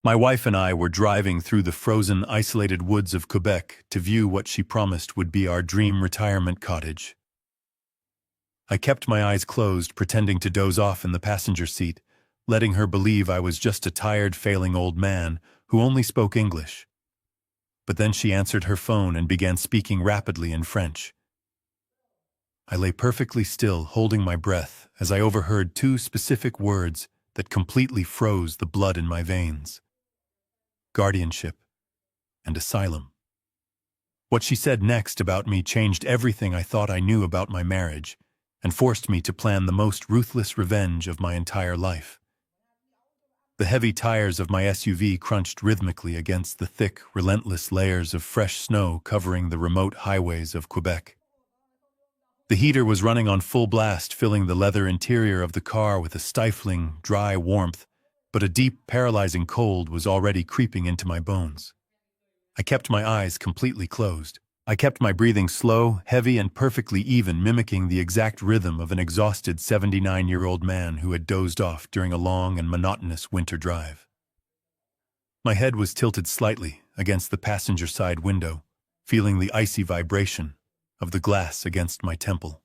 My wife and I were driving through the frozen, isolated woods of Quebec to view what she promised would be our dream retirement cottage. I kept my eyes closed, pretending to doze off in the passenger seat, letting her believe I was just a tired, failing old man who only spoke English. But then she answered her phone and began speaking rapidly in French. I lay perfectly still, holding my breath, as I overheard two specific words that completely froze the blood in my veins: Guardianship and Asylum. What she said next about me changed everything I thought I knew about my marriage and forced me to plan the most ruthless revenge of my entire life. The heavy tires of my SUV crunched rhythmically against the thick, relentless layers of fresh snow covering the remote highways of Quebec. The heater was running on full blast, filling the leather interior of the car with a stifling, dry warmth, but a deep, paralyzing cold was already creeping into my bones. I kept my eyes completely closed. I kept my breathing slow, heavy, and perfectly even, mimicking the exact rhythm of an exhausted 79-year-old man who had dozed off during a long and monotonous winter drive. My head was tilted slightly against the passenger side window, feeling the icy vibration of the glass against my temple.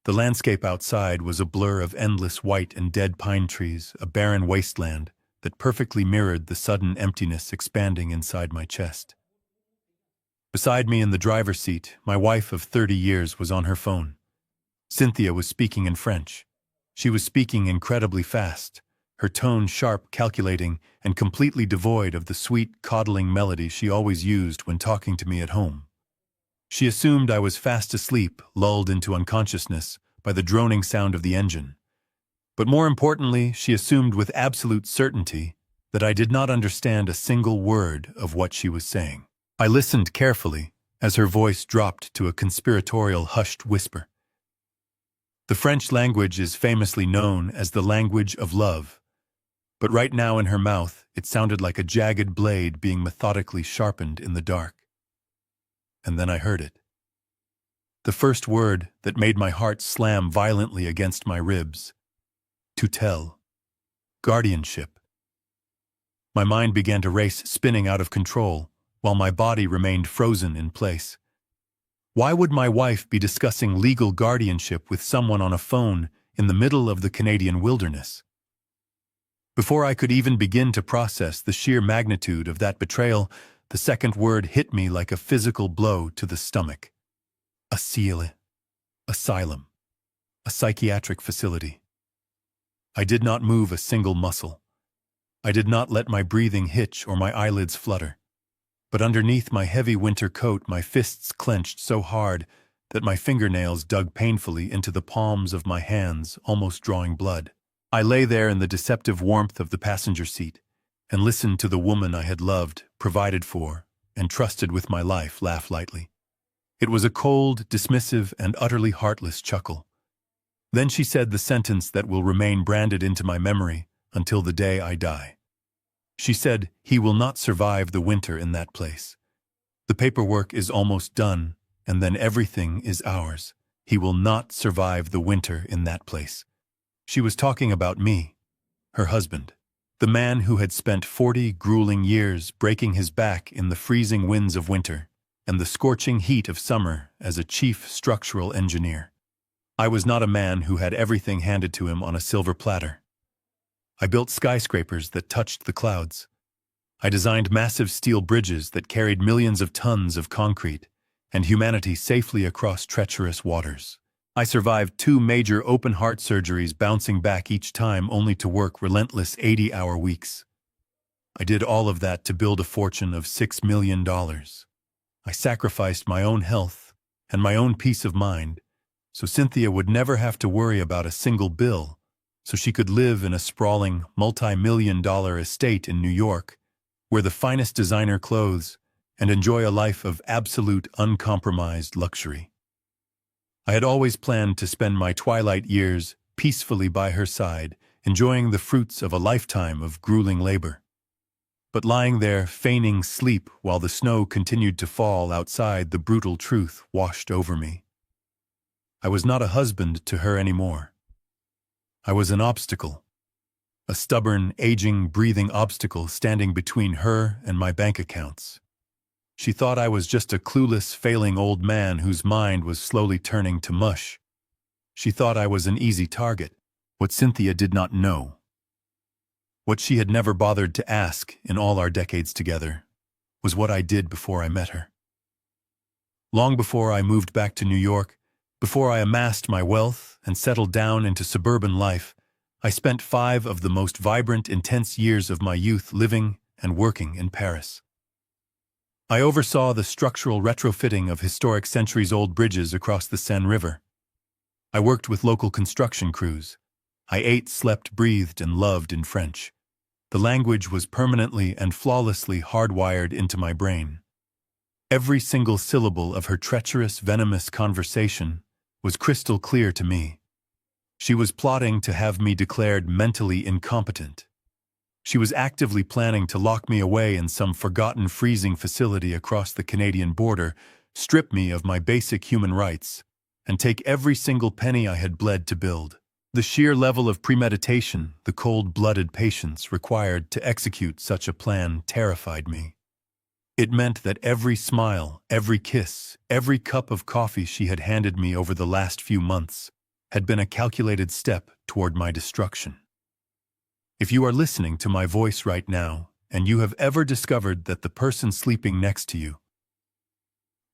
The landscape outside was a blur of endless white and dead pine trees, a barren wasteland that perfectly mirrored the sudden emptiness expanding inside my chest. Beside me in the driver's seat, my wife of 30 years was on her phone. Cynthia was speaking in French. She was speaking incredibly fast, her tone sharp, calculating, and completely devoid of the sweet, coddling melody she always used when talking to me at home. She assumed I was fast asleep, lulled into unconsciousness by the droning sound of the engine. But more importantly, she assumed with absolute certainty that I did not understand a single word of what she was saying. I listened carefully as her voice dropped to a conspiratorial, hushed whisper. The French language is famously known as the language of love, but right now in her mouth it sounded like a jagged blade being methodically sharpened in the dark. And then I heard it. The first word that made my heart slam violently against my ribs. Tutelle. Guardianship. My mind began to race, spinning out of control, while my body remained frozen in place. Why would my wife be discussing legal guardianship with someone on a phone in the middle of the Canadian wilderness? Before I could even begin to process the sheer magnitude of that betrayal, the second word hit me like a physical blow to the stomach. Asylum. Asylum. A psychiatric facility. I did not move a single muscle. I did not let my breathing hitch or my eyelids flutter. But underneath my heavy winter coat, my fists clenched so hard that my fingernails dug painfully into the palms of my hands, almost drawing blood. I lay there in the deceptive warmth of the passenger seat and listened to the woman I had loved, provided for, and trusted with my life laugh lightly. It was a cold, dismissive, and utterly heartless chuckle. Then she said the sentence that will remain branded into my memory until the day I die. She said, "He will not survive the winter in that place. The paperwork is almost done, and then everything is ours. He will not survive the winter in that place." She was talking about me, her husband, the man who had spent 40 grueling years breaking his back in the freezing winds of winter and the scorching heat of summer as a chief structural engineer. I was not a man who had everything handed to him on a silver platter. I built skyscrapers that touched the clouds. I designed massive steel bridges that carried millions of tons of concrete and humanity safely across treacherous waters. I survived 2 major open-heart surgeries, bouncing back each time only to work relentless 80-hour weeks. I did all of that to build a fortune of $6 million. I sacrificed my own health and my own peace of mind so Cynthia would never have to worry about a single bill, so she could live in a sprawling, multi-million-dollar estate in New York, wear the finest designer clothes, and enjoy a life of absolute, uncompromised luxury. I had always planned to spend my twilight years peacefully by her side, enjoying the fruits of a lifetime of grueling labor. But lying there, feigning sleep while the snow continued to fall outside, the brutal truth washed over me. I was not a husband to her anymore. I was an obstacle, a stubborn, aging, breathing obstacle standing between her and my bank accounts. She thought I was just a clueless, failing old man whose mind was slowly turning to mush. She thought I was an easy target. What Cynthia did not know, what she had never bothered to ask in all our decades together, was what I did before I met her. Long before I moved back to New York, before I amassed my wealth and settled down into suburban life, I spent 5 of the most vibrant, intense years of my youth living and working in Paris. I oversaw the structural retrofitting of historic centuries-old bridges across the Seine River. I worked with local construction crews. I ate, slept, breathed, and loved in French. The language was permanently and flawlessly hardwired into my brain. Every single syllable of her treacherous, venomous conversation was crystal clear to me. She was plotting to have me declared mentally incompetent. She was actively planning to lock me away in some forgotten freezing facility across the Canadian border, strip me of my basic human rights, and take every single penny I had bled to build. The sheer level of premeditation, the cold-blooded patience required to execute such a plan terrified me. It meant that every smile, every kiss, every cup of coffee she had handed me over the last few months had been a calculated step toward my destruction. If you are listening to my voice right now, and you have ever discovered that the person sleeping next to you,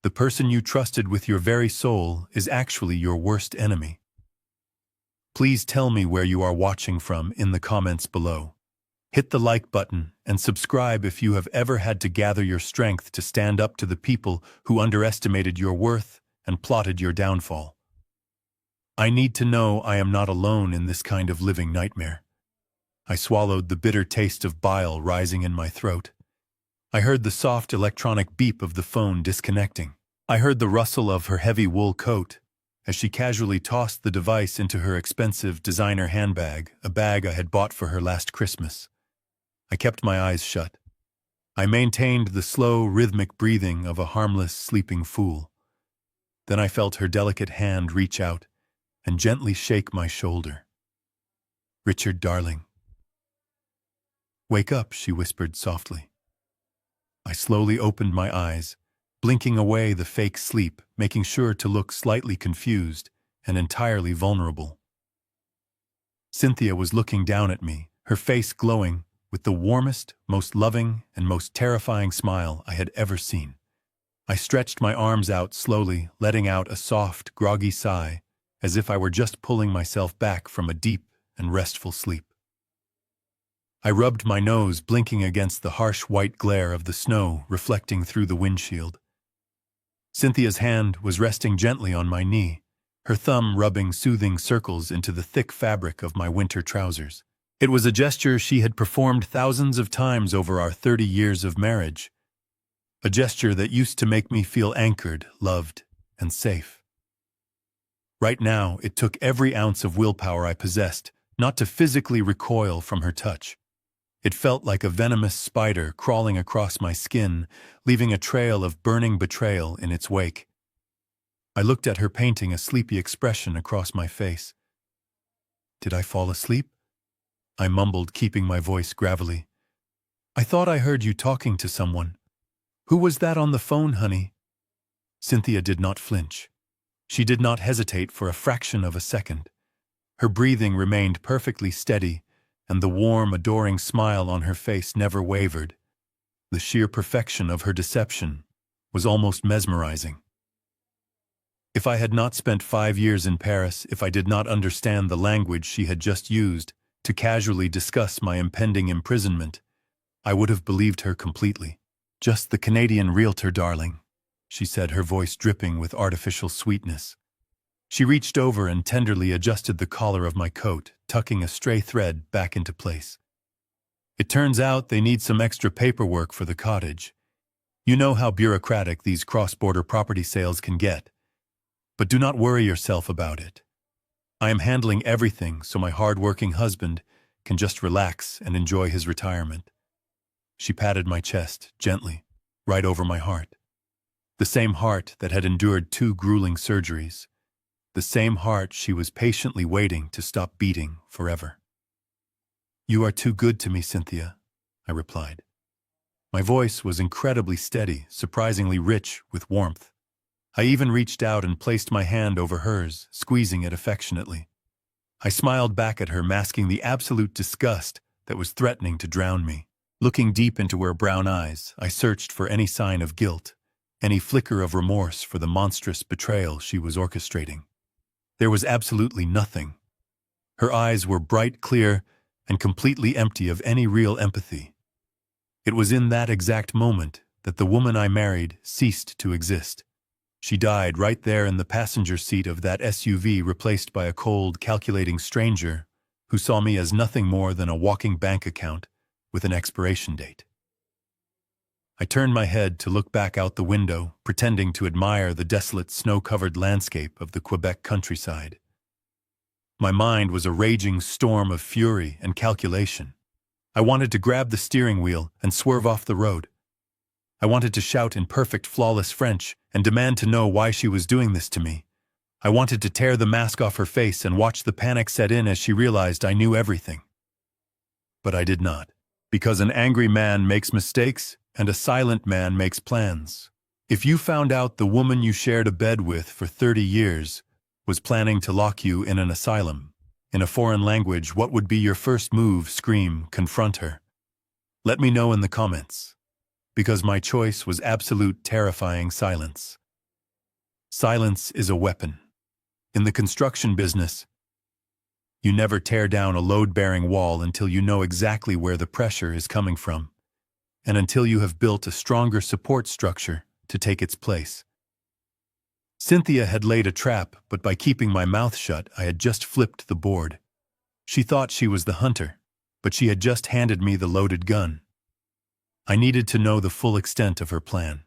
the person you trusted with your very soul, is actually your worst enemy, please tell me where you are watching from in the comments below. Hit the like button and subscribe if you have ever had to gather your strength to stand up to the people who underestimated your worth and plotted your downfall. I need to know I am not alone in this kind of living nightmare. I swallowed the bitter taste of bile rising in my throat. I heard the soft electronic beep of the phone disconnecting. I heard the rustle of her heavy wool coat as she casually tossed the device into her expensive designer handbag, a bag I had bought for her last Christmas. I kept my eyes shut. I maintained the slow, rhythmic breathing of a harmless, sleeping fool. Then I felt her delicate hand reach out and gently shake my shoulder. "Richard, darling." "Wake up," she whispered softly. I slowly opened my eyes, blinking away the fake sleep, making sure to look slightly confused and entirely vulnerable. Cynthia was looking down at me, her face glowing with the warmest, most loving, and most terrifying smile I had ever seen. I stretched my arms out slowly, letting out a soft, groggy sigh, as if I were just pulling myself back from a deep and restful sleep. I rubbed my nose, blinking against the harsh white glare of the snow reflecting through the windshield. Cynthia's hand was resting gently on my knee, her thumb rubbing soothing circles into the thick fabric of my winter trousers. It was a gesture she had performed thousands of times over our 30 years of marriage, a gesture that used to make me feel anchored, loved, and safe. Right now, it took every ounce of willpower I possessed not to physically recoil from her touch. It felt like a venomous spider crawling across my skin, leaving a trail of burning betrayal in its wake. I looked at her, painting a sleepy expression across my face. "Did I fall asleep?" I mumbled, keeping my voice gravelly. "I thought I heard you talking to someone. Who was that on the phone, honey?" Cynthia did not flinch. She did not hesitate for a fraction of a second. Her breathing remained perfectly steady, and the warm, adoring smile on her face never wavered. The sheer perfection of her deception was almost mesmerizing. If I had not spent 5 years in Paris, if I did not understand the language she had just used to casually discuss my impending imprisonment, I would have believed her completely. "Just the Canadian realtor, darling," she said, her voice dripping with artificial sweetness. She reached over and tenderly adjusted the collar of my coat, tucking a stray thread back into place. "It turns out they need some extra paperwork for the cottage. You know how bureaucratic these cross-border property sales can get. But do not worry yourself about it. I am handling everything so my hard-working husband can just relax and enjoy his retirement." She patted my chest, gently, right over my heart. The same heart that had endured 2 grueling surgeries. The same heart she was patiently waiting to stop beating forever. "You are too good to me, Cynthia," I replied. My voice was incredibly steady, surprisingly rich with warmth. I even reached out and placed my hand over hers, squeezing it affectionately. I smiled back at her, masking the absolute disgust that was threatening to drown me. Looking deep into her brown eyes, I searched for any sign of guilt, any flicker of remorse for the monstrous betrayal she was orchestrating. There was absolutely nothing. Her eyes were bright, clear, and completely empty of any real empathy. It was in that exact moment that the woman I married ceased to exist. She died right there in the passenger seat of that SUV, replaced by a cold, calculating stranger who saw me as nothing more than a walking bank account with an expiration date. I turned my head to look back out the window, pretending to admire the desolate, snow-covered landscape of the Quebec countryside. My mind was a raging storm of fury and calculation. I wanted to grab the steering wheel and swerve off the road. I wanted to shout in perfect, flawless French and demand to know why she was doing this to me. I wanted to tear the mask off her face and watch the panic set in as she realized I knew everything. But I did not. Because an angry man makes mistakes and a silent man makes plans. If you found out the woman you shared a bed with for 30 years was planning to lock you in an asylum, in a foreign language, what would be your first move? Scream, confront her? Let me know in the comments. Because my choice was absolute, terrifying silence. Silence is a weapon. In the construction business, you never tear down a load-bearing wall until you know exactly where the pressure is coming from, and until you have built a stronger support structure to take its place. Cynthia had laid a trap, but by keeping my mouth shut, I had just flipped the board. She thought she was the hunter, but she had just handed me the loaded gun. I needed to know the full extent of her plan.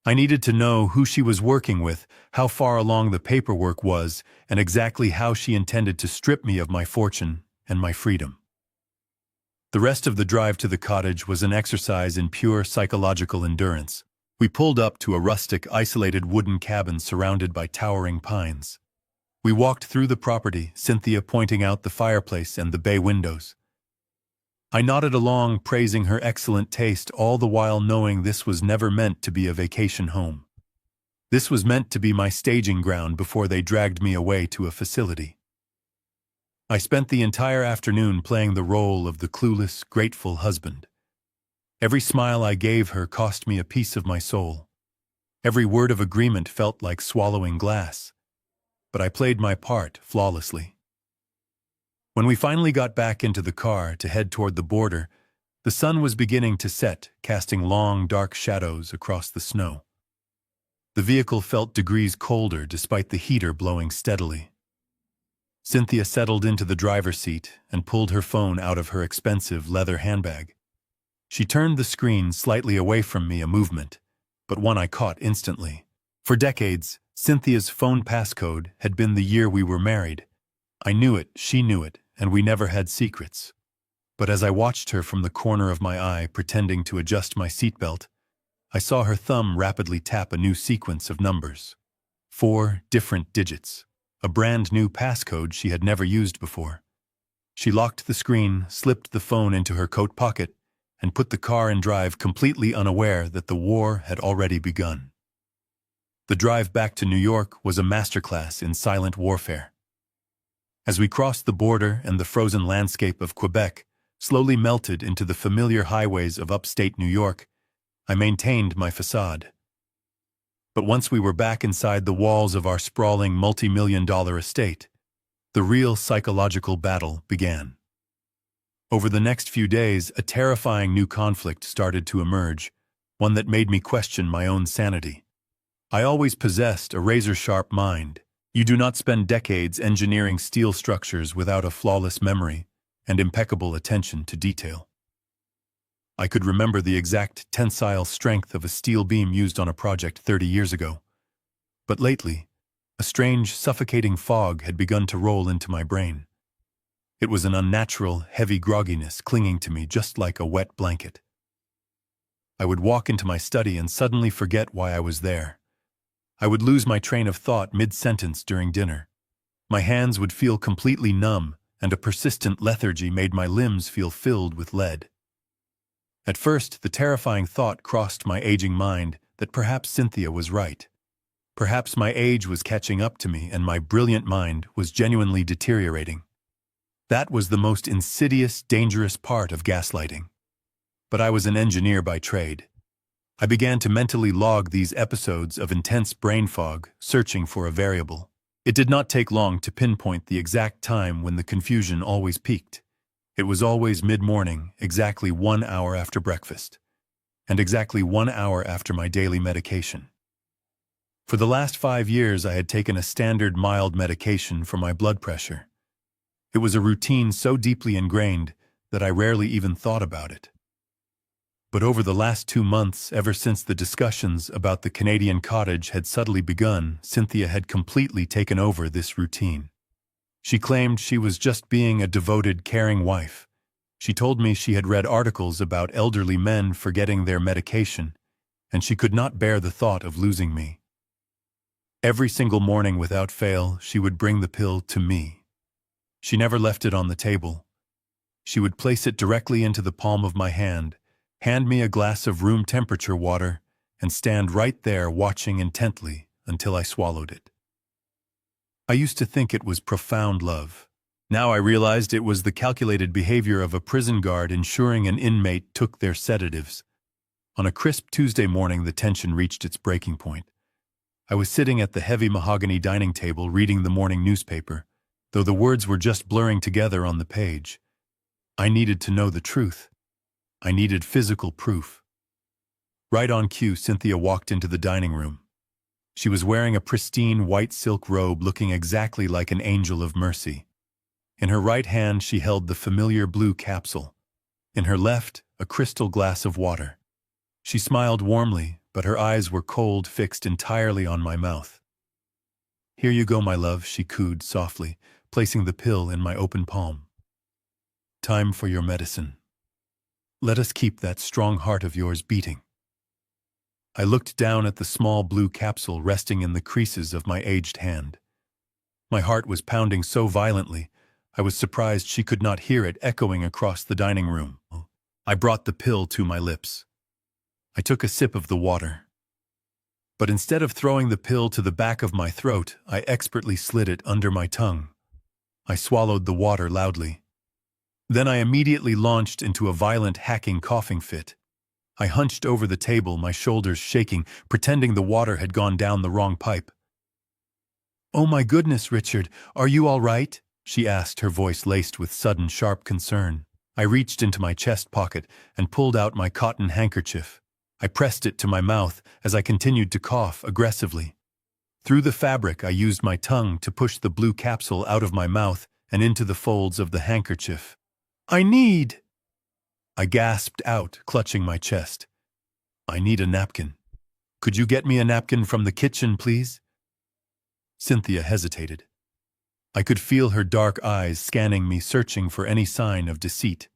I needed to know who she was working with, how far along the paperwork was, and exactly how she intended to strip me of my fortune and my freedom. The rest of the drive to the cottage was an exercise in pure psychological endurance. We pulled up to a rustic, isolated wooden cabin surrounded by towering pines. We walked through the property, Cynthia pointing out the fireplace and the bay windows. I nodded along, praising her excellent taste, all the while knowing this was never meant to be a vacation home. This was meant to be my staging ground before they dragged me away to a facility. I spent the entire afternoon playing the role of the clueless, grateful husband. Every smile I gave her cost me a piece of my soul. Every word of agreement felt like swallowing glass. But I played my part flawlessly. When we finally got back into the car to head toward the border, the sun was beginning to set, casting long, dark shadows across the snow. The vehicle felt degrees colder despite the heater blowing steadily. Cynthia settled into the driver's seat and pulled her phone out of her expensive leather handbag. She turned the screen slightly away from me, a movement, but one I caught instantly. For decades, Cynthia's phone passcode had been the year we were married. I knew it, she knew it, and we never had secrets. But as I watched her from the corner of my eye, pretending to adjust my seatbelt, I saw her thumb rapidly tap a new sequence of numbers. 4 different digits. A brand new passcode she had never used before. She locked the screen, slipped the phone into her coat pocket, and put the car in drive, completely unaware that the war had already begun. The drive back to New York was a masterclass in silent warfare. As we crossed the border and the frozen landscape of Quebec slowly melted into the familiar highways of upstate New York, I maintained my facade. But once we were back inside the walls of our sprawling multi-million-dollar estate, the real psychological battle began. Over the next few days, a terrifying new conflict started to emerge, one that made me question my own sanity. I always possessed a razor-sharp mind. You do not spend decades engineering steel structures without a flawless memory and impeccable attention to detail. I could remember the exact tensile strength of a steel beam used on a project 30 years ago. But lately, a strange, suffocating fog had begun to roll into my brain. It was an unnatural, heavy grogginess clinging to me just like a wet blanket. I would walk into my study and suddenly forget why I was there. I would lose my train of thought mid-sentence during dinner. My hands would feel completely numb, and a persistent lethargy made my limbs feel filled with lead. At first, the terrifying thought crossed my aging mind that perhaps Cynthia was right. Perhaps my age was catching up to me and my brilliant mind was genuinely deteriorating. That was the most insidious, dangerous part of gaslighting. But I was an engineer by trade. I began to mentally log these episodes of intense brain fog, searching for a variable. It did not take long to pinpoint the exact time when the confusion always peaked. It was always mid-morning, exactly 1 hour after breakfast, and exactly 1 hour after my daily medication. For the last 5 years, I had taken a standard mild medication for my blood pressure. It was a routine so deeply ingrained that I rarely even thought about it. But over the last 2 months, ever since the discussions about the Canadian cottage had subtly begun, Cynthia had completely taken over this routine. She claimed she was just being a devoted, caring wife. She told me she had read articles about elderly men forgetting their medication, and she could not bear the thought of losing me. Every single morning without fail, she would bring the pill to me. She never left it on the table. She would place it directly into the palm of my hand, hand me a glass of room temperature water, and stand right there watching intently until I swallowed it. I used to think it was profound love. Now I realized it was the calculated behavior of a prison guard ensuring an inmate took their sedatives. On a crisp Tuesday morning, the tension reached its breaking point. I was sitting at the heavy mahogany dining table reading the morning newspaper, though the words were just blurring together on the page. I needed to know the truth. I needed physical proof. Right on cue, Cynthia walked into the dining room. She was wearing a pristine white silk robe looking exactly like an angel of mercy. In her right hand, she held the familiar blue capsule. In her left, a crystal glass of water. She smiled warmly, but her eyes were cold, fixed entirely on my mouth. "Here you go, my love," she cooed softly, placing the pill in my open palm. "Time for your medicine. Let us keep that strong heart of yours beating." I looked down at the small blue capsule resting in the creases of my aged hand. My heart was pounding so violently, I was surprised she could not hear it echoing across the dining room. I brought the pill to my lips. I took a sip of the water. But instead of throwing the pill to the back of my throat, I expertly slid it under my tongue. I swallowed the water loudly. Then I immediately launched into a violent hacking coughing fit. I hunched over the table, my shoulders shaking, pretending the water had gone down the wrong pipe. "Oh my goodness, Richard, are you all right?" she asked, her voice laced with sudden, sharp concern. I reached into my chest pocket and pulled out my cotton handkerchief. I pressed it to my mouth as I continued to cough aggressively. Through the fabric, I used my tongue to push the blue capsule out of my mouth and into the folds of the handkerchief. I gasped out, clutching my chest. "I need a napkin. Could you get me a napkin from the kitchen, please?" Cynthia hesitated. I could feel her dark eyes scanning me, searching for any sign of deceit.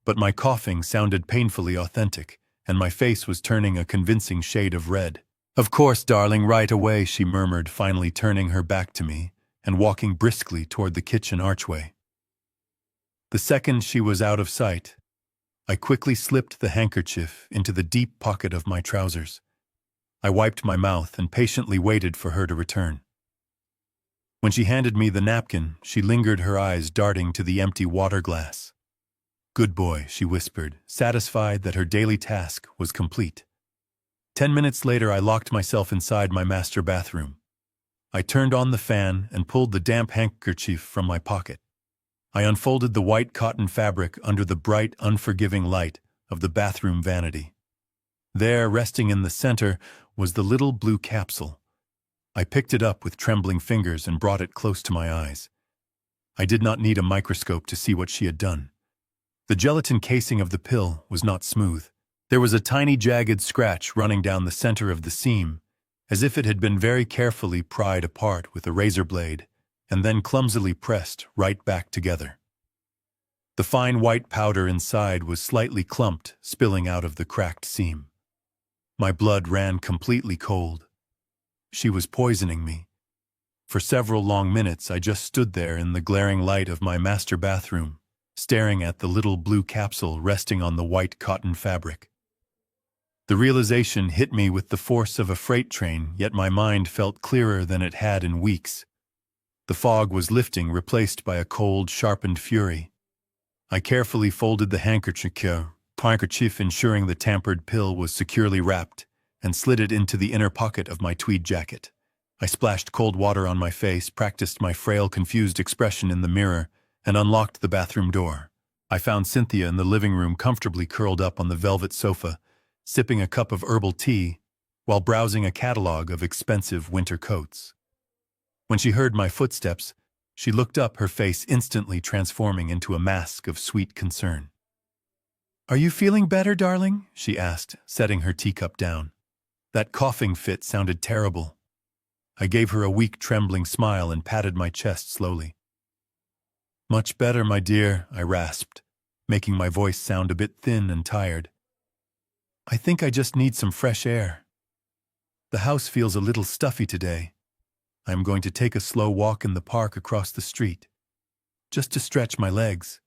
But my coughing sounded painfully authentic, and my face was turning a convincing shade of red. "Of course, darling, right away," she murmured, finally turning her back to me and walking briskly toward the kitchen archway. The second she was out of sight, I quickly slipped the handkerchief into the deep pocket of my trousers. I wiped my mouth and patiently waited for her to return. When she handed me the napkin, she lingered, her eyes darting to the empty water glass. "Good boy," she whispered, satisfied that her daily task was complete. 10 minutes later, I locked myself inside my master bathroom. I turned on the fan and pulled the damp handkerchief from my pocket. I unfolded the white cotton fabric under the bright, unforgiving light of the bathroom vanity. There, resting in the center, was the little blue capsule. I picked it up with trembling fingers and brought it close to my eyes. I did not need a microscope to see what she had done. The gelatin casing of the pill was not smooth. There was a tiny jagged scratch running down the center of the seam, as if it had been very carefully pried apart with a razor blade, and then clumsily pressed right back together. The fine white powder inside was slightly clumped, spilling out of the cracked seam. My blood ran completely cold. She was poisoning me. For several long minutes, I just stood there in the glaring light of my master bathroom, staring at the little blue capsule resting on the white cotton fabric. The realization hit me with the force of a freight train, yet my mind felt clearer than it had in weeks. The fog was lifting, replaced by a cold, sharpened fury. I carefully folded the handkerchief, ensuring the tampered pill was securely wrapped, and slid it into the inner pocket of my tweed jacket. I splashed cold water on my face, practiced my frail, confused expression in the mirror, and unlocked the bathroom door. I found Cynthia in the living room, comfortably curled up on the velvet sofa, sipping a cup of herbal tea while browsing a catalog of expensive winter coats. When she heard my footsteps, she looked up, her face instantly transforming into a mask of sweet concern. "Are you feeling better, darling?" she asked, setting her teacup down. That coughing fit sounded terrible. I gave her a weak, trembling smile and patted my chest slowly. "Much better, my dear," I rasped, making my voice sound a bit thin and tired. "I think I just need some fresh air. The house feels a little stuffy today. I am going to take a slow walk in the park across the street, just to stretch my legs."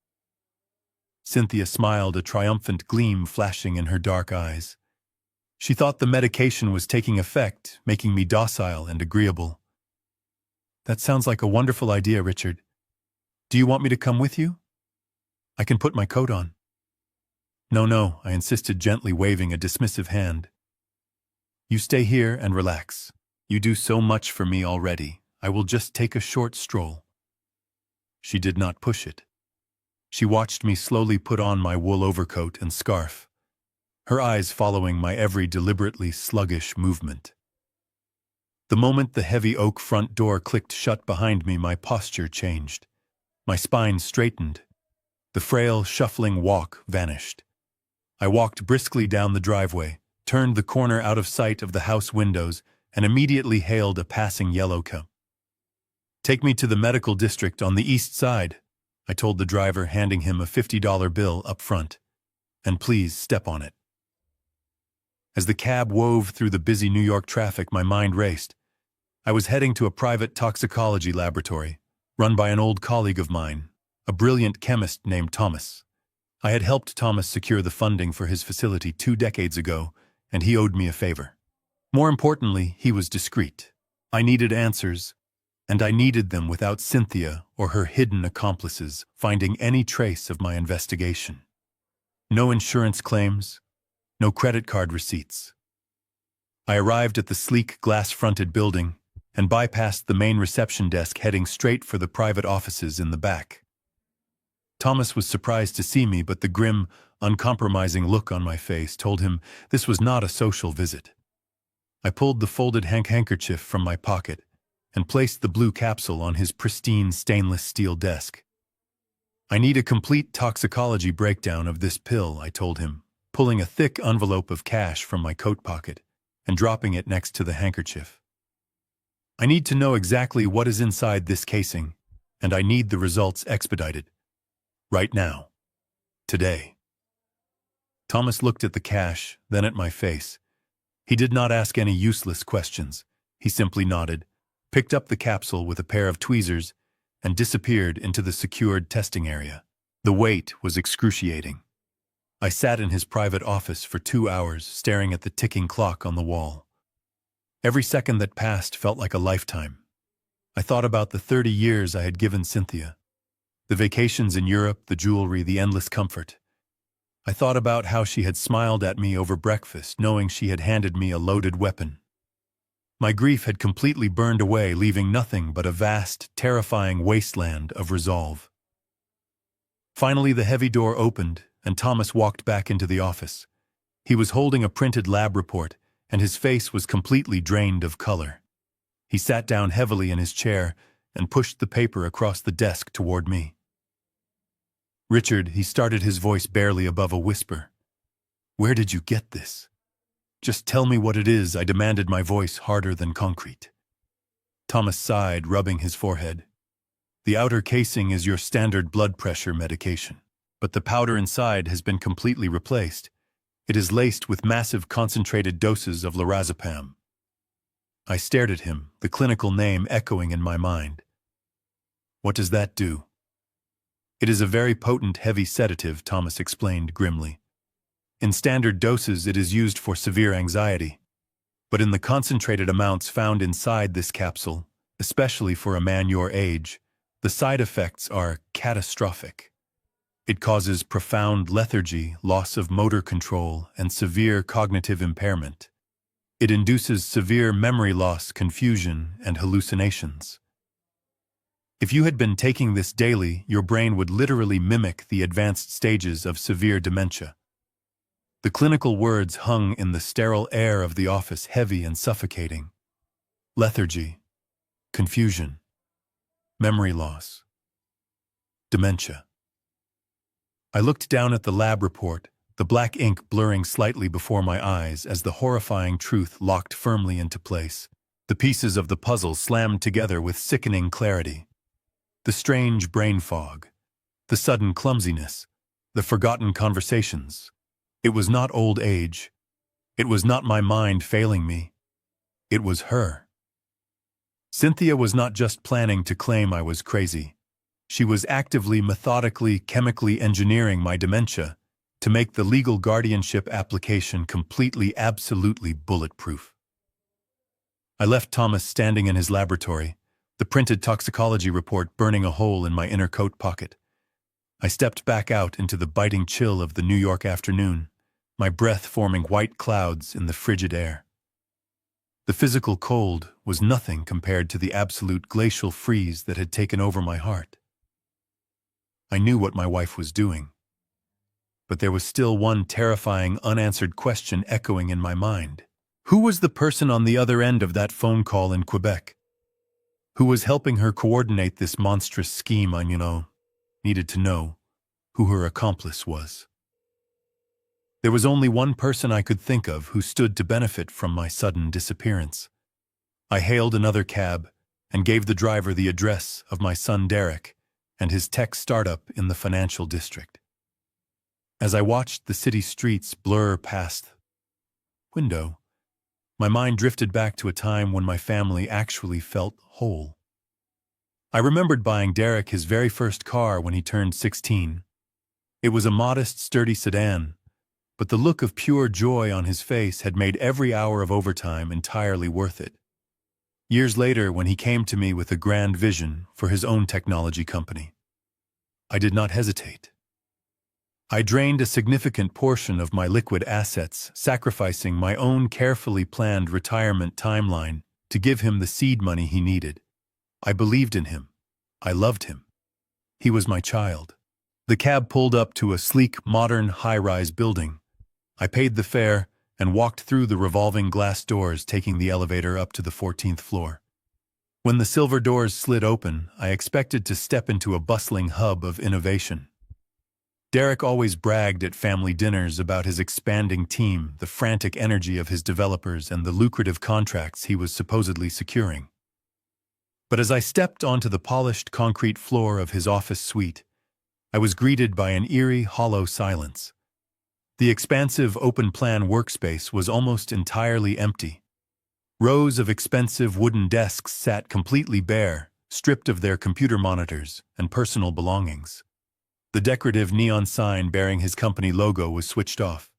Cynthia smiled, a triumphant gleam flashing in her dark eyes. She thought the medication was taking effect, making me docile and agreeable. "That sounds like a wonderful idea, Richard. Do you want me to come with you? I can put my coat on." No, I insisted, gently waving a dismissive hand. "You stay here and relax. You do so much for me already. I will just take a short stroll." She did not push it. She watched me slowly put on my wool overcoat and scarf, her eyes following my every deliberately sluggish movement. The moment the heavy oak front door clicked shut behind me, my posture changed. My spine straightened. The frail, shuffling walk vanished. I walked briskly down the driveway, turned the corner out of sight of the house windows, and immediately hailed a passing yellow cab. "Take me to the medical district on the east side," I told the driver, handing him a $50 bill up front. "And please step on it." As the cab wove through the busy New York traffic, my mind raced. I was heading to a private toxicology laboratory, run by an old colleague of mine, a brilliant chemist named Thomas. I had helped Thomas secure the funding for his facility 2 decades ago, and he owed me a favor. More importantly, he was discreet. I needed answers, and I needed them without Cynthia or her hidden accomplices finding any trace of my investigation. No insurance claims, no credit card receipts. I arrived at the sleek, glass-fronted building and bypassed the main reception desk, heading straight for the private offices in the back. Thomas was surprised to see me, but the grim, uncompromising look on my face told him this was not a social visit. I pulled the folded handkerchief from my pocket and placed the blue capsule on his pristine stainless steel desk. "I need a complete toxicology breakdown of this pill," I told him, pulling a thick envelope of cash from my coat pocket and dropping it next to the handkerchief. "I need to know exactly what is inside this casing, and I need the results expedited. Right now. Today." Thomas looked at the cash, then at my face. He did not ask any useless questions. He simply nodded, picked up the capsule with a pair of tweezers, and disappeared into the secured testing area. The wait was excruciating. I sat in his private office for 2 hours, staring at the ticking clock on the wall. Every second that passed felt like a lifetime. I thought about the 30 years I had given Cynthia. The vacations in Europe, the jewelry, the endless comfort. I thought about how she had smiled at me over breakfast, knowing she had handed me a loaded weapon. My grief had completely burned away, leaving nothing but a vast, terrifying wasteland of resolve. Finally, the heavy door opened, and Thomas walked back into the office. He was holding a printed lab report, and his face was completely drained of color. He sat down heavily in his chair and pushed the paper across the desk toward me. "Richard," he started, his voice barely above a whisper. "Where did you get this? Just tell me what it is," I demanded, my voice harder than concrete. Thomas sighed, rubbing his forehead. "The outer casing is your standard blood pressure medication, but the powder inside has been completely replaced. It is laced with massive concentrated doses of lorazepam." I stared at him, the clinical name echoing in my mind. What does that do? It is a very potent heavy sedative, Thomas explained grimly. In standard doses it is used for severe anxiety. But in the concentrated amounts found inside this capsule, especially for a man your age, the side effects are catastrophic. It causes profound lethargy, loss of motor control, and severe cognitive impairment. It induces severe memory loss, confusion, and hallucinations. If you had been taking this daily, your brain would literally mimic the advanced stages of severe dementia. The clinical words hung in the sterile air of the office, heavy and suffocating. Lethargy, confusion, memory loss, dementia. I looked down at the lab report, the black ink blurring slightly before my eyes as the horrifying truth locked firmly into place. The pieces of the puzzle slammed together with sickening clarity. The strange brain fog, the sudden clumsiness, the forgotten conversations. It was not old age. It was not my mind failing me. It was her. Cynthia was not just planning to claim I was crazy. She was actively, methodically, chemically engineering my dementia to make the legal guardianship application completely, absolutely bulletproof. I left Thomas standing in his laboratory, the printed toxicology report burning a hole in my inner coat pocket. I stepped back out into the biting chill of the New York afternoon, my breath forming white clouds in the frigid air. The physical cold was nothing compared to the absolute glacial freeze that had taken over my heart. I knew what my wife was doing, but there was still one terrifying unanswered question echoing in my mind. Who was the person on the other end of that phone call in Quebec? Who was helping her coordinate this monstrous scheme? I needed to know who her accomplice was. There was only one person I could think of who stood to benefit from my sudden disappearance. I hailed another cab and gave the driver the address of my son Derek and his tech startup in the financial district. As I watched the city streets blur past the window, my mind drifted back to a time when my family actually felt whole. I remembered buying Derek his very first car when he turned 16. It was a modest, sturdy sedan, but the look of pure joy on his face had made every hour of overtime entirely worth it. Years later, when he came to me with a grand vision for his own technology company, I did not hesitate. I drained a significant portion of my liquid assets, sacrificing my own carefully planned retirement timeline to give him the seed money he needed. I believed in him. I loved him. He was my child. The cab pulled up to a sleek, modern, high-rise building. I paid the fare and walked through the revolving glass doors, taking the elevator up to the 14th floor. When the silver doors slid open, I expected to step into a bustling hub of innovation. Derek always bragged at family dinners about his expanding team, the frantic energy of his developers, and the lucrative contracts he was supposedly securing. But as I stepped onto the polished concrete floor of his office suite, I was greeted by an eerie, hollow silence. The expansive open-plan workspace was almost entirely empty. Rows of expensive wooden desks sat completely bare, stripped of their computer monitors and personal belongings. The decorative neon sign bearing his company logo was switched off.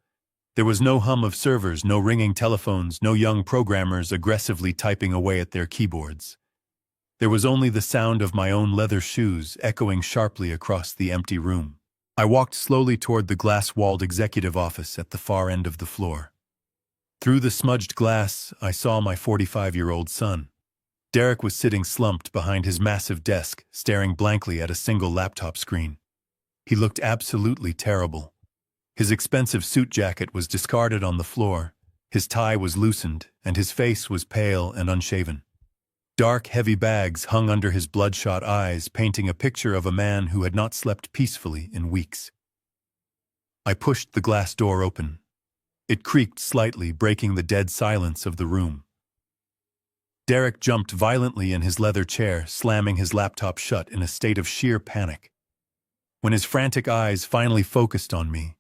There was no hum of servers, no ringing telephones, no young programmers aggressively typing away at their keyboards. There was only the sound of my own leather shoes echoing sharply across the empty room. I walked slowly toward the glass-walled executive office at the far end of the floor. Through the smudged glass, I saw my 45-year-old son. Derek was sitting slumped behind his massive desk, staring blankly at a single laptop screen. He looked absolutely terrible. His expensive suit jacket was discarded on the floor, his tie was loosened, and his face was pale and unshaven. Dark, heavy bags hung under his bloodshot eyes, painting a picture of a man who had not slept peacefully in weeks. I pushed the glass door open. It creaked slightly, breaking the dead silence of the room. Derek jumped violently in his leather chair, slamming his laptop shut in a state of sheer panic. When his frantic eyes finally focused on me,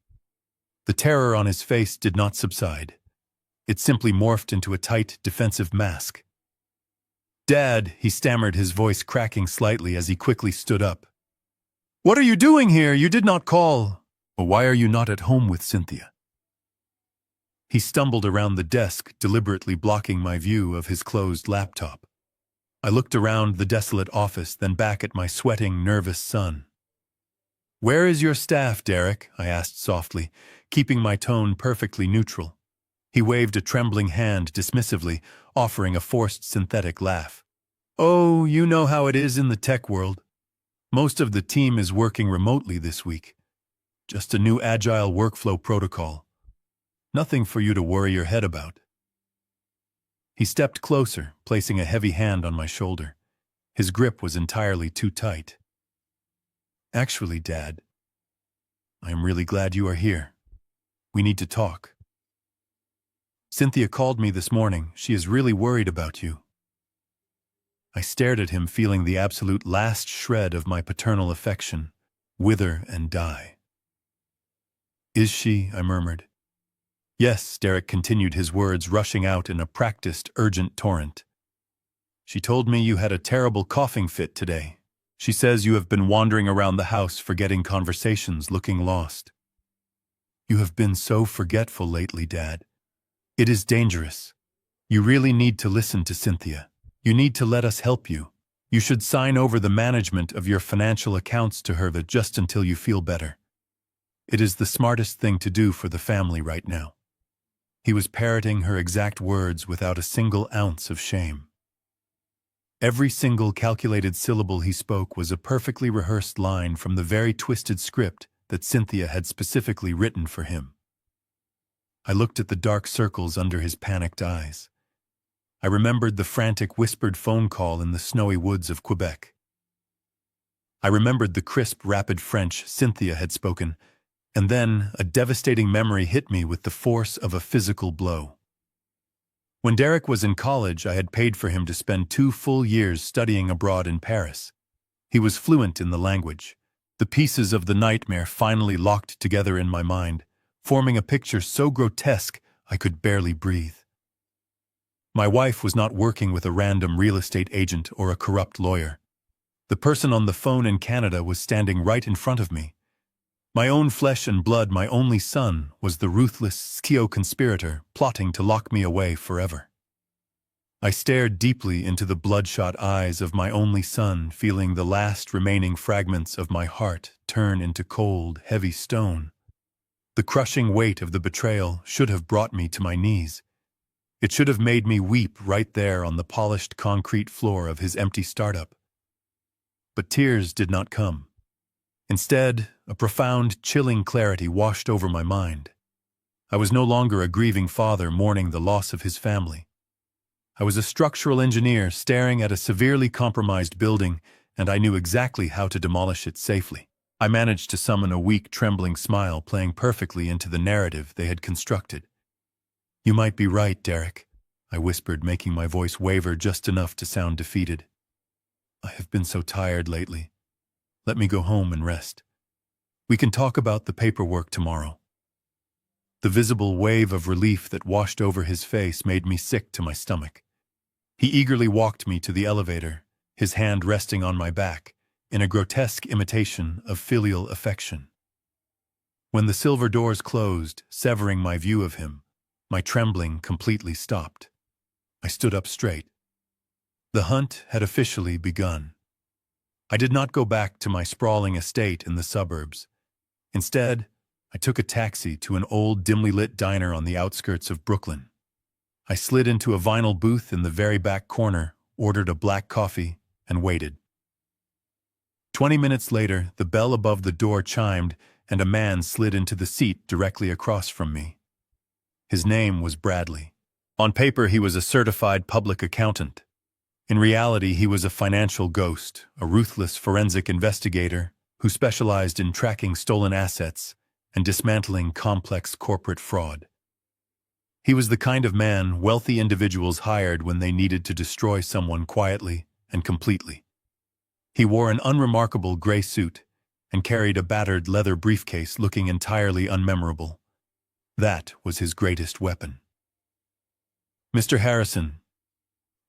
the terror on his face did not subside. It simply morphed into a tight, defensive mask. Dad, he stammered, his voice cracking slightly as he quickly stood up. What are you doing here? You did not call. Why are you not at home with Cynthia? He stumbled around the desk, deliberately blocking my view of his closed laptop. I looked around the desolate office, then back at my sweating, nervous son. Where is your staff, Derek? I asked softly, keeping my tone perfectly neutral. He waved a trembling hand dismissively, offering a forced synthetic laugh. Oh, you know how it is in the tech world. Most of the team is working remotely this week. Just a new agile workflow protocol. Nothing for you to worry your head about. He stepped closer, placing a heavy hand on my shoulder. His grip was entirely too tight. Actually, Dad, I am really glad you are here. We need to talk. Cynthia called me this morning. She is really worried about you. I stared at him, feeling the absolute last shred of my paternal affection wither and die. Is she? I murmured. Yes, Derek continued, his words rushing out in a practiced, urgent torrent. She told me you had a terrible coughing fit today. She says you have been wandering around the house, forgetting conversations, looking lost. You have been so forgetful lately, Dad. It is dangerous. You really need to listen to Cynthia. You need to let us help you. You should sign over the management of your financial accounts to her just until you feel better. It is the smartest thing to do for the family right now. He was parroting her exact words without a single ounce of shame. Every single calculated syllable he spoke was a perfectly rehearsed line from the very twisted script that Cynthia had specifically written for him. I looked at the dark circles under his panicked eyes. I remembered the frantic whispered phone call in the snowy woods of Quebec. I remembered the crisp, rapid French Cynthia had spoken, and then a devastating memory hit me with the force of a physical blow. When Derek was in college, I had paid for him to spend 2 full years studying abroad in Paris. He was fluent in the language. The pieces of the nightmare finally locked together in my mind, forming a picture so grotesque I could barely breathe. My wife was not working with a random real estate agent or a corrupt lawyer. The person on the phone in Canada was standing right in front of me. My own flesh and blood, my only son, was the ruthless schio-conspirator plotting to lock me away forever. I stared deeply into the bloodshot eyes of my only son, feeling the last remaining fragments of my heart turn into cold, heavy stone. The crushing weight of the betrayal should have brought me to my knees. It should have made me weep right there on the polished concrete floor of his empty startup. But tears did not come. Instead, a profound, chilling clarity washed over my mind. I was no longer a grieving father mourning the loss of his family. I was a structural engineer staring at a severely compromised building, and I knew exactly how to demolish it safely. I managed to summon a weak, trembling smile, playing perfectly into the narrative they had constructed. You might be right, Derek, I whispered, making my voice waver just enough to sound defeated. I have been so tired lately. Let me go home and rest. We can talk about the paperwork tomorrow. The visible wave of relief that washed over his face made me sick to my stomach. He eagerly walked me to the elevator, his hand resting on my back, in a grotesque imitation of filial affection. When the silver doors closed, severing my view of him, my trembling completely stopped. I stood up straight. The hunt had officially begun. I did not go back to my sprawling estate in the suburbs. Instead, I took a taxi to an old, dimly lit diner on the outskirts of Brooklyn. I slid into a vinyl booth in the very back corner, ordered a black coffee, and waited. 20 minutes later, the bell above the door chimed, and a man slid into the seat directly across from me. His name was Bradley. On paper, he was a certified public accountant. In reality, he was a financial ghost, a ruthless forensic investigator who specialized in tracking stolen assets and dismantling complex corporate fraud. He was the kind of man wealthy individuals hired when they needed to destroy someone quietly and completely. He wore an unremarkable gray suit and carried a battered leather briefcase looking entirely unmemorable. That was his greatest weapon. Mr. Harrison,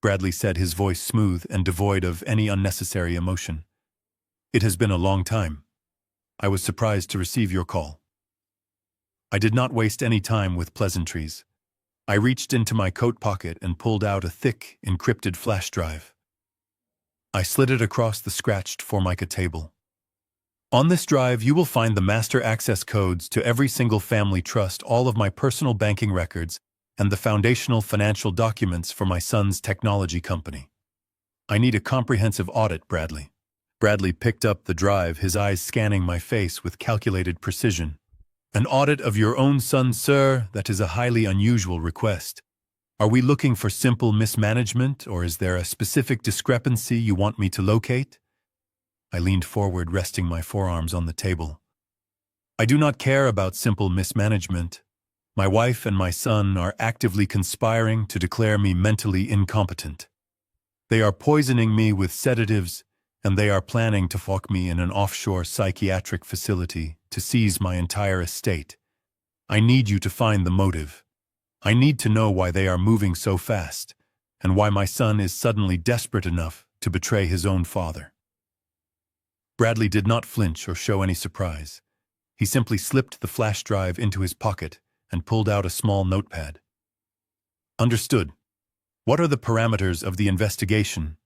Bradley said, his voice smooth and devoid of any unnecessary emotion. "It has been a long time. I was surprised to receive your call." I did not waste any time with pleasantries. I reached into my coat pocket and pulled out a thick, encrypted flash drive. I slid it across the scratched Formica table. "On this drive, you will find the master access codes to every single family trust, all of my personal banking records, and the foundational financial documents for my son's technology company. I need a comprehensive audit, Bradley." Bradley picked up the drive, his eyes scanning my face with calculated precision. "An audit of your own son, sir? That is a highly unusual request. Are we looking for simple mismanagement, or is there a specific discrepancy you want me to locate?" I leaned forward, resting my forearms on the table. "I do not care about simple mismanagement. My wife and my son are actively conspiring to declare me mentally incompetent. They are poisoning me with sedatives, and they are planning to lock me in an offshore psychiatric facility to seize my entire estate. I need you to find the motive. I need to know why they are moving so fast, and why my son is suddenly desperate enough to betray his own father." Bradley did not flinch or show any surprise. He simply slipped the flash drive into his pocket and pulled out a small notepad. "Understood. What are the parameters of the investigation?"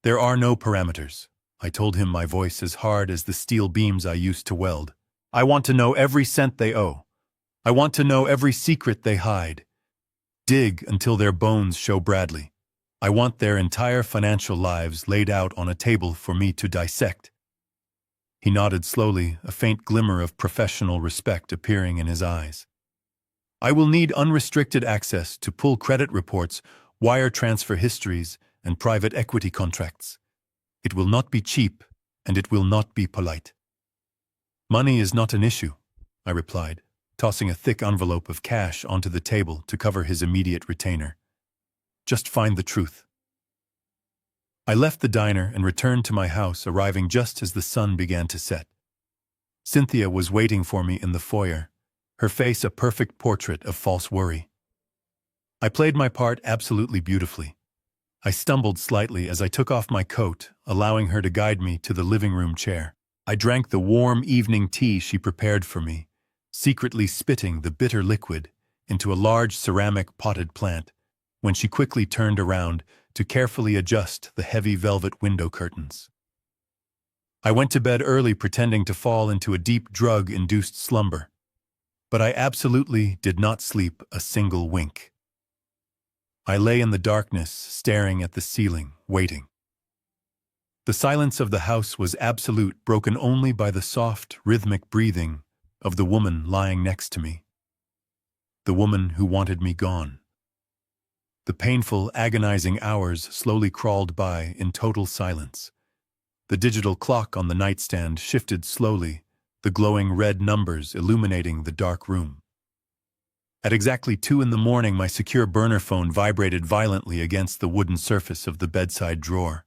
"There are no parameters," I told him, my voice as hard as the steel beams I used to weld. "I want to know every cent they owe. I want to know every secret they hide. Dig until their bones show, Bradley. I want their entire financial lives laid out on a table for me to dissect." He nodded slowly, a faint glimmer of professional respect appearing in his eyes. "I will need unrestricted access to pull credit reports, wire transfer histories, and private equity contracts. It will not be cheap, and it will not be polite." "Money is not an issue," I replied, tossing a thick envelope of cash onto the table to cover his immediate retainer. "Just find the truth." I left the diner and returned to my house, arriving just as the sun began to set. Cynthia was waiting for me in the foyer, her face a perfect portrait of false worry. I played my part absolutely beautifully. I stumbled slightly as I took off my coat, allowing her to guide me to the living room chair. I drank the warm evening tea she prepared for me, secretly spitting the bitter liquid into a large ceramic potted plant, when she quickly turned around to carefully adjust the heavy velvet window curtains. I went to bed early, pretending to fall into a deep drug-induced slumber. But I absolutely did not sleep a single wink. I lay in the darkness, staring at the ceiling, waiting. The silence of the house was absolute, broken only by the soft, rhythmic breathing of the woman lying next to me. The woman who wanted me gone. The painful, agonizing hours slowly crawled by in total silence. The digital clock on the nightstand shifted slowly, the glowing red numbers illuminating the dark room. At exactly 2 a.m, my secure burner phone vibrated violently against the wooden surface of the bedside drawer.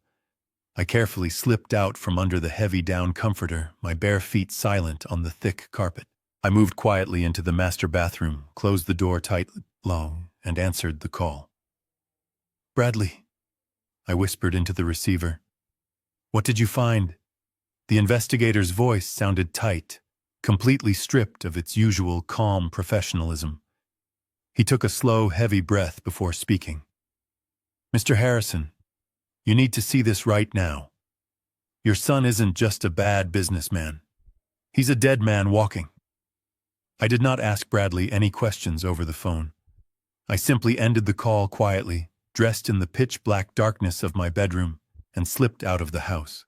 I carefully slipped out from under the heavy down comforter, my bare feet silent on the thick carpet. I moved quietly into the master bathroom, closed the door tightly, and answered the call. "Bradley," I whispered into the receiver. "What did you find?" The investigator's voice sounded tight, completely stripped of its usual calm professionalism. He took a slow, heavy breath before speaking. "Mr. Harrison, you need to see this right now. Your son isn't just a bad businessman. He's a dead man walking." I did not ask Bradley any questions over the phone. I simply ended the call quietly, dressed in the pitch-black darkness of my bedroom, and slipped out of the house.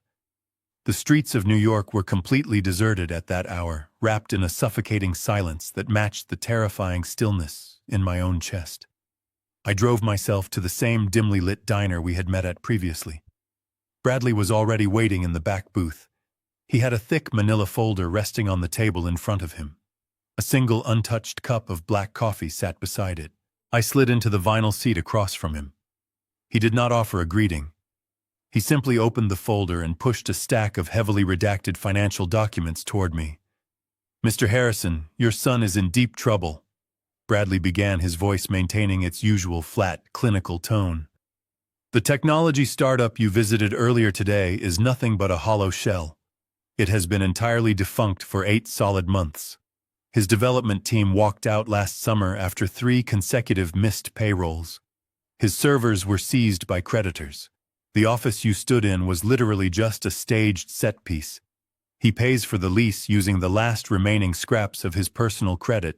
The streets of New York were completely deserted at that hour, wrapped in a suffocating silence that matched the terrifying stillness in my own chest. I drove myself to the same dimly lit diner we had met at previously. Bradley was already waiting in the back booth. He had a thick manila folder resting on the table in front of him. A single untouched cup of black coffee sat beside it. I slid into the vinyl seat across from him. He did not offer a greeting. He simply opened the folder and pushed a stack of heavily redacted financial documents toward me. "Mr. Harrison, your son is in deep trouble," Bradley began, his voice maintaining its usual flat, clinical tone. The technology startup you visited earlier today is nothing but a hollow shell. It has been entirely defunct for 8 solid months. His development team walked out last summer after 3 consecutive missed payrolls. His servers were seized by creditors. The office you stood in was literally just a staged set piece. He pays for the lease using the last remaining scraps of his personal credit,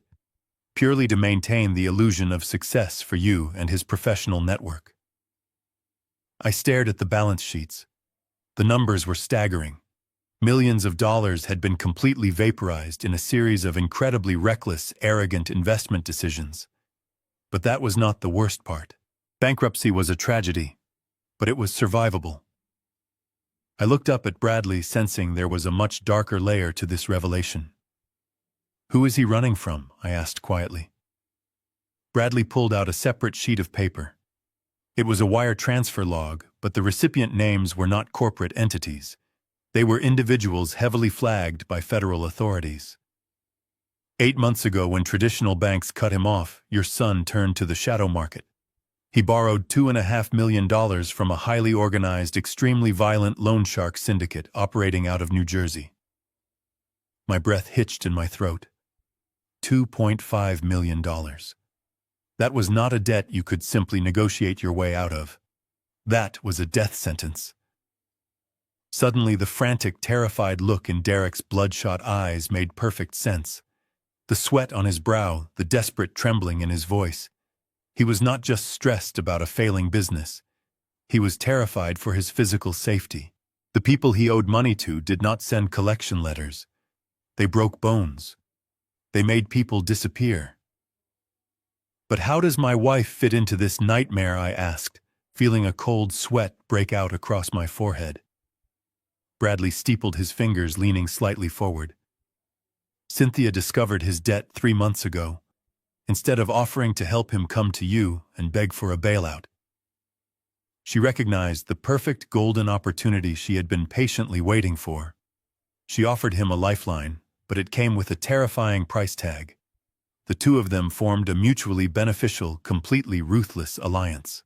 purely to maintain the illusion of success for you and his professional network. I stared at the balance sheets. The numbers were staggering. Millions of dollars had been completely vaporized in a series of incredibly reckless, arrogant investment decisions. But that was not the worst part. Bankruptcy was a tragedy, but it was survivable. I looked up at Bradley, sensing there was a much darker layer to this revelation. "Who is he running from?" I asked quietly. Bradley pulled out a separate sheet of paper. It was a wire transfer log, but the recipient names were not corporate entities. They were individuals heavily flagged by federal authorities. 8 months ago, when traditional banks cut him off, your son turned to the shadow market. He borrowed $2.5 million from a highly organized, extremely violent loan shark syndicate operating out of New Jersey. My breath hitched in my throat. $2.5 million. That was not a debt you could simply negotiate your way out of. That was a death sentence. Suddenly, the frantic, terrified look in Derek's bloodshot eyes made perfect sense. The sweat on his brow, the desperate trembling in his voice. He was not just stressed about a failing business. He was terrified for his physical safety. The people he owed money to did not send collection letters. They broke bones. They made people disappear. "But how does my wife fit into this nightmare?" I asked, feeling a cold sweat break out across my forehead. Bradley steepled his fingers, leaning slightly forward. "Cynthia discovered his debt 3 months ago. Instead of offering to help him come to you and beg for a bailout, she recognized the perfect golden opportunity she had been patiently waiting for. She offered him a lifeline, but it came with a terrifying price tag. The two of them formed a mutually beneficial, completely ruthless alliance."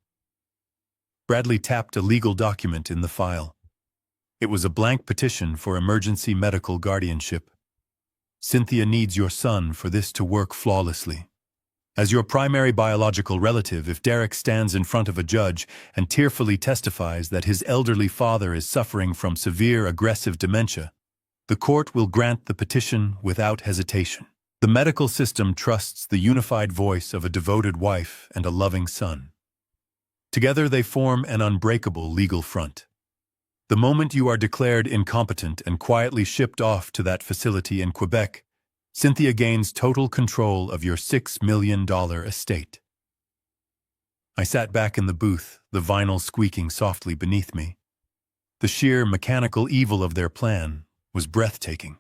Bradley tapped a legal document in the file. It was a blank petition for emergency medical guardianship. "Cynthia needs your son for this to work flawlessly. As your primary biological relative, if Derek stands in front of a judge and tearfully testifies that his elderly father is suffering from severe aggressive dementia, the court will grant the petition without hesitation. The medical system trusts the unified voice of a devoted wife and a loving son. Together they form an unbreakable legal front. The moment you are declared incompetent and quietly shipped off to that facility in Quebec, Cynthia gains total control of your $6 million estate." I sat back in the booth, the vinyl squeaking softly beneath me. The sheer mechanical evil of their plan was breathtaking.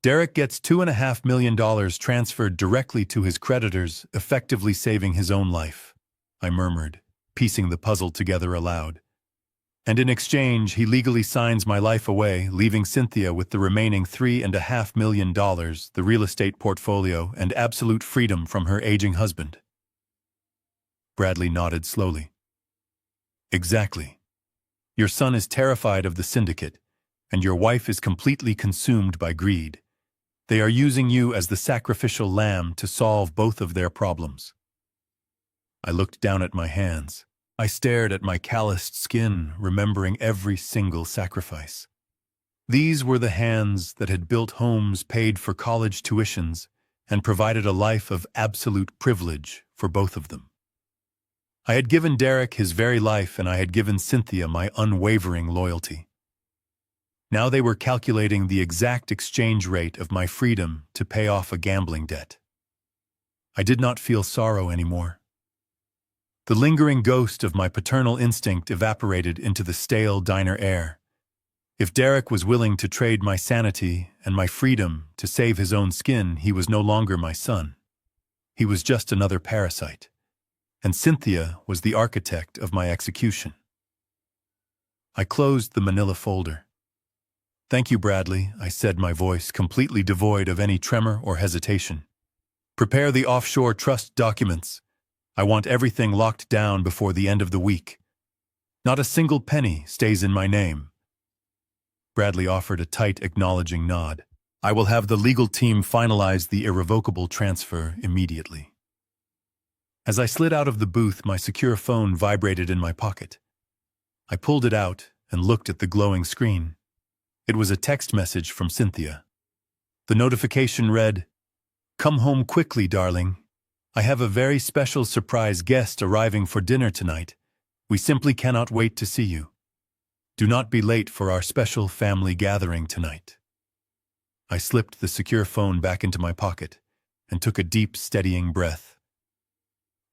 Derek gets $2.5 million transferred directly to his creditors, effectively saving his own life, I murmured, piecing the puzzle together aloud. "And in exchange, he legally signs my life away, leaving Cynthia with the remaining $3.5 million, the real estate portfolio, and absolute freedom from her aging husband." Bradley nodded slowly. "Exactly. Your son is terrified of the syndicate, and your wife is completely consumed by greed. They are using you as the sacrificial lamb to solve both of their problems." I looked down at my hands. I stared at my calloused skin, remembering every single sacrifice. These were the hands that had built homes, paid for college tuitions, and provided a life of absolute privilege for both of them. I had given Derek his very life, and I had given Cynthia my unwavering loyalty. Now they were calculating the exact exchange rate of my freedom to pay off a gambling debt. I did not feel sorrow anymore. The lingering ghost of my paternal instinct evaporated into the stale diner air. If Derek was willing to trade my sanity and my freedom to save his own skin, he was no longer my son. He was just another parasite. And Cynthia was the architect of my execution. I closed the manila folder. "Thank you, Bradley," I said, my voice completely devoid of any tremor or hesitation. "Prepare the offshore trust documents. I want everything locked down before the end of the week." Not a single penny stays in my name. Bradley offered a tight, acknowledging nod. I will have the legal team finalize the irrevocable transfer immediately. As I slid out of the booth, my secure phone vibrated in my pocket. I pulled it out and looked at the glowing screen. It was a text message from Cynthia. The notification read, "Come home quickly, darling. I have a very special surprise guest arriving for dinner tonight. We simply cannot wait to see you. Do not be late for our special family gathering tonight." I slipped the secure phone back into my pocket and took a deep, steadying breath.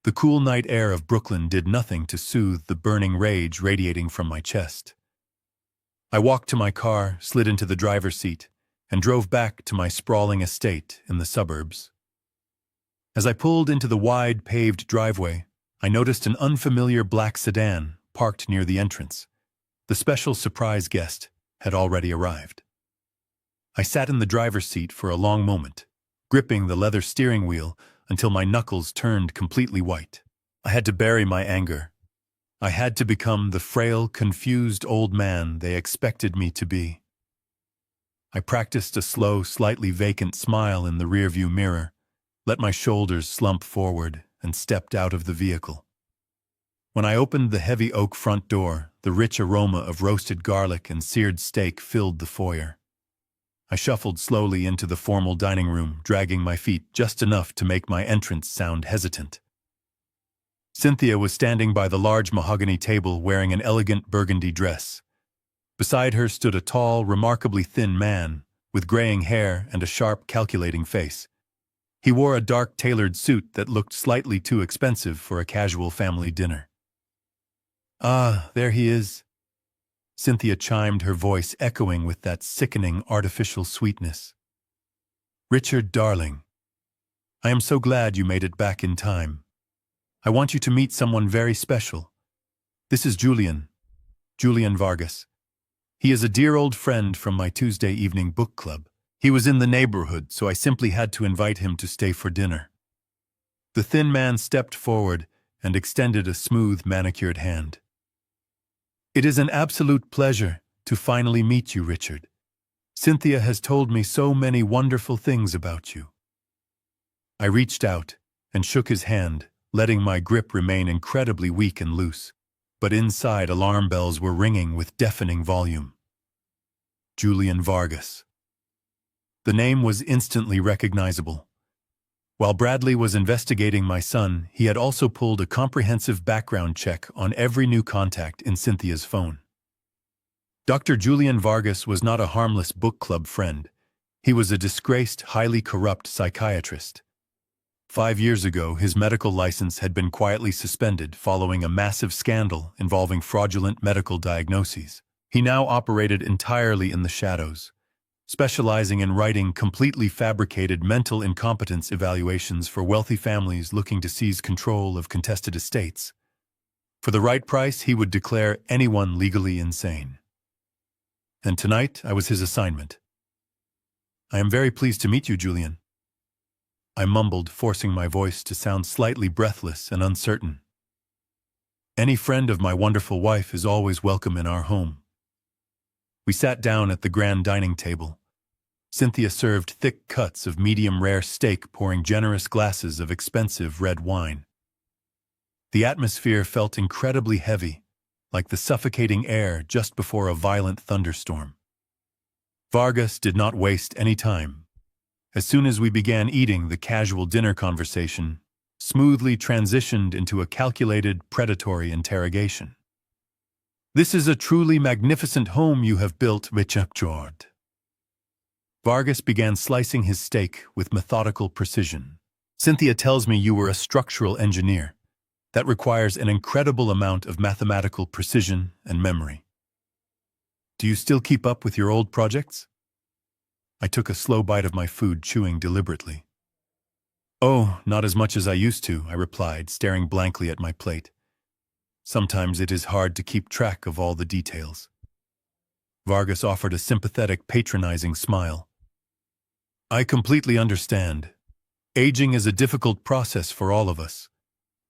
The cool night air of Brooklyn did nothing to soothe the burning rage radiating from my chest. I walked to my car, slid into the driver's seat, and drove back to my sprawling estate in the suburbs. As I pulled into the wide, paved driveway, I noticed an unfamiliar black sedan parked near the entrance. The special surprise guest had already arrived. I sat in the driver's seat for a long moment, gripping the leather steering wheel until my knuckles turned completely white. I had to bury my anger. I had to become the frail, confused old man they expected me to be. I practiced a slow, slightly vacant smile in the rearview mirror, let my shoulders slump forward, and stepped out of the vehicle. When I opened the heavy oak front door, the rich aroma of roasted garlic and seared steak filled the foyer. I shuffled slowly into the formal dining room, dragging my feet just enough to make my entrance sound hesitant. Cynthia was standing by the large mahogany table wearing an elegant burgundy dress. Beside her stood a tall, remarkably thin man, with graying hair and a sharp, calculating face. He wore a dark, tailored suit that looked slightly too expensive for a casual family dinner. "Ah, there he is," Cynthia chimed, her voice echoing with that sickening, artificial sweetness. "Richard, darling, I am so glad you made it back in time. I want you to meet someone very special. This is Julian Vargas. He is a dear old friend from my Tuesday evening book club. He was in the neighborhood, so I simply had to invite him to stay for dinner." The thin man stepped forward and extended a smooth, manicured hand. "It is an absolute pleasure to finally meet you, Richard. Cynthia has told me so many wonderful things about you." I reached out and shook his hand, letting my grip remain incredibly weak and loose. But inside, alarm bells were ringing with deafening volume. Julian Vargas. The name was instantly recognizable. While Bradley was investigating my son, he had also pulled a comprehensive background check on every new contact in Cynthia's phone. Dr. Julian Vargas was not a harmless book club friend. He was a disgraced, highly corrupt psychiatrist. 5 years ago, his medical license had been quietly suspended following a massive scandal involving fraudulent medical diagnoses. He now operated entirely in the shadows, specializing in writing completely fabricated mental incompetence evaluations for wealthy families looking to seize control of contested estates. For the right price, he would declare anyone legally insane. And tonight, I was his assignment. "I am very pleased to meet you, Julian," I mumbled, forcing my voice to sound slightly breathless and uncertain. "Any friend of my wonderful wife is always welcome in our home." We sat down at the grand dining table. Cynthia served thick cuts of medium-rare steak, pouring generous glasses of expensive red wine. The atmosphere felt incredibly heavy, like the suffocating air just before a violent thunderstorm. Vargas did not waste any time. As soon as we began eating, the casual dinner conversation smoothly transitioned into a calculated, predatory interrogation. "This is a truly magnificent home you have built, Richard." Vargas began slicing his steak with methodical precision. "Cynthia tells me you were a structural engineer. That requires an incredible amount of mathematical precision and memory. Do you still keep up with your old projects?" I took a slow bite of my food, chewing deliberately. "Oh, not as much as I used to," I replied, staring blankly at my plate. "Sometimes it is hard to keep track of all the details." Vargas offered a sympathetic, patronizing smile. "I completely understand. Aging is a difficult process for all of us.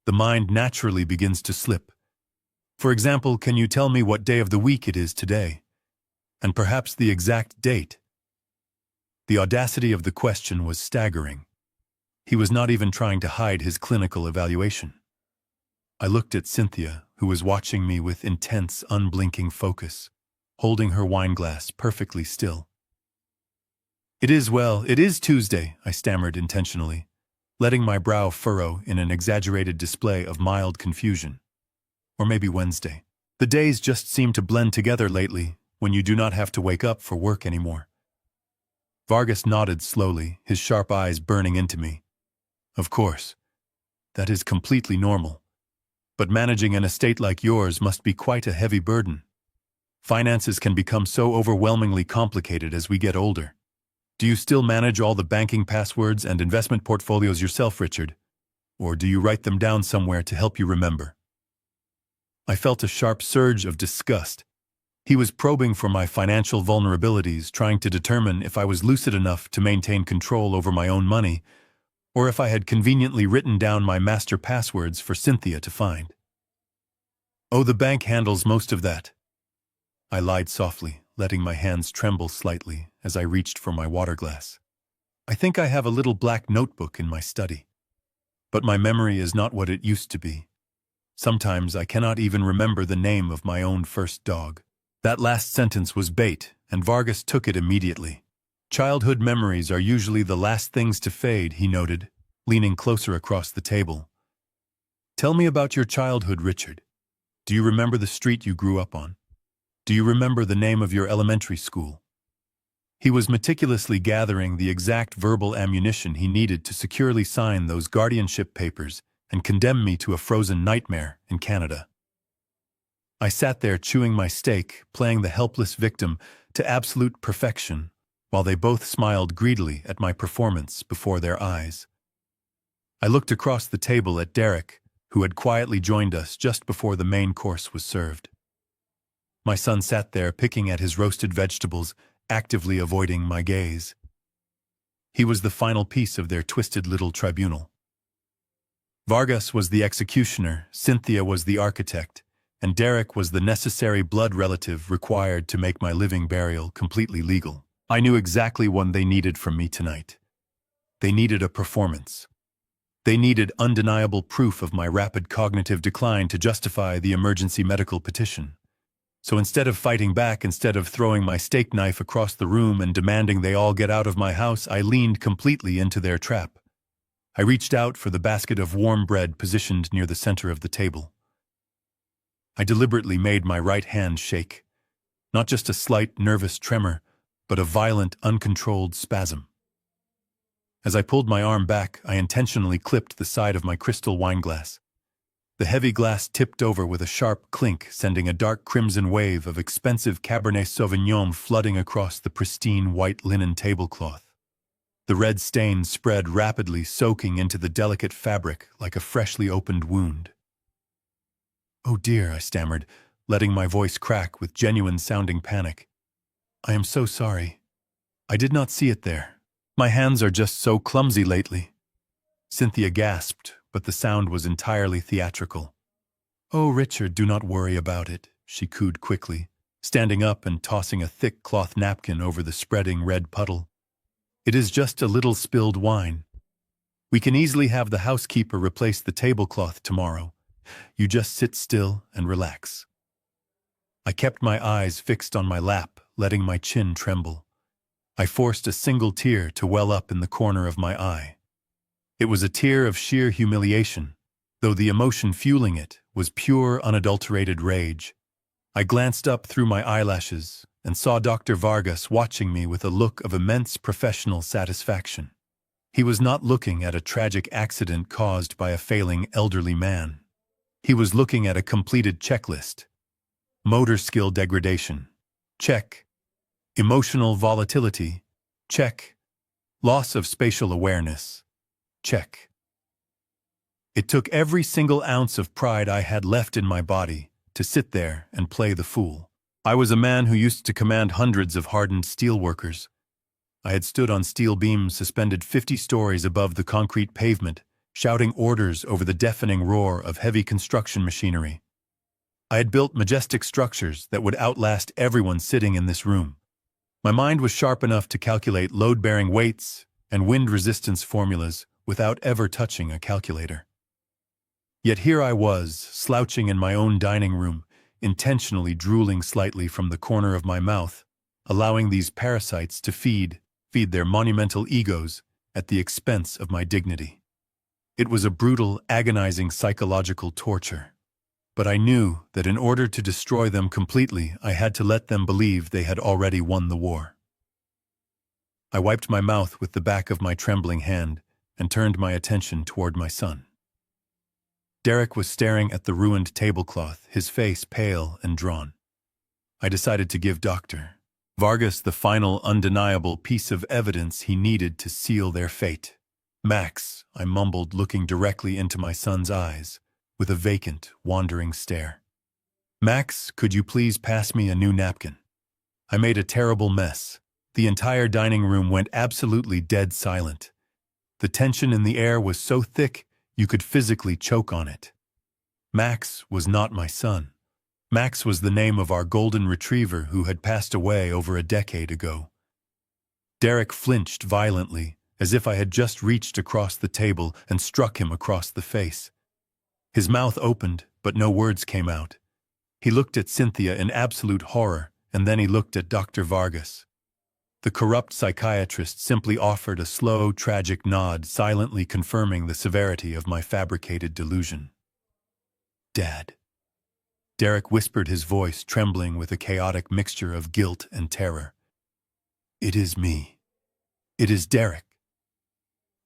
The mind naturally begins to slip. For example, can you tell me what day of the week it is today? And perhaps the exact date? The audacity of the question was staggering. He was not even trying to hide his clinical evaluation. I looked at Cynthia, who was watching me with intense, unblinking focus, holding her wineglass perfectly still. It is Tuesday, I stammered intentionally, letting my brow furrow in an exaggerated display of mild confusion. Or maybe Wednesday. The days just seem to blend together lately when you do not have to wake up for work anymore. Vargas nodded slowly, his sharp eyes burning into me. Of course. That is completely normal. But managing an estate like yours must be quite a heavy burden. Finances can become so overwhelmingly complicated as we get older. Do you still manage all the banking passwords and investment portfolios yourself, Richard? Or do you write them down somewhere to help you remember? I felt a sharp surge of disgust. He was probing for my financial vulnerabilities, trying to determine if I was lucid enough to maintain control over my own money, or if I had conveniently written down my master passwords for Cynthia to find. Oh, the bank handles most of that. I lied softly, letting my hands tremble slightly as I reached for my water glass. I think I have a little black notebook in my study. But my memory is not what it used to be. Sometimes I cannot even remember the name of my own first dog. That last sentence was bait, and Vargas took it immediately. Childhood memories are usually the last things to fade, he noted, leaning closer across the table. Tell me about your childhood, Richard. Do you remember the street you grew up on? Do you remember the name of your elementary school? He was meticulously gathering the exact verbal ammunition he needed to securely sign those guardianship papers and condemn me to a frozen nightmare in Canada. I sat there chewing my steak, playing the helpless victim to absolute perfection, while they both smiled greedily at my performance before their eyes. I looked across the table at Derek, who had quietly joined us just before the main course was served. My son sat there picking at his roasted vegetables, actively avoiding my gaze. He was the final piece of their twisted little tribunal. Vargas was the executioner, Cynthia was the architect, and Derek was the necessary blood relative required to make my living burial completely legal. I knew exactly what they needed from me tonight. They needed a performance. They needed undeniable proof of my rapid cognitive decline to justify the emergency medical petition. So instead of fighting back, instead of throwing my steak knife across the room and demanding they all get out of my house, I leaned completely into their trap. I reached out for the basket of warm bread positioned near the center of the table. I deliberately made my right hand shake. Not just a slight, nervous tremor, but a violent, uncontrolled spasm. As I pulled my arm back, I intentionally clipped the side of my crystal wineglass. The heavy glass tipped over with a sharp clink, sending a dark crimson wave of expensive Cabernet Sauvignon flooding across the pristine white linen tablecloth. The red stain spread rapidly, soaking into the delicate fabric like a freshly opened wound. "Oh dear," I stammered, letting my voice crack with genuine-sounding panic. "I am so sorry. I did not see it there. My hands are just so clumsy lately." Cynthia gasped, but the sound was entirely theatrical. "Oh, Richard, do not worry about it," she cooed quickly, standing up and tossing a thick cloth napkin over the spreading red puddle. "It is just a little spilled wine. We can easily have the housekeeper replace the tablecloth tomorrow. You just sit still and relax." I kept my eyes fixed on my lap, letting my chin tremble. I forced a single tear to well up in the corner of my eye. It was a tear of sheer humiliation, though the emotion fueling it was pure, unadulterated rage. I glanced up through my eyelashes and saw Dr. Vargas watching me with a look of immense professional satisfaction. He was not looking at a tragic accident caused by a failing elderly man. He was looking at a completed checklist. Motor skill degradation. Check. Emotional volatility. Check. Loss of spatial awareness. Check. It took every single ounce of pride I had left in my body to sit there and play the fool. I was a man who used to command hundreds of hardened steelworkers. I had stood on steel beams suspended 50 stories above the concrete pavement, shouting orders over the deafening roar of heavy construction machinery. I had built majestic structures that would outlast everyone sitting in this room. My mind was sharp enough to calculate load-bearing weights and wind resistance formulas without ever touching a calculator. Yet here I was, slouching in my own dining room, intentionally drooling slightly from the corner of my mouth, allowing these parasites to feed their monumental egos at the expense of my dignity. It was a brutal, agonizing psychological torture. But I knew that in order to destroy them completely, I had to let them believe they had already won the war. I wiped my mouth with the back of my trembling hand and turned my attention toward my son. Derek was staring at the ruined tablecloth, his face pale and drawn. I decided to give Dr. Vargas the final undeniable piece of evidence he needed to seal their fate. "Max," I mumbled, looking directly into my son's eyes, with a vacant, wandering stare. "Max, could you please pass me a new napkin?" I made a terrible mess. The entire dining room went absolutely dead silent. The tension in the air was so thick you could physically choke on it. Max was not my son. Max was the name of our golden retriever who had passed away over a decade ago. Derek flinched violently, as if I had just reached across the table and struck him across the face. His mouth opened, but no words came out. He looked at Cynthia in absolute horror, and then he looked at Dr. Vargas. The corrupt psychiatrist simply offered a slow, tragic nod, silently confirming the severity of my fabricated delusion. "Dad." Derek whispered, his voice trembling with a chaotic mixture of guilt and terror. "It is me. It is Derek."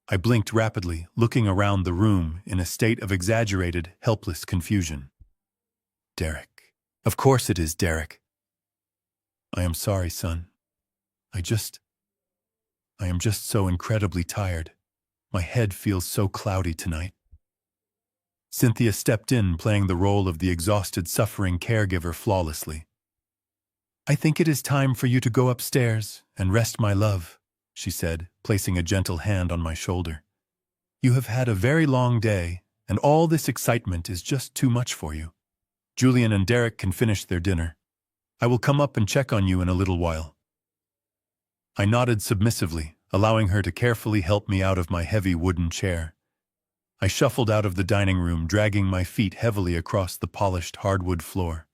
I blinked rapidly, looking around the room in a state of exaggerated, helpless confusion. "Derek. Of course it is Derek." "I am sorry, son. I am just so incredibly tired. My head feels so cloudy tonight." Cynthia stepped in, playing the role of the exhausted, suffering caregiver flawlessly. "I think it is time for you to go upstairs and rest, my love," she said, placing a gentle hand on my shoulder. "You have had a very long day, and all this excitement is just too much for you. Julian and Derek can finish their dinner. I will come up and check on you in a little while." I nodded submissively, allowing her to carefully help me out of my heavy wooden chair. I shuffled out of the dining room, dragging my feet heavily across the polished hardwood floor.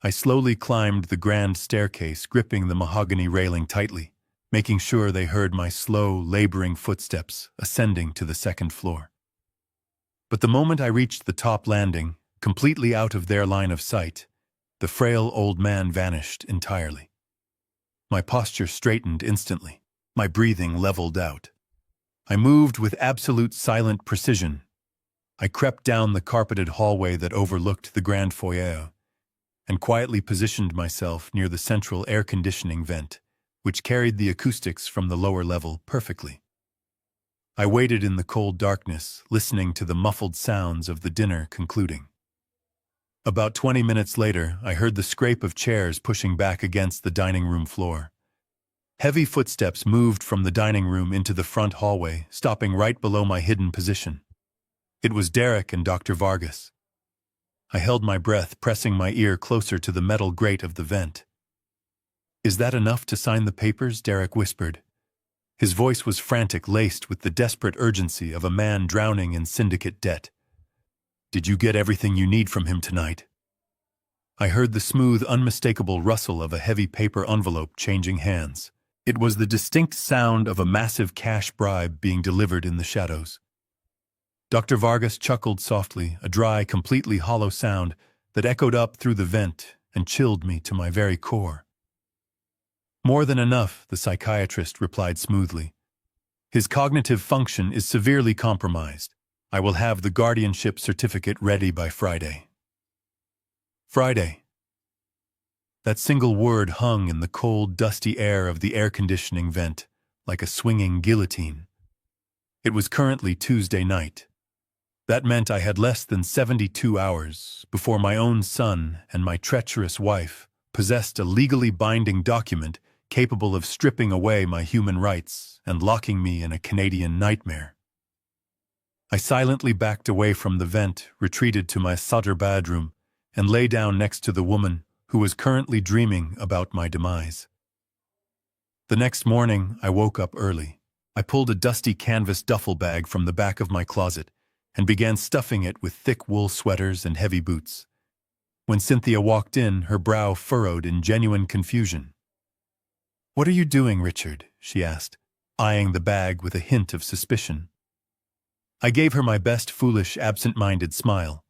I slowly climbed the grand staircase, gripping the mahogany railing tightly, making sure they heard my slow, laboring footsteps ascending to the second floor. But the moment I reached the top landing, completely out of their line of sight, the frail old man vanished entirely. My posture straightened instantly. My breathing leveled out. I moved with absolute silent precision. I crept down the carpeted hallway that overlooked the grand foyer and quietly positioned myself near the central air conditioning vent, which carried the acoustics from the lower level perfectly. I waited in the cold darkness, listening to the muffled sounds of the dinner concluding. About 20 minutes later, I heard the scrape of chairs pushing back against the dining room floor. Heavy footsteps moved from the dining room into the front hallway, stopping right below my hidden position. It was Derek and Dr. Vargas. I held my breath, pressing my ear closer to the metal grate of the vent. "Is that enough to sign the papers?" Derek whispered. His voice was frantic, laced with the desperate urgency of a man drowning in syndicate debt. "Did you get everything you need from him tonight?" I heard the smooth, unmistakable rustle of a heavy paper envelope changing hands. It was the distinct sound of a massive cash bribe being delivered in the shadows. Dr. Vargas chuckled softly, a dry, completely hollow sound that echoed up through the vent and chilled me to my very core. "More than enough," the psychiatrist replied smoothly. "His cognitive function is severely compromised. I will have the guardianship certificate ready by Friday." Friday. That single word hung in the cold, dusty air of the air conditioning vent, like a swinging guillotine. It was currently Tuesday night. That meant I had less than 72 hours before my own son and my treacherous wife possessed a legally binding document capable of stripping away my human rights and locking me in a Canadian nightmare. I silently backed away from the vent, retreated to my Sutter bedroom, and lay down next to the woman who was currently dreaming about my demise. The next morning, I woke up early. I pulled a dusty canvas duffel bag from the back of my closet and began stuffing it with thick wool sweaters and heavy boots. When Cynthia walked in, her brow furrowed in genuine confusion. "What are you doing, Richard?" she asked, eyeing the bag with a hint of suspicion. I gave her my best foolish, absent-minded smile.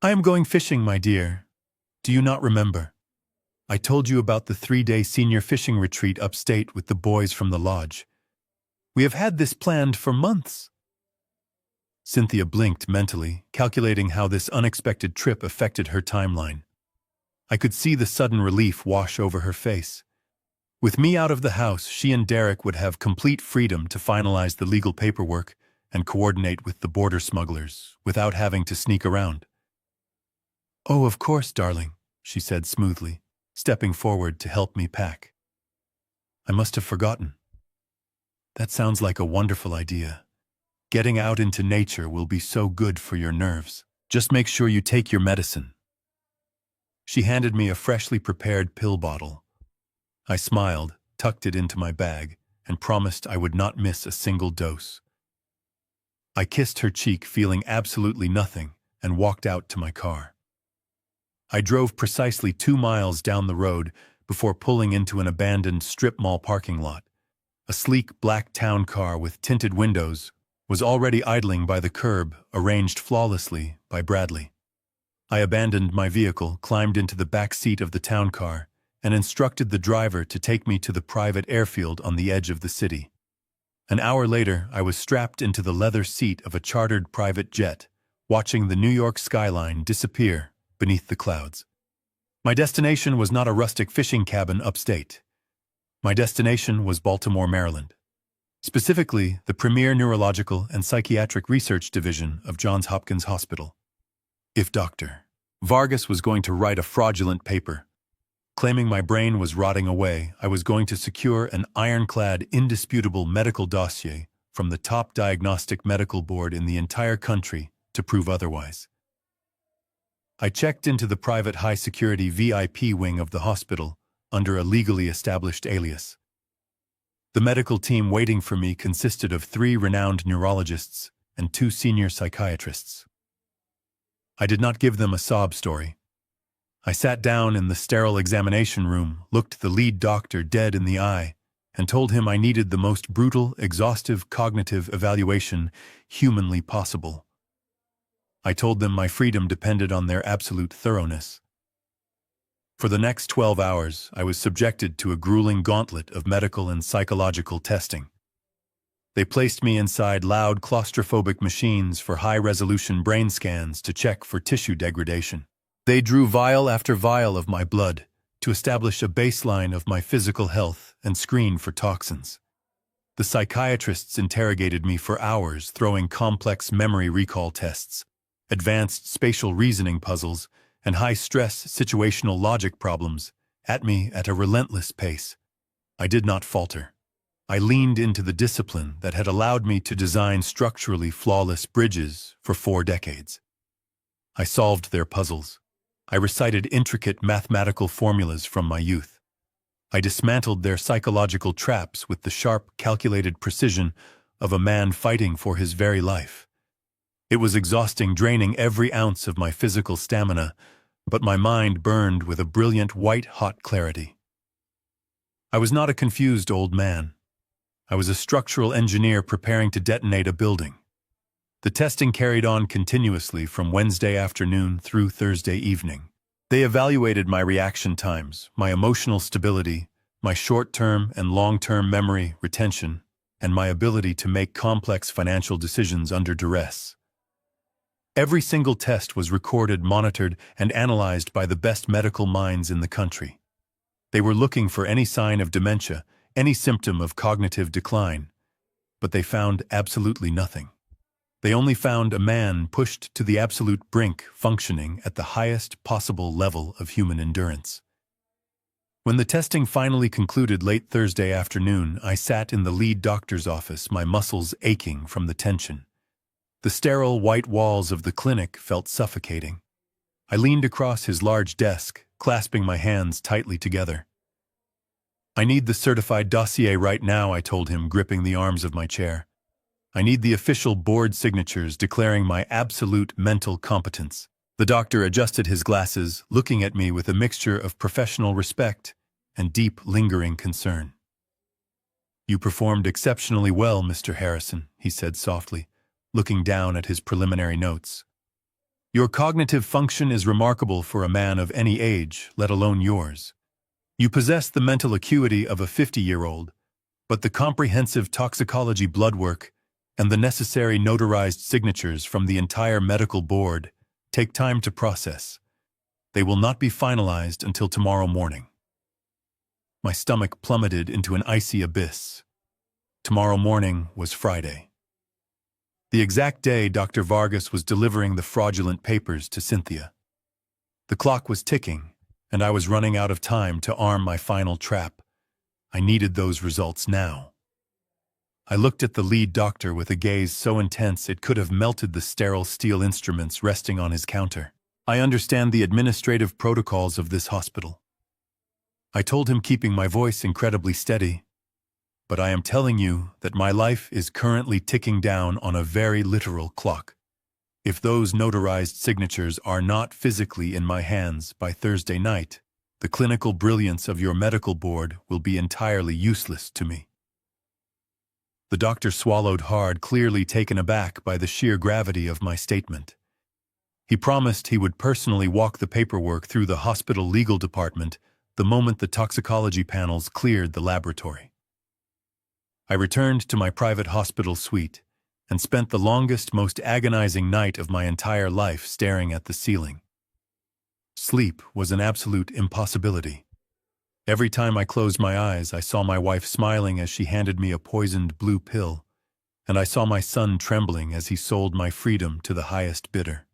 "I am going fishing, my dear. Do you not remember? I told you about the 3-day senior fishing retreat upstate with the boys from the lodge. We have had this planned for months." Cynthia blinked mentally, calculating how this unexpected trip affected her timeline. I could see the sudden relief wash over her face. With me out of the house, she and Derek would have complete freedom to finalize the legal paperwork and coordinate with the border smugglers without having to sneak around. "Oh, of course, darling," she said smoothly, stepping forward to help me pack. I must have forgotten. That sounds like a wonderful idea. Getting out into nature will be so good for your nerves. Just make sure you take your medicine. She handed me a freshly prepared pill bottle. I smiled, tucked it into my bag, and promised I would not miss a single dose. I kissed her cheek, feeling absolutely nothing, and walked out to my car. I drove precisely 2 miles down the road before pulling into an abandoned strip mall parking lot. A sleek black town car with tinted windows was already idling by the curb, arranged flawlessly by Bradley. I abandoned my vehicle, climbed into the back seat of the town car, and instructed the driver to take me to the private airfield on the edge of the city. An hour later, I was strapped into the leather seat of a chartered private jet, watching the New York skyline disappear beneath the clouds. My destination was not a rustic fishing cabin upstate. My destination was Baltimore, Maryland. Specifically, the premier neurological and psychiatric research division of Johns Hopkins Hospital. If Dr. Vargas was going to write a fraudulent paper, claiming my brain was rotting away, I was going to secure an ironclad, indisputable medical dossier from the top diagnostic medical board in the entire country to prove otherwise. I checked into the private high-security VIP wing of the hospital under a legally established alias. The medical team waiting for me consisted of 3 renowned neurologists and 2 senior psychiatrists. I did not give them a sob story. I sat down in the sterile examination room, looked the lead doctor dead in the eye, and told him I needed the most brutal, exhaustive cognitive evaluation humanly possible. I told them my freedom depended on their absolute thoroughness. For the next 12 hours, I was subjected to a grueling gauntlet of medical and psychological testing. They placed me inside loud claustrophobic machines for high-resolution brain scans to check for tissue degradation. They drew vial after vial of my blood to establish a baseline of my physical health and screen for toxins. The psychiatrists interrogated me for hours, throwing complex memory recall tests, advanced spatial reasoning puzzles, and high-stress situational logic problems at me at a relentless pace. I did not falter. I leaned into the discipline that had allowed me to design structurally flawless bridges for 4 decades. I solved their puzzles. I recited intricate mathematical formulas from my youth. I dismantled their psychological traps with the sharp, calculated precision of a man fighting for his very life. It was exhausting, draining every ounce of my physical stamina, but my mind burned with a brilliant white-hot clarity. I was not a confused old man. I was a structural engineer preparing to detonate a building. The testing carried on continuously from Wednesday afternoon through Thursday evening. They evaluated my reaction times, my emotional stability, my short-term and long-term memory retention, and my ability to make complex financial decisions under duress. Every single test was recorded, monitored, and analyzed by the best medical minds in the country. They were looking for any sign of dementia, any symptom of cognitive decline, but they found absolutely nothing. They only found a man pushed to the absolute brink, functioning at the highest possible level of human endurance. When the testing finally concluded late Thursday afternoon, I sat in the lead doctor's office, my muscles aching from the tension. The sterile white walls of the clinic felt suffocating. I leaned across his large desk, clasping my hands tightly together. I need the certified dossier right now, I told him, gripping the arms of my chair. I need the official board signatures declaring my absolute mental competence. The doctor adjusted his glasses, looking at me with a mixture of professional respect and deep, lingering concern. You performed exceptionally well, Mr. Harrison, he said softly, looking down at his preliminary notes. Your cognitive function is remarkable for a man of any age, let alone yours. You possess the mental acuity of a 50-year-old, but the comprehensive toxicology blood work and the necessary notarized signatures from the entire medical board take time to process. They will not be finalized until tomorrow morning. My stomach plummeted into an icy abyss. Tomorrow morning was Friday. The exact day Dr. Vargas was delivering the fraudulent papers to Cynthia. The clock was ticking, and I was running out of time to arm my final trap. I needed those results now. I looked at the lead doctor with a gaze so intense it could have melted the sterile steel instruments resting on his counter. I understand the administrative protocols of this hospital. I told him, keeping my voice incredibly steady. But I am telling you that my life is currently ticking down on a very literal clock. If those notarized signatures are not physically in my hands by Thursday night, the clinical brilliance of your medical board will be entirely useless to me. The doctor swallowed hard, clearly taken aback by the sheer gravity of my statement. He promised he would personally walk the paperwork through the hospital legal department the moment the toxicology panels cleared the laboratory. I returned to my private hospital suite and spent the longest, most agonizing night of my entire life staring at the ceiling. Sleep was an absolute impossibility. Every time I closed my eyes, I saw my wife smiling as she handed me a poisoned blue pill, and I saw my son trembling as he sold my freedom to the highest bidder.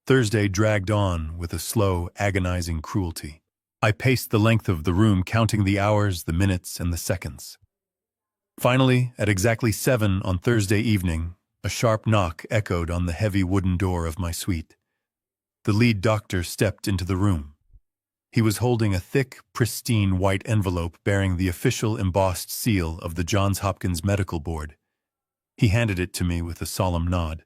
Thursday dragged on with a slow, agonizing cruelty. I paced the length of the room, counting the hours, the minutes, and the seconds. Finally, at exactly 7 on Thursday evening, a sharp knock echoed on the heavy wooden door of my suite. The lead doctor stepped into the room. He was holding a thick, pristine white envelope bearing the official embossed seal of the Johns Hopkins Medical Board. He handed it to me with a solemn nod.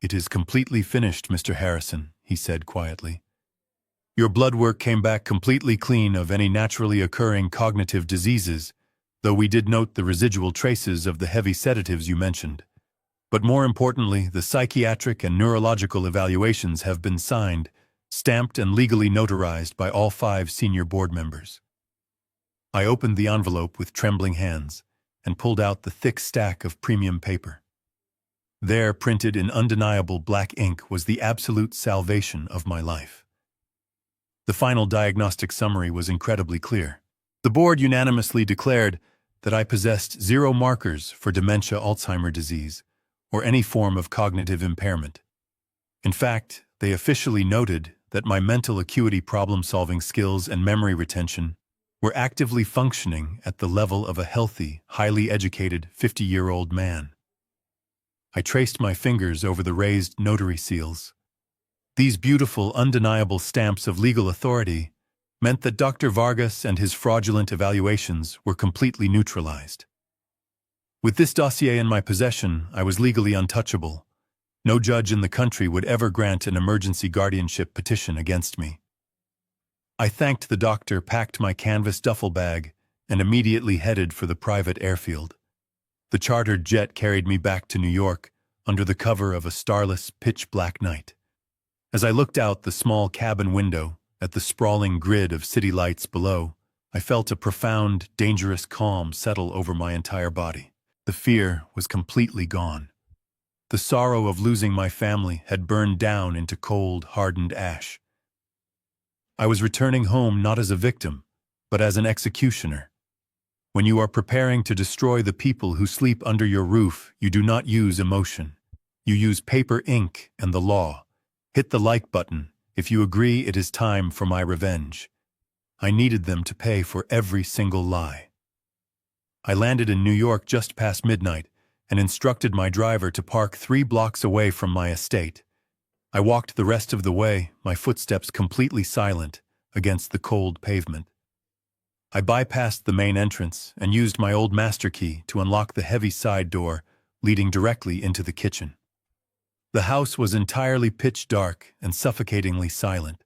"It is completely finished, Mr. Harrison," he said quietly. "Your blood work came back completely clean of any naturally occurring cognitive diseases, though we did note the residual traces of the heavy sedatives you mentioned. But more importantly, the psychiatric and neurological evaluations have been signed, stamped and legally notarized by all 5 senior board members." I opened the envelope with trembling hands and pulled out the thick stack of premium paper. There, printed in undeniable black ink, was the absolute salvation of my life. The final diagnostic summary was incredibly clear. The board unanimously declared that I possessed 0 markers for dementia, Alzheimer's disease, or any form of cognitive impairment. In fact, they officially noted that my mental acuity, problem-solving skills, and memory retention were actively functioning at the level of a healthy, highly educated 50-year-old man. I traced my fingers over the raised notary seals. These beautiful, undeniable stamps of legal authority meant that Dr. Vargas and his fraudulent evaluations were completely neutralized. With this dossier in my possession, I was legally untouchable. No judge in the country would ever grant an emergency guardianship petition against me. I thanked the doctor, packed my canvas duffel bag, and immediately headed for the private airfield. The chartered jet carried me back to New York under the cover of a starless, pitch-black night. As I looked out the small cabin window at the sprawling grid of city lights below, I felt a profound, dangerous calm settle over my entire body. The fear was completely gone. The sorrow of losing my family had burned down into cold, hardened ash. I was returning home not as a victim, but as an executioner. When you are preparing to destroy the people who sleep under your roof, you do not use emotion. You use paper, ink, and the law. Hit the like button if you agree it is time for my revenge. I needed them to pay for every single lie. I landed in New York just past midnight and instructed my driver to park 3 blocks away from my estate. I walked the rest of the way, my footsteps completely silent against the cold pavement. I bypassed the main entrance and used my old master key to unlock the heavy side door leading directly into the kitchen. The house was entirely pitch dark and suffocatingly silent.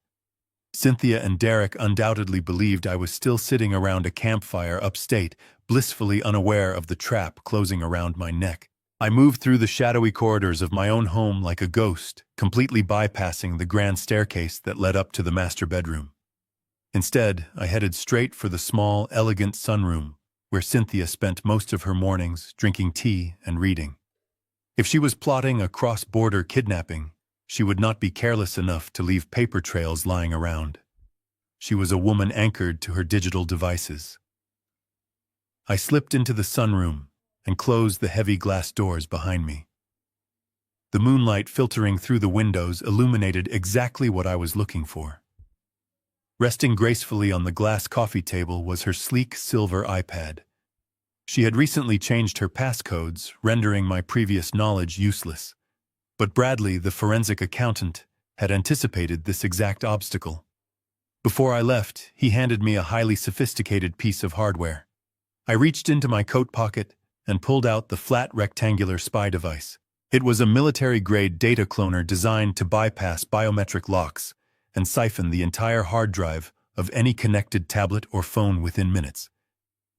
Cynthia and Derek undoubtedly believed I was still sitting around a campfire upstate, blissfully unaware of the trap closing around my neck. I moved through the shadowy corridors of my own home like a ghost, completely bypassing the grand staircase that led up to the master bedroom. Instead, I headed straight for the small, elegant sunroom, where Cynthia spent most of her mornings drinking tea and reading. If she was plotting a cross-border kidnapping, she would not be careless enough to leave paper trails lying around. She was a woman anchored to her digital devices. I slipped into the sunroom and closed the heavy glass doors behind me. The moonlight filtering through the windows illuminated exactly what I was looking for. Resting gracefully on the glass coffee table was her sleek silver iPad. She had recently changed her passcodes, rendering my previous knowledge useless. But Bradley, the forensic accountant, had anticipated this exact obstacle. Before I left, he handed me a highly sophisticated piece of hardware. I reached into my coat pocket and pulled out the flat rectangular spy device. It was a military-grade data cloner designed to bypass biometric locks and siphon the entire hard drive of any connected tablet or phone within minutes.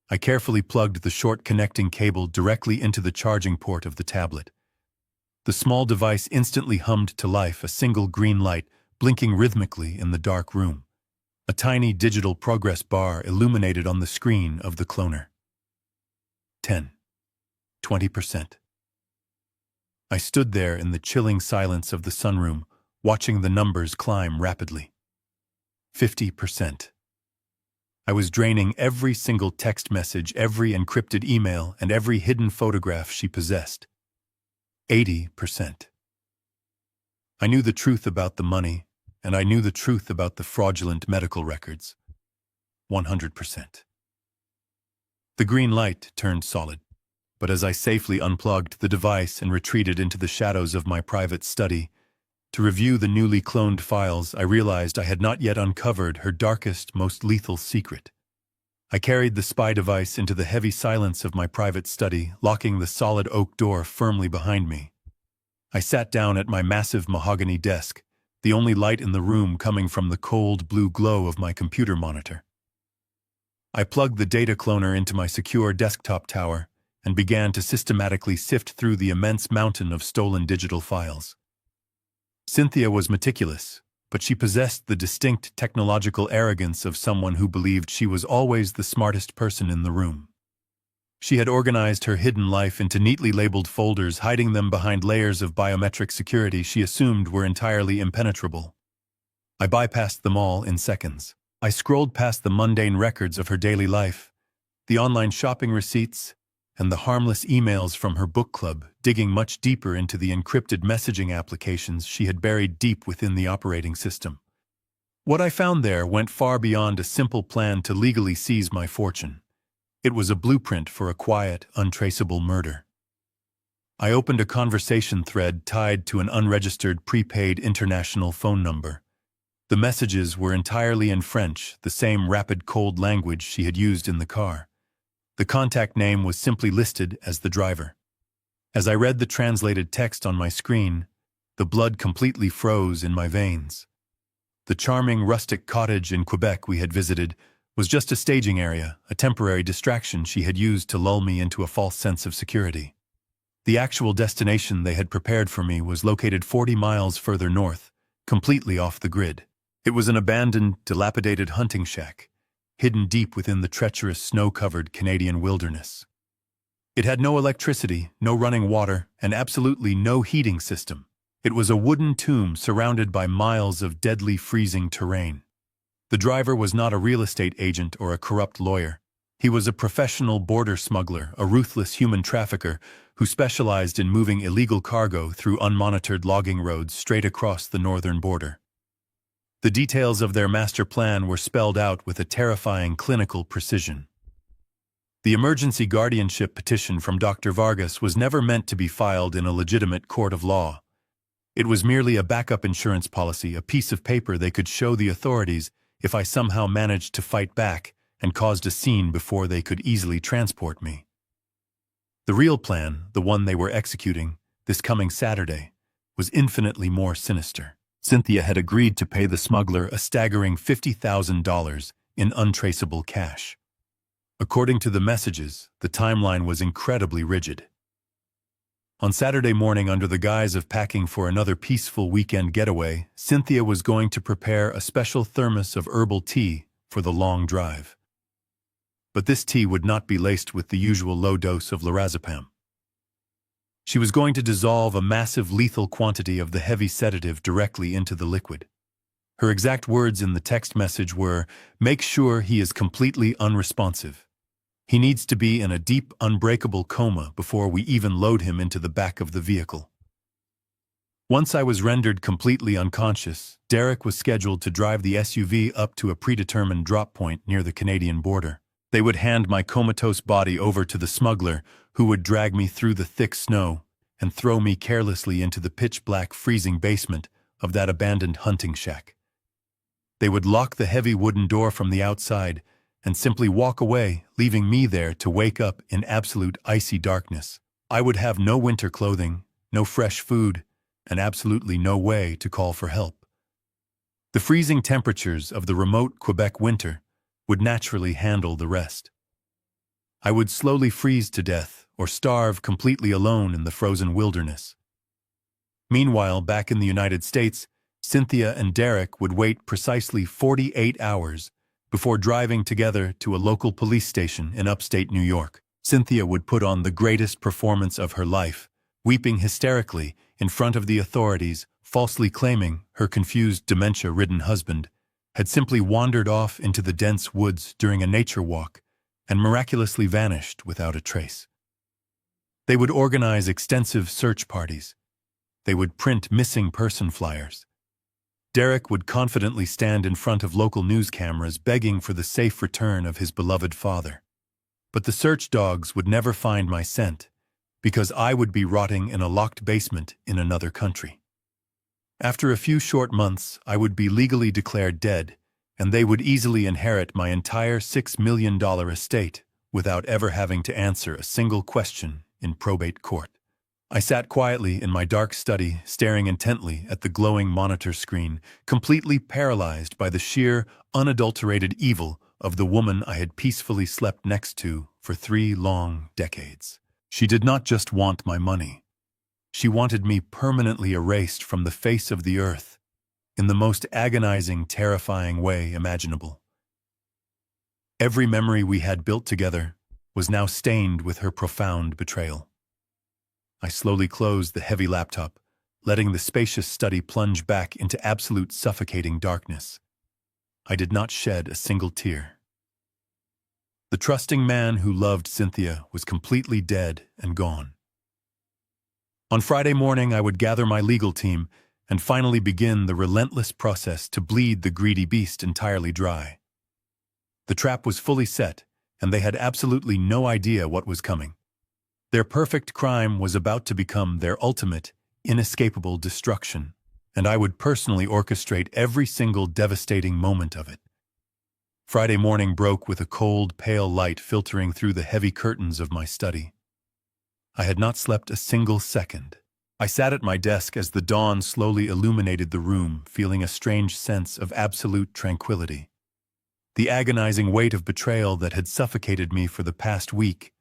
I carefully plugged the short connecting cable directly into the charging port of the tablet. The small device instantly hummed to life, a single green light blinking rhythmically in the dark room. A tiny digital progress bar illuminated on the screen of the cloner. 10. 20%. I stood there in the chilling silence of the sunroom, watching the numbers climb rapidly. 50%. I was draining every single text message, every encrypted email, and every hidden photograph she possessed. 80%. I knew the truth about the money, and I knew the truth about the fraudulent medical records. 100%. The green light turned solid, but as I safely unplugged the device and retreated into the shadows of my private study, to review the newly cloned files, I realized I had not yet uncovered her darkest, most lethal secret. I carried the spy device into the heavy silence of my private study, locking the solid oak door firmly behind me. I sat down at my massive mahogany desk, the only light in the room coming from the cold blue glow of my computer monitor. I plugged the data cloner into my secure desktop tower and began to systematically sift through the immense mountain of stolen digital files. Cynthia was meticulous, but she possessed the distinct technological arrogance of someone who believed she was always the smartest person in the room. She had organized her hidden life into neatly labeled folders, hiding them behind layers of biometric security she assumed were entirely impenetrable. I bypassed them all in seconds. I scrolled past the mundane records of her daily life, the online shopping receipts, and the harmless emails from her book club, digging much deeper into the encrypted messaging applications she had buried deep within the operating system. What I found there went far beyond a simple plan to legally seize my fortune. It was a blueprint for a quiet, untraceable murder. I opened a conversation thread tied to an unregistered prepaid international phone number. The messages were entirely in French, the same rapid cold language she had used in the car. The contact name was simply listed as the driver. As I read the translated text on my screen, the blood completely froze in my veins. The charming rustic cottage in Quebec we had visited was just a staging area, a temporary distraction she had used to lull me into a false sense of security. The actual destination they had prepared for me was located 40 miles further north, completely off the grid. It was an abandoned, dilapidated hunting shack, hidden deep within the treacherous snow-covered Canadian wilderness. It had no electricity, no running water, and absolutely no heating system. It was a wooden tomb surrounded by miles of deadly freezing terrain. The driver was not a real estate agent or a corrupt lawyer. He was a professional border smuggler, a ruthless human trafficker who specialized in moving illegal cargo through unmonitored logging roads straight across the northern border. The details of their master plan were spelled out with a terrifying clinical precision. The emergency guardianship petition from Dr. Vargas was never meant to be filed in a legitimate court of law. It was merely a backup insurance policy, a piece of paper they could show the authorities if I somehow managed to fight back and caused a scene before they could easily transport me. The real plan, the one they were executing, this coming Saturday, was infinitely more sinister. Cynthia had agreed to pay the smuggler a staggering $50,000 in untraceable cash. According to the messages, the timeline was incredibly rigid. On Saturday morning, under the guise of packing for another peaceful weekend getaway, Cynthia was going to prepare a special thermos of herbal tea for the long drive. But this tea would not be laced with the usual low dose of lorazepam. She was going to dissolve a massive lethal quantity of the heavy sedative directly into the liquid. Her exact words in the text message were, "Make sure he is completely unresponsive. He needs to be in a deep, unbreakable coma before we even load him into the back of the vehicle." Once I was rendered completely unconscious, Derek was scheduled to drive the SUV up to a predetermined drop point near the Canadian border. They would hand my comatose body over to the smuggler, who would drag me through the thick snow and throw me carelessly into the pitch-black freezing basement of that abandoned hunting shack. They would lock the heavy wooden door from the outside and simply walk away, leaving me there to wake up in absolute icy darkness. I would have no winter clothing, no fresh food, and absolutely no way to call for help. The freezing temperatures of the remote Quebec winter would naturally handle the rest. I would slowly freeze to death or starve completely alone in the frozen wilderness. Meanwhile, back in the United States, Cynthia and Derek would wait precisely 48 hours before driving together to a local police station in upstate New York. Cynthia would put on the greatest performance of her life, weeping hysterically in front of the authorities, falsely claiming her confused, dementia-ridden husband had simply wandered off into the dense woods during a nature walk and miraculously vanished without a trace. They would organize extensive search parties. They would print missing person flyers. Derek would confidently stand in front of local news cameras begging for the safe return of his beloved father. But the search dogs would never find my scent, because I would be rotting in a locked basement in another country. After a few short months, I would be legally declared dead, and they would easily inherit my entire $6 million estate without ever having to answer a single question in probate court. I sat quietly in my dark study, staring intently at the glowing monitor screen, completely paralyzed by the sheer, unadulterated evil of the woman I had peacefully slept next to for 3 long decades. She did not just want my money. She wanted me permanently erased from the face of the earth in the most agonizing, terrifying way imaginable. Every memory we had built together was now stained with her profound betrayal. I slowly closed the heavy laptop, letting the spacious study plunge back into absolute suffocating darkness. I did not shed a single tear. The trusting man who loved Cynthia was completely dead and gone. On Friday morning, I would gather my legal team and finally begin the relentless process to bleed the greedy beast entirely dry. The trap was fully set, and they had absolutely no idea what was coming. Their perfect crime was about to become their ultimate, inescapable destruction, and I would personally orchestrate every single devastating moment of it. Friday morning broke with a cold, pale light filtering through the heavy curtains of my study. I had not slept a single second. I sat at my desk as the dawn slowly illuminated the room, feeling a strange sense of absolute tranquility. The agonizing weight of betrayal that had suffocated me for the past week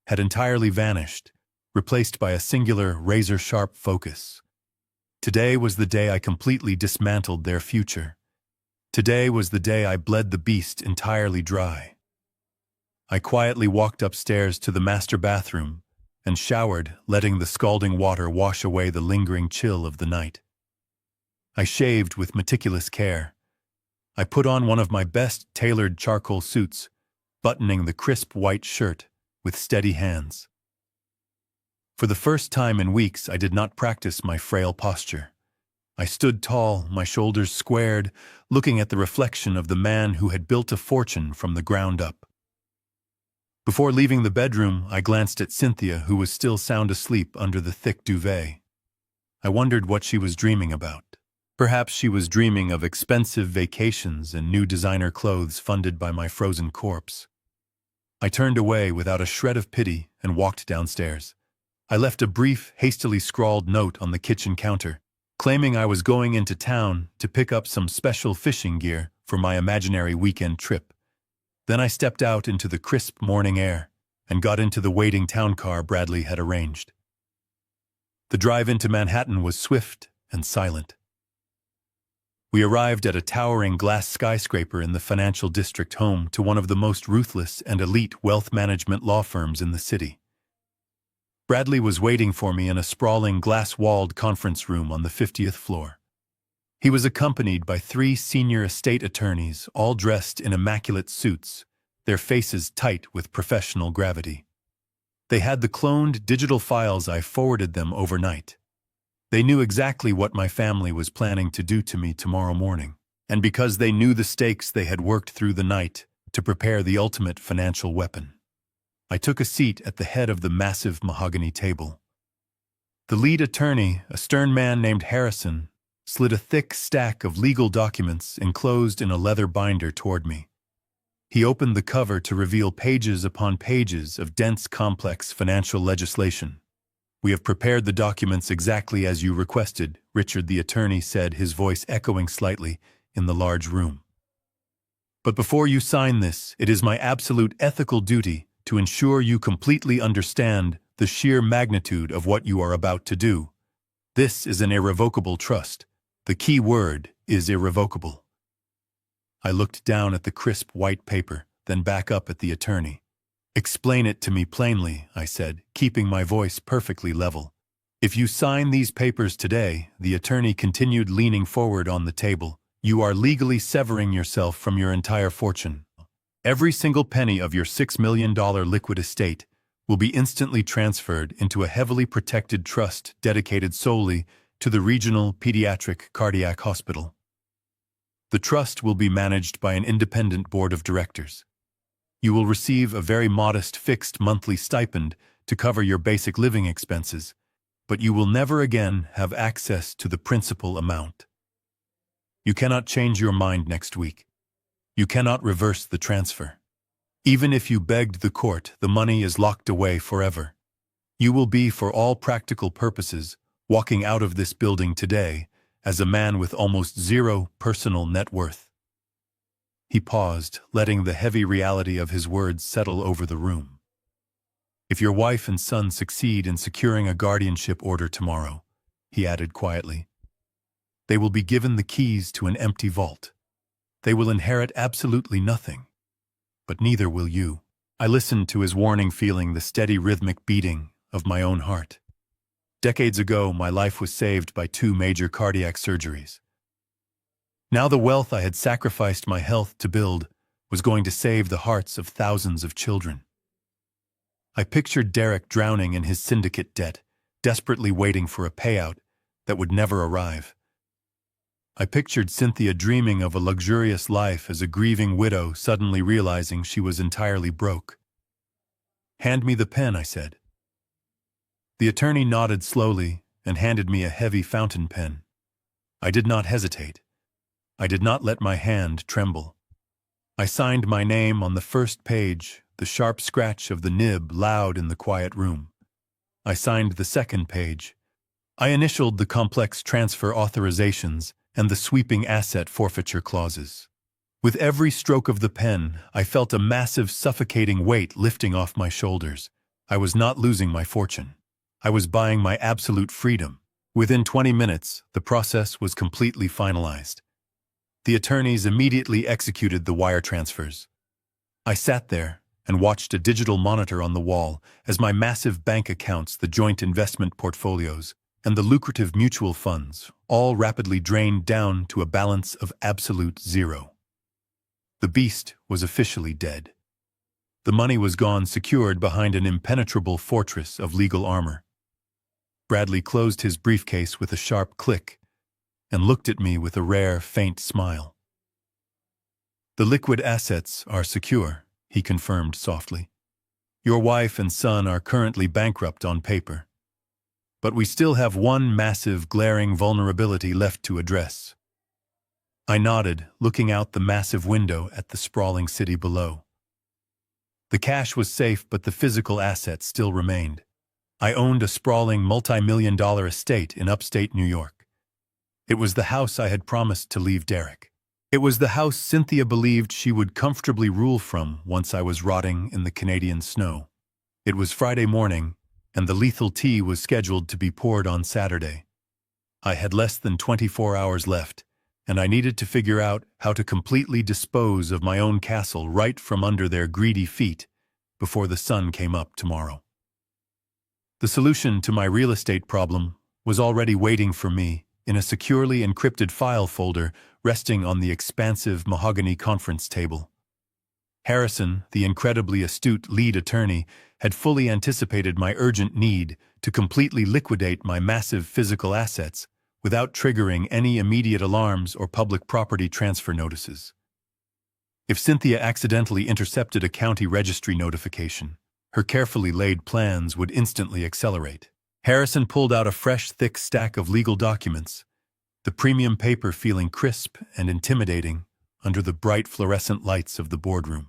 had entirely vanished, replaced by a singular, razor-sharp focus. Today was the day I completely dismantled their future. Today was the day I bled the beast entirely dry. I quietly walked upstairs to the master bathroom and showered, letting the scalding water wash away the lingering chill of the night. I shaved with meticulous care. I put on one of my best tailored charcoal suits, buttoning the crisp white shirt with steady hands. For the first time in weeks, I did not practice my frail posture. I stood tall, my shoulders squared, looking at the reflection of the man who had built a fortune from the ground up. Before leaving the bedroom, I glanced at Cynthia, who was still sound asleep under the thick duvet. I wondered what she was dreaming about. Perhaps she was dreaming of expensive vacations and new designer clothes funded by my frozen corpse. I turned away without a shred of pity and walked downstairs. I left a brief, hastily scrawled note on the kitchen counter, claiming I was going into town to pick up some special fishing gear for my imaginary weekend trip. Then I stepped out into the crisp morning air and got into the waiting town car Bradley had arranged. The drive into Manhattan was swift and silent. We arrived at a towering glass skyscraper in the financial district home to one of the most ruthless and elite wealth management law firms in the city. Bradley was waiting for me in a sprawling glass-walled conference room on the 50th floor. He was accompanied by 3 senior estate attorneys, all dressed in immaculate suits, their faces tight with professional gravity. They had the cloned digital files I forwarded them overnight. They knew exactly what my family was planning to do to me tomorrow morning, and because they knew the stakes, they had worked through the night to prepare the ultimate financial weapon. I took a seat at the head of the massive mahogany table. The lead attorney, a stern man named Harrison, slid a thick stack of legal documents enclosed in a leather binder toward me. He opened the cover to reveal pages upon pages of dense, complex financial legislation. "We have prepared the documents exactly as you requested," Richard the attorney said, his voice echoing slightly in the large room. "But before you sign this, it is my absolute ethical duty to ensure you completely understand the sheer magnitude of what you are about to do. This is an irrevocable trust. The key word is irrevocable." I looked down at the crisp white paper, then back up at the attorney. "Explain it to me plainly," I said, keeping my voice perfectly level. "If you sign these papers today," the attorney continued, leaning forward on the table, "you are legally severing yourself from your entire fortune. Every single penny of your $6 million liquid estate will be instantly transferred into a heavily protected trust dedicated solely to the Regional Pediatric Cardiac Hospital. The trust will be managed by an independent board of directors. You will receive a very modest fixed monthly stipend to cover your basic living expenses, but you will never again have access to the principal amount. You cannot change your mind next week. You cannot reverse the transfer. Even if you begged the court, the money is locked away forever. You will be, for all practical purposes, walking out of this building today as a man with almost zero personal net worth." He paused, letting the heavy reality of his words settle over the room. "If your wife and son succeed in securing a guardianship order tomorrow," he added quietly, "they will be given the keys to an empty vault. They will inherit absolutely nothing. But neither will you." I listened to his warning, feeling the steady rhythmic beating of my own heart. Decades ago, my life was saved by 2 major cardiac surgeries. Now the wealth I had sacrificed my health to build was going to save the hearts of thousands of children. I pictured Derek drowning in his syndicate debt, desperately waiting for a payout that would never arrive. I pictured Cynthia dreaming of a luxurious life as a grieving widow, suddenly realizing she was entirely broke. "Hand me the pen," I said. The attorney nodded slowly and handed me a heavy fountain pen. I did not hesitate. I did not let my hand tremble. I signed my name on the first page, the sharp scratch of the nib loud in the quiet room. I signed the second page. I initialed the complex transfer authorizations and the sweeping asset forfeiture clauses. With every stroke of the pen, I felt a massive, suffocating weight lifting off my shoulders. I was not losing my fortune. I was buying my absolute freedom. Within 20 minutes, the process was completely finalized. The attorneys immediately executed the wire transfers. I sat there and watched a digital monitor on the wall as my massive bank accounts, the joint investment portfolios, and the lucrative mutual funds all rapidly drained down to a balance of absolute zero. The beast was officially dead. The money was gone, secured behind an impenetrable fortress of legal armor. Bradley closed his briefcase with a sharp click and looked at me with a rare, faint smile. "The liquid assets are secure," he confirmed softly. "Your wife and son are currently bankrupt on paper, but we still have one massive, glaring vulnerability left to address. I nodded, looking out the massive window at the sprawling city below. The cash was safe, but the physical assets still remained. I owned a sprawling multi-million-dollar estate in upstate New York. It was the house I had promised to leave Derek. It was the house Cynthia believed she would comfortably rule from once I was rotting in the Canadian snow. It was Friday morning, and the lethal tea was scheduled to be poured on Saturday. I had less than 24 hours left, and I needed to figure out how to completely dispose of my own castle right from under their greedy feet before the sun came up tomorrow. The solution to my real estate problem was already waiting for me in a securely encrypted file folder resting on the expansive mahogany conference table. Harrison, the incredibly astute lead attorney, had fully anticipated my urgent need to completely liquidate my massive physical assets without triggering any immediate alarms or public property transfer notices. If Cynthia accidentally intercepted a county registry notification, her carefully laid plans would instantly accelerate. Harrison pulled out a fresh, thick stack of legal documents, the premium paper feeling crisp and intimidating under the bright fluorescent lights of the boardroom.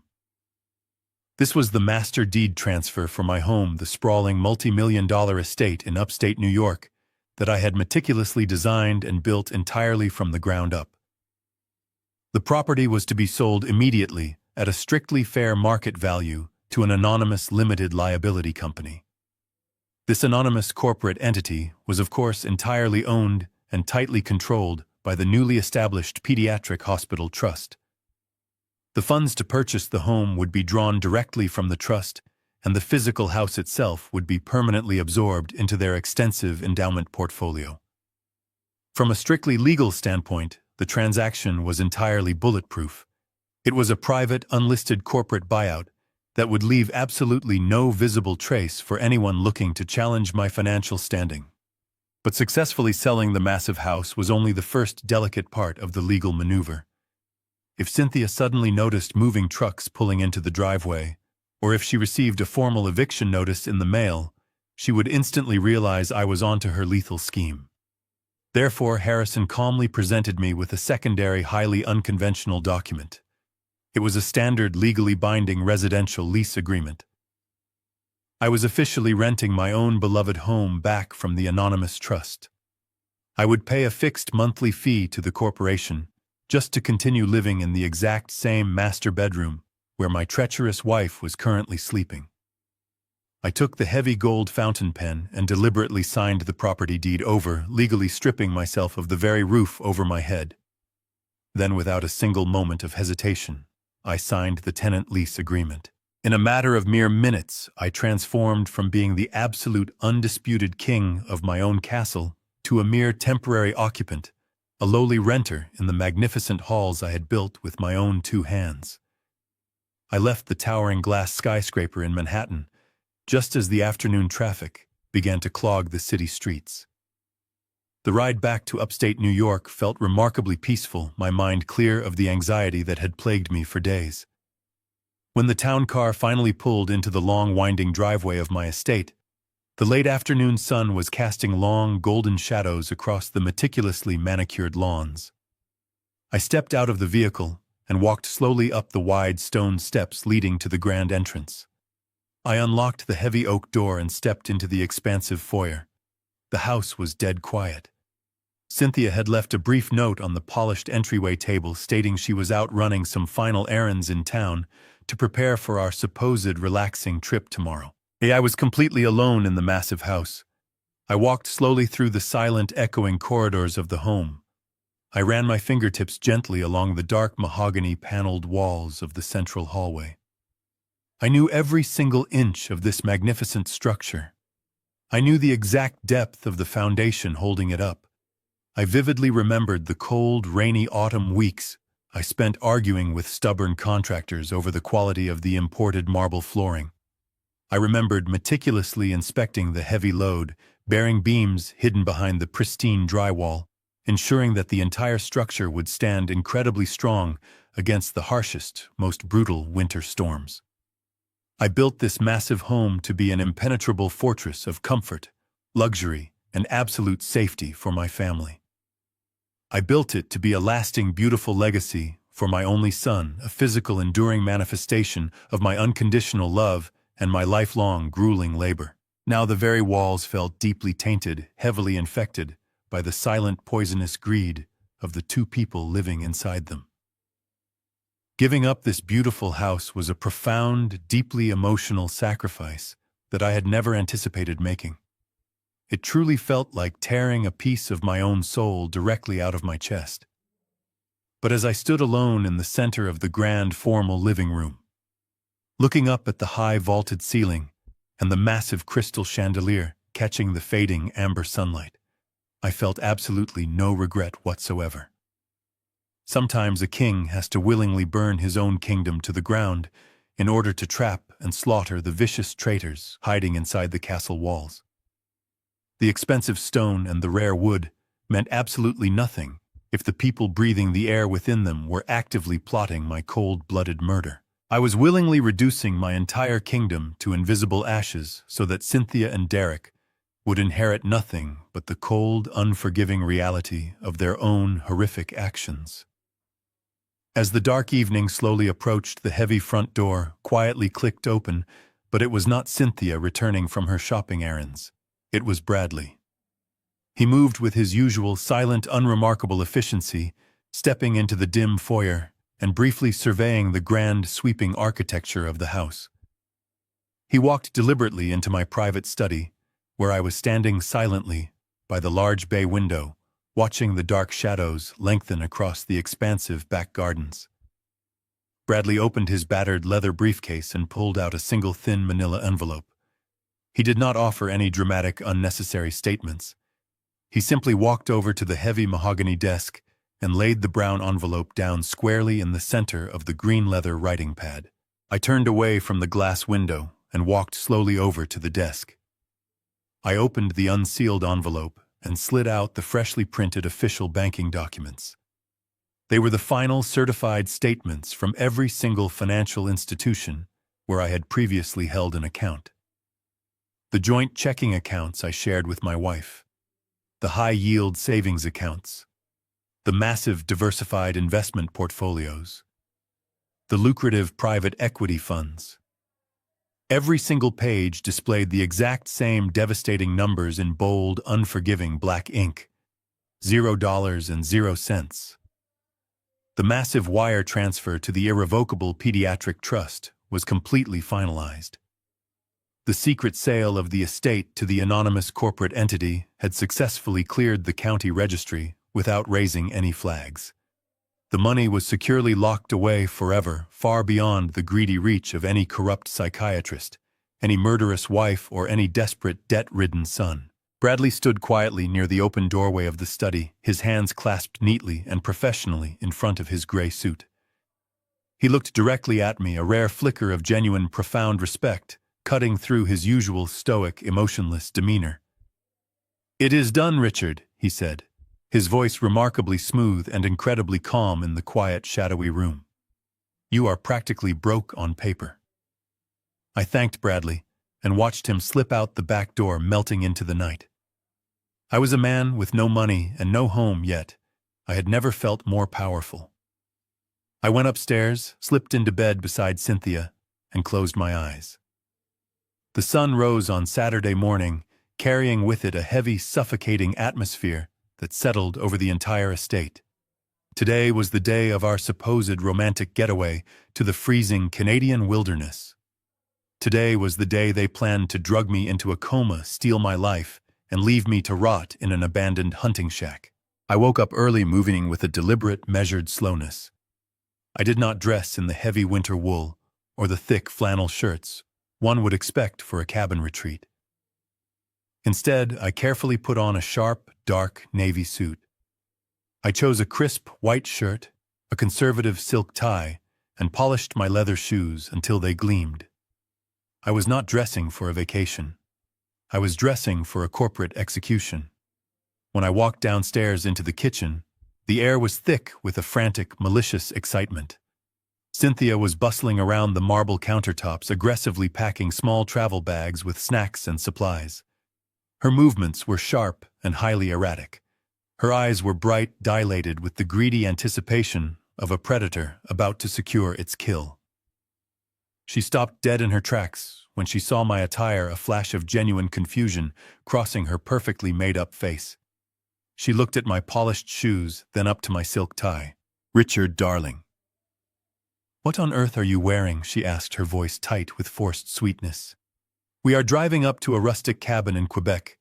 This was the master deed transfer for my home, the sprawling multi-million-dollar estate in upstate New York that I had meticulously designed and built entirely from the ground up. The property was to be sold immediately at a strictly fair market value to an anonymous limited liability company. This anonymous corporate entity was, of course, entirely owned and tightly controlled by the newly established Pediatric Hospital Trust. The funds to purchase the home would be drawn directly from the trust, and the physical house itself would be permanently absorbed into their extensive endowment portfolio. From a strictly legal standpoint, the transaction was entirely bulletproof. It was a private, unlisted corporate buyout that would leave absolutely no visible trace for anyone looking to challenge my financial standing. But successfully selling the massive house was only the first delicate part of the legal maneuver. If Cynthia suddenly noticed moving trucks pulling into the driveway, or if she received a formal eviction notice in the mail, she would instantly realize I was onto her lethal scheme. Therefore, Harrison calmly presented me with a secondary, highly unconventional document. It was a standard, legally binding residential lease agreement. I was officially renting my own beloved home back from the anonymous trust. I would pay a fixed monthly fee to the corporation just to continue living in the exact same master bedroom where my treacherous wife was currently sleeping. I took the heavy gold fountain pen and deliberately signed the property deed over, legally stripping myself of the very roof over my head. Then, without a single moment of hesitation, I signed the tenant lease agreement. In a matter of mere minutes, I transformed from being the absolute undisputed king of my own castle to a mere temporary occupant, a lowly renter in the magnificent halls I had built with my own two hands. I left the towering glass skyscraper in Manhattan just as the afternoon traffic began to clog the city streets. The ride back to upstate New York felt remarkably peaceful, my mind clear of the anxiety that had plagued me for days. When the town car finally pulled into the long winding driveway of my estate, the late afternoon sun was casting long golden shadows across the meticulously manicured lawns. I stepped out of the vehicle and walked slowly up the wide stone steps leading to the grand entrance. I unlocked the heavy oak door and stepped into the expansive foyer. The house was dead quiet. Cynthia had left a brief note on the polished entryway table stating she was out running some final errands in town to prepare for our supposed relaxing trip tomorrow. I was completely alone in the massive house. I walked slowly through the silent, echoing corridors of the home. I ran my fingertips gently along the dark mahogany-paneled walls of the central hallway. I knew every single inch of this magnificent structure. I knew the exact depth of the foundation holding it up. I vividly remembered the cold, rainy autumn weeks I spent arguing with stubborn contractors over the quality of the imported marble flooring. I remembered meticulously inspecting the heavy load, bearing beams hidden behind the pristine drywall, ensuring that the entire structure would stand incredibly strong against the harshest, most brutal winter storms. I built this massive home to be an impenetrable fortress of comfort, luxury, and absolute safety for my family. I built it to be a lasting, beautiful legacy for my only son, a physical, enduring manifestation of my unconditional love and my lifelong, grueling labor. Now the very walls felt deeply tainted, heavily infected by the silent, poisonous greed of the two people living inside them. Giving up this beautiful house was a profound, deeply emotional sacrifice that I had never anticipated making. It truly felt like tearing a piece of my own soul directly out of my chest. But as I stood alone in the center of the grand, formal living room, looking up at the high vaulted ceiling and the massive crystal chandelier catching the fading amber sunlight, I felt absolutely no regret whatsoever. Sometimes a king has to willingly burn his own kingdom to the ground in order to trap and slaughter the vicious traitors hiding inside the castle walls. The expensive stone and the rare wood meant absolutely nothing if the people breathing the air within them were actively plotting my cold-blooded murder. I was willingly reducing my entire kingdom to invisible ashes so that Cynthia and Derek would inherit nothing but the cold, unforgiving reality of their own horrific actions. As the dark evening slowly approached, the heavy front door quietly clicked open, but it was not Cynthia returning from her shopping errands. It was Bradley. He moved with his usual silent, unremarkable efficiency, stepping into the dim foyer and briefly surveying the grand, sweeping architecture of the house. He walked deliberately into my private study, where I was standing silently by the large bay window, watching the dark shadows lengthen across the expansive back gardens. Bradley opened his battered leather briefcase and pulled out a single thin manila envelope. He did not offer any dramatic, unnecessary statements. He simply walked over to the heavy mahogany desk and laid the brown envelope down squarely in the center of the green leather writing pad. I turned away from the glass window and walked slowly over to the desk. I opened the unsealed envelope and slid out the freshly printed official banking documents. They were the final certified statements from every single financial institution where I had previously held an account. The joint checking accounts I shared with my wife, the high-yield savings accounts, the massive diversified investment portfolios, the lucrative private equity funds. Every single page displayed the exact same devastating numbers in bold, unforgiving black ink: $0 and 0 cents. The massive wire transfer to the irrevocable pediatric trust was completely finalized. The secret sale of the estate to the anonymous corporate entity had successfully cleared the county registry without raising any flags. The money was securely locked away forever, far beyond the greedy reach of any corrupt psychiatrist, any murderous wife, or any desperate, debt-ridden son. Bradley stood quietly near the open doorway of the study, his hands clasped neatly and professionally in front of his gray suit. He looked directly at me, a rare flicker of genuine, profound respect cutting through his usual stoic, emotionless demeanor. "It is done, Richard," he said, his voice remarkably smooth and incredibly calm in the quiet, shadowy room. "You are practically broke on paper." I thanked Bradley and watched him slip out the back door, melting into the night. I was a man with no money and no home, yet I had never felt more powerful. I went upstairs, slipped into bed beside Cynthia, and closed my eyes. The sun rose on Saturday morning, carrying with it a heavy, suffocating atmosphere that settled over the entire estate. Today was the day of our supposed romantic getaway to the freezing Canadian wilderness. Today was the day they planned to drug me into a coma, steal my life, and leave me to rot in an abandoned hunting shack. I woke up early, moving with a deliberate, measured slowness. I did not dress in the heavy winter wool or the thick flannel shirts one would expect for a cabin retreat. Instead, I carefully put on a sharp, dark navy suit. I chose a crisp white shirt, a conservative silk tie, and polished my leather shoes until they gleamed. I was not dressing for a vacation. I was dressing for a corporate execution. When I walked downstairs into the kitchen, the air was thick with a frantic, malicious excitement. Cynthia was bustling around the marble countertops, aggressively packing small travel bags with snacks and supplies. Her movements were sharp and highly erratic. Her eyes were bright, dilated with the greedy anticipation of a predator about to secure its kill. She stopped dead in her tracks when she saw my attire, a flash of genuine confusion crossing her perfectly made-up face. She looked at my polished shoes, then up to my silk tie. "Richard, darling." "What on earth are you wearing?" she asked, her voice tight with forced sweetness. "We are driving up to a rustic cabin in Quebec.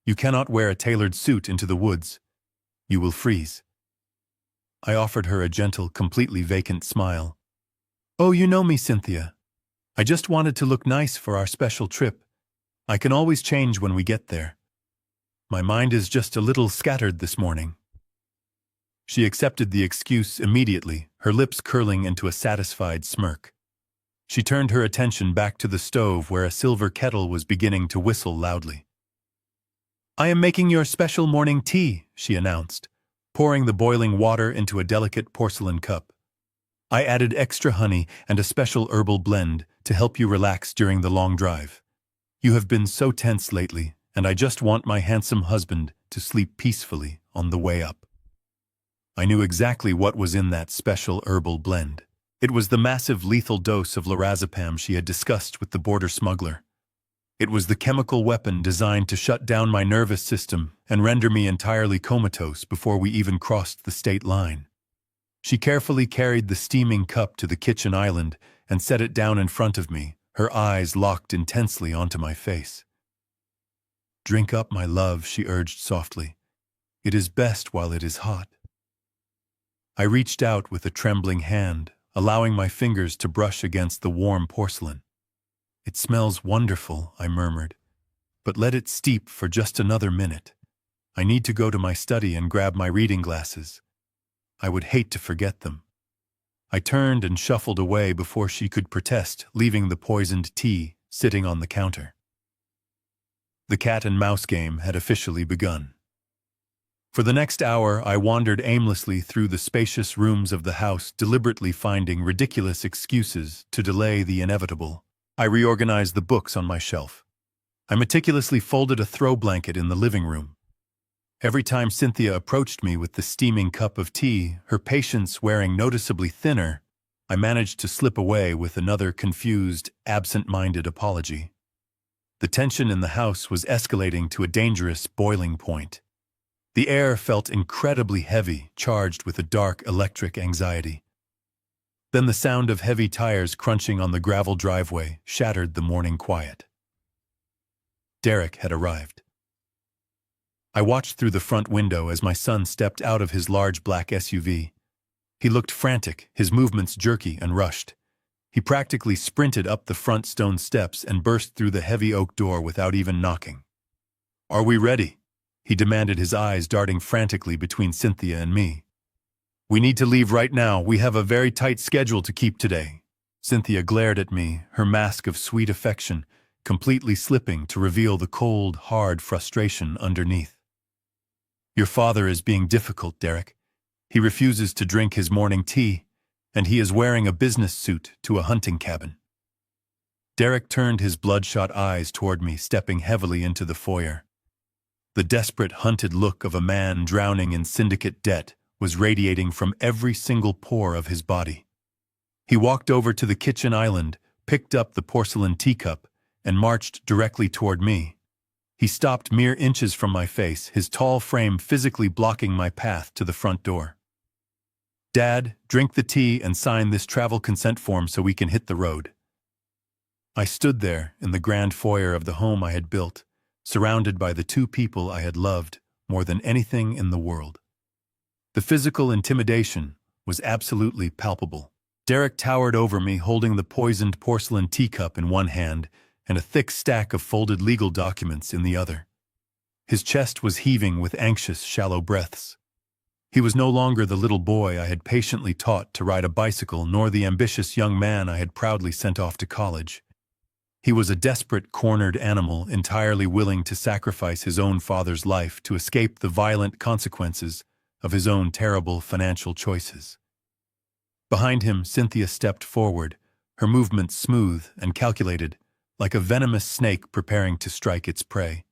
You cannot wear a tailored suit into the woods. You will freeze." I offered her a gentle, completely vacant smile. "Oh, you know me, Cynthia. I just wanted to look nice for our special trip. I can always change when we get there. My mind is just a little scattered this morning." She accepted the excuse immediately, her lips curling into a satisfied smirk. She turned her attention back to the stove where a silver kettle was beginning to whistle loudly. "I am making your special morning tea," she announced, pouring the boiling water into a delicate porcelain cup. "I added extra honey and a special herbal blend to help you relax during the long drive. You have been so tense lately, and I just want my handsome husband to sleep peacefully on the way up." I knew exactly what was in that special herbal blend. It was the massive lethal dose of lorazepam she had discussed with the border smuggler. It was the chemical weapon designed to shut down my nervous system and render me entirely comatose before we even crossed the state line. She carefully carried the steaming cup to the kitchen island and set it down in front of me, her eyes locked intensely onto my face. "Drink up, my love," she urged softly. "It is best while it is hot." I reached out with a trembling hand, allowing my fingers to brush against the warm porcelain. "It smells wonderful," I murmured, "but let it steep for just another minute. I need to go to my study and grab my reading glasses. I would hate to forget them." I turned and shuffled away before she could protest, leaving the poisoned tea sitting on the counter. The cat and mouse game had officially begun. For the next hour, I wandered aimlessly through the spacious rooms of the house, deliberately finding ridiculous excuses to delay the inevitable. I reorganized the books on my shelf. I meticulously folded a throw blanket in the living room. Every time Cynthia approached me with the steaming cup of tea, her patience wearing noticeably thinner, I managed to slip away with another confused, absent-minded apology. The tension in the house was escalating to a dangerous boiling point. The air felt incredibly heavy, charged with a dark electric anxiety. Then the sound of heavy tires crunching on the gravel driveway shattered the morning quiet. Derek had arrived. I watched through the front window as my son stepped out of his large black SUV. He looked frantic, his movements jerky and rushed. He practically sprinted up the front stone steps and burst through the heavy oak door without even knocking. "Are we ready?" he demanded, his eyes darting frantically between Cynthia and me. "We need to leave right now. We have a very tight schedule to keep today." Cynthia glared at me, her mask of sweet affection completely slipping to reveal the cold, hard frustration underneath. "Your father is being difficult, Derek. He refuses to drink his morning tea, and he is wearing a business suit to a hunting cabin." Derek turned his bloodshot eyes toward me, stepping heavily into the foyer. The desperate, hunted look of a man drowning in syndicate debt was radiating from every single pore of his body. He walked over to the kitchen island, picked up the porcelain teacup, and marched directly toward me. He stopped mere inches from my face, his tall frame physically blocking my path to the front door. "Dad, drink the tea and sign this travel consent form so we can hit the road." I stood there in the grand foyer of the home I had built, surrounded by the two people I had loved more than anything in the world. The physical intimidation was absolutely palpable. Derek towered over me, holding the poisoned porcelain teacup in one hand and a thick stack of folded legal documents in the other. His chest was heaving with anxious, shallow breaths. He was no longer the little boy I had patiently taught to ride a bicycle, nor the ambitious young man I had proudly sent off to college. He was a desperate, cornered animal, entirely willing to sacrifice his own father's life to escape the violent consequences of his own terrible financial choices. Behind him, Cynthia stepped forward, her movements smooth and calculated, like a venomous snake preparing to strike its prey.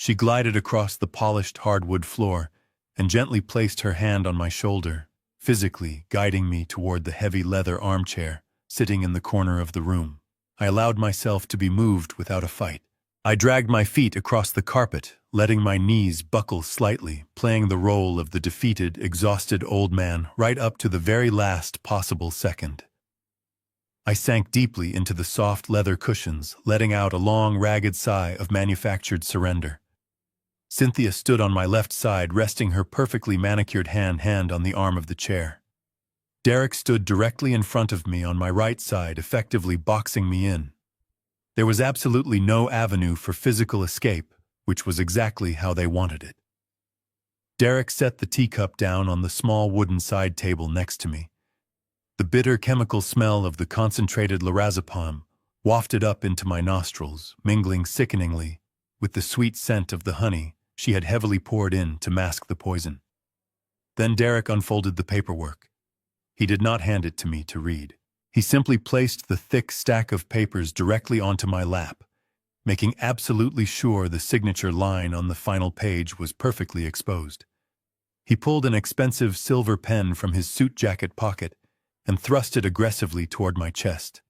She glided across the polished hardwood floor and gently placed her hand on my shoulder, physically guiding me toward the heavy leather armchair sitting in the corner of the room. I allowed myself to be moved without a fight. I dragged my feet across the carpet, letting my knees buckle slightly, playing the role of the defeated, exhausted old man right up to the very last possible second. I sank deeply into the soft leather cushions, letting out a long, ragged sigh of manufactured surrender. Cynthia stood on my left side, resting her perfectly manicured hand on the arm of the chair. Derek stood directly in front of me on my right side, effectively boxing me in. There was absolutely no avenue for physical escape, which was exactly how they wanted it. Derek set the teacup down on the small wooden side table next to me. The bitter chemical smell of the concentrated lorazepam wafted up into my nostrils, mingling sickeningly with the sweet scent of the honey she had heavily poured in to mask the poison. Then Derek unfolded the paperwork. He did not hand it to me to read. He simply placed the thick stack of papers directly onto my lap, making absolutely sure the signature line on the final page was perfectly exposed. He pulled an expensive silver pen from his suit jacket pocket and thrust it aggressively toward my chest.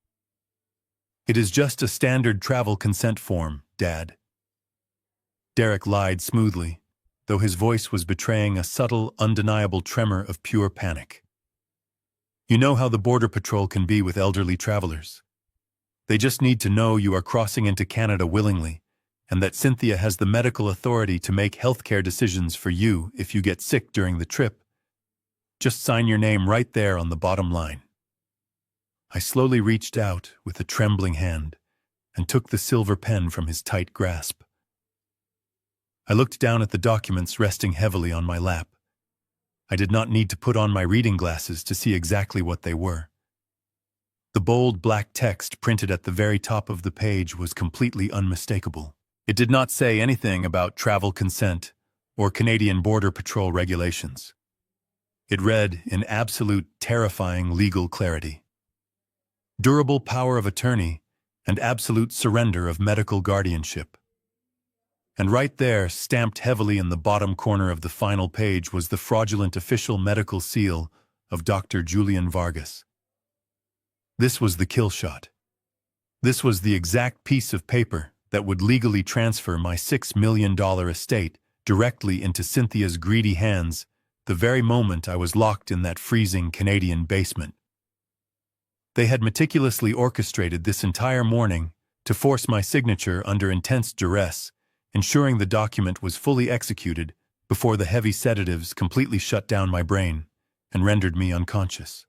"It is just a standard travel consent form, Dad." Derek lied smoothly, though his voice was betraying a subtle, undeniable tremor of pure panic. "You know how the Border Patrol can be with elderly travelers. They just need to know you are crossing into Canada willingly, and that Cynthia has the medical authority to make healthcare decisions for you if you get sick during the trip. Just sign your name right there on the bottom line." I slowly reached out with a trembling hand and took the silver pen from his tight grasp. I looked down at the documents resting heavily on my lap. I did not need to put on my reading glasses to see exactly what they were. The bold black text printed at the very top of the page was completely unmistakable. It did not say anything about travel consent or Canadian Border Patrol regulations. It read in absolute, terrifying legal clarity: durable power of attorney and absolute surrender of medical guardianship. And right there, stamped heavily in the bottom corner of the final page, was the fraudulent official medical seal of Dr. Julian Vargas. This was the kill shot. This was the exact piece of paper that would legally transfer my $6 million estate directly into Cynthia's greedy hands the very moment I was locked in that freezing Canadian basement. They had meticulously orchestrated this entire morning to force my signature under intense duress, ensuring the document was fully executed before the heavy sedatives completely shut down my brain and rendered me unconscious.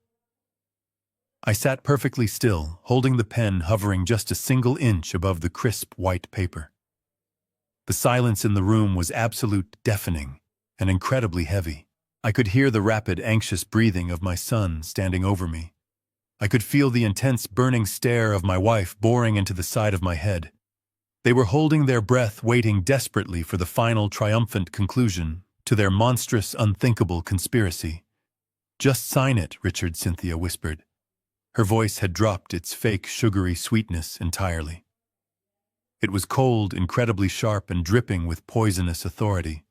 I sat perfectly still, holding the pen hovering just a single inch above the crisp white paper. The silence in the room was absolute, deafening, and incredibly heavy. I could hear the rapid, anxious breathing of my son standing over me. I could feel the intense, burning stare of my wife boring into the side of my head. They were holding their breath, waiting desperately for the final, triumphant conclusion to their monstrous, unthinkable conspiracy. "Just sign it," Richard, Cynthia whispered. Her voice had dropped its fake, sugary sweetness entirely. It was cold, incredibly sharp, and dripping with poisonous authority.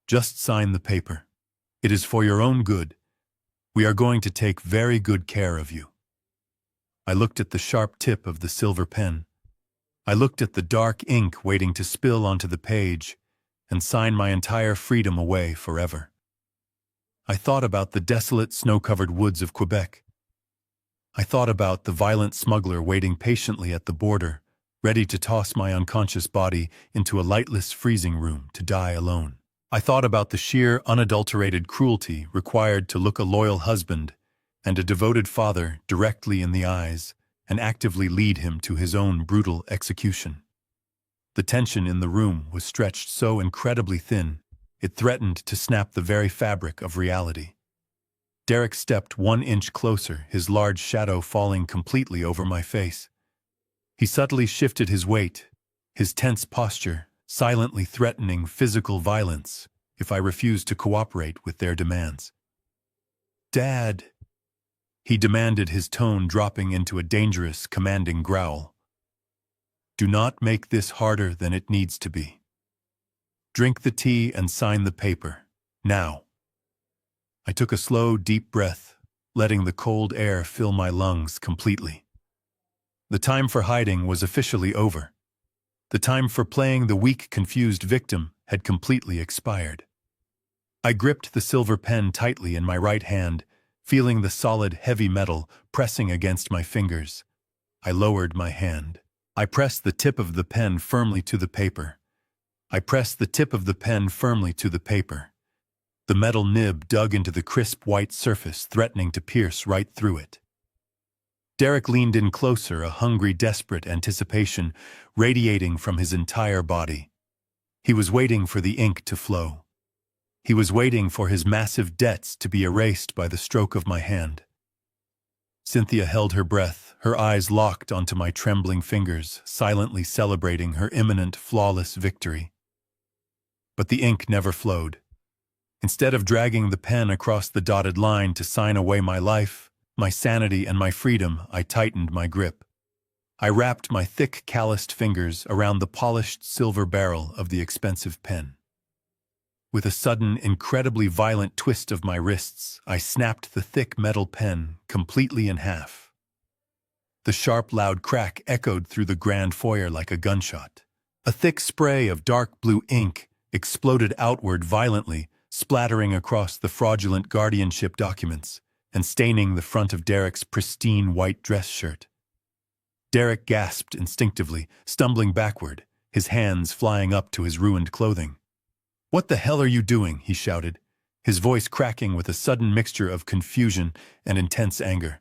"Just sign the paper. It is for your own good. We are going to take very good care of you." I looked at the sharp tip of the silver pen. I looked at the dark ink waiting to spill onto the page and sign my entire freedom away forever. I thought about the desolate, snow-covered woods of Quebec. I thought about the violent smuggler waiting patiently at the border, ready to toss my unconscious body into a lightless freezing room to die alone. I thought about the sheer, unadulterated cruelty required to look a loyal husband and a devoted father directly in the eyes and actively lead him to his own brutal execution. The tension in the room was stretched so incredibly thin, it threatened to snap the very fabric of reality. Derek stepped 1 inch closer, his large shadow falling completely over my face. He subtly shifted his weight, his tense posture silently threatening physical violence if I refused to cooperate with their demands. "Dad," he demanded, his tone dropping into a dangerous, commanding growl. "Do not make this harder than it needs to be. Drink the tea and sign the paper. Now. I took a slow, deep breath, letting the cold air fill my lungs completely. The time for hiding was officially over. The time for playing the weak, confused victim had completely expired. I gripped the silver pen tightly in my right hand, feeling the solid, heavy metal pressing against my fingers. I lowered my hand. I pressed the tip of the pen firmly to the paper. I pressed the tip of the pen firmly to the paper. The metal nib dug into the crisp white surface, threatening to pierce right through it. Derek leaned in closer, a hungry, desperate anticipation radiating from his entire body. He was waiting for the ink to flow. He was waiting for his massive debts to be erased by the stroke of my hand. Cynthia held her breath, her eyes locked onto my trembling fingers, silently celebrating her imminent, flawless victory. But the ink never flowed. Instead of dragging the pen across the dotted line to sign away my life, my sanity, and my freedom, I tightened my grip. I wrapped my thick, calloused fingers around the polished silver barrel of the expensive pen. With a sudden, incredibly violent twist of my wrists, I snapped the thick metal pen completely in half. The sharp, loud crack echoed through the grand foyer like a gunshot. A thick spray of dark blue ink exploded outward violently, splattering across the fraudulent guardianship documents and staining the front of Derek's pristine white dress shirt. Derek gasped instinctively, stumbling backward, his hands flying up to his ruined clothing. "What the hell are you doing?" he shouted, his voice cracking with a sudden mixture of confusion and intense anger.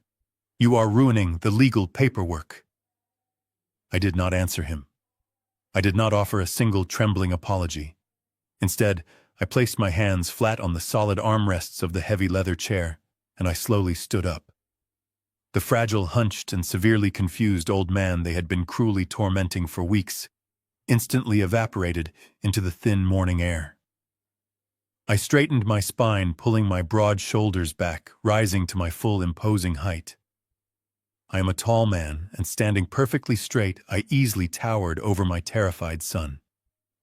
"You are ruining the legal paperwork." I did not answer him. I did not offer a single trembling apology. Instead, I placed my hands flat on the solid armrests of the heavy leather chair, and I slowly stood up. The fragile, hunched, and severely confused old man they had been cruelly tormenting for weeks instantly evaporated into the thin morning air. I straightened my spine, pulling my broad shoulders back, rising to my full imposing height. I am a tall man, and standing perfectly straight, I easily towered over my terrified son.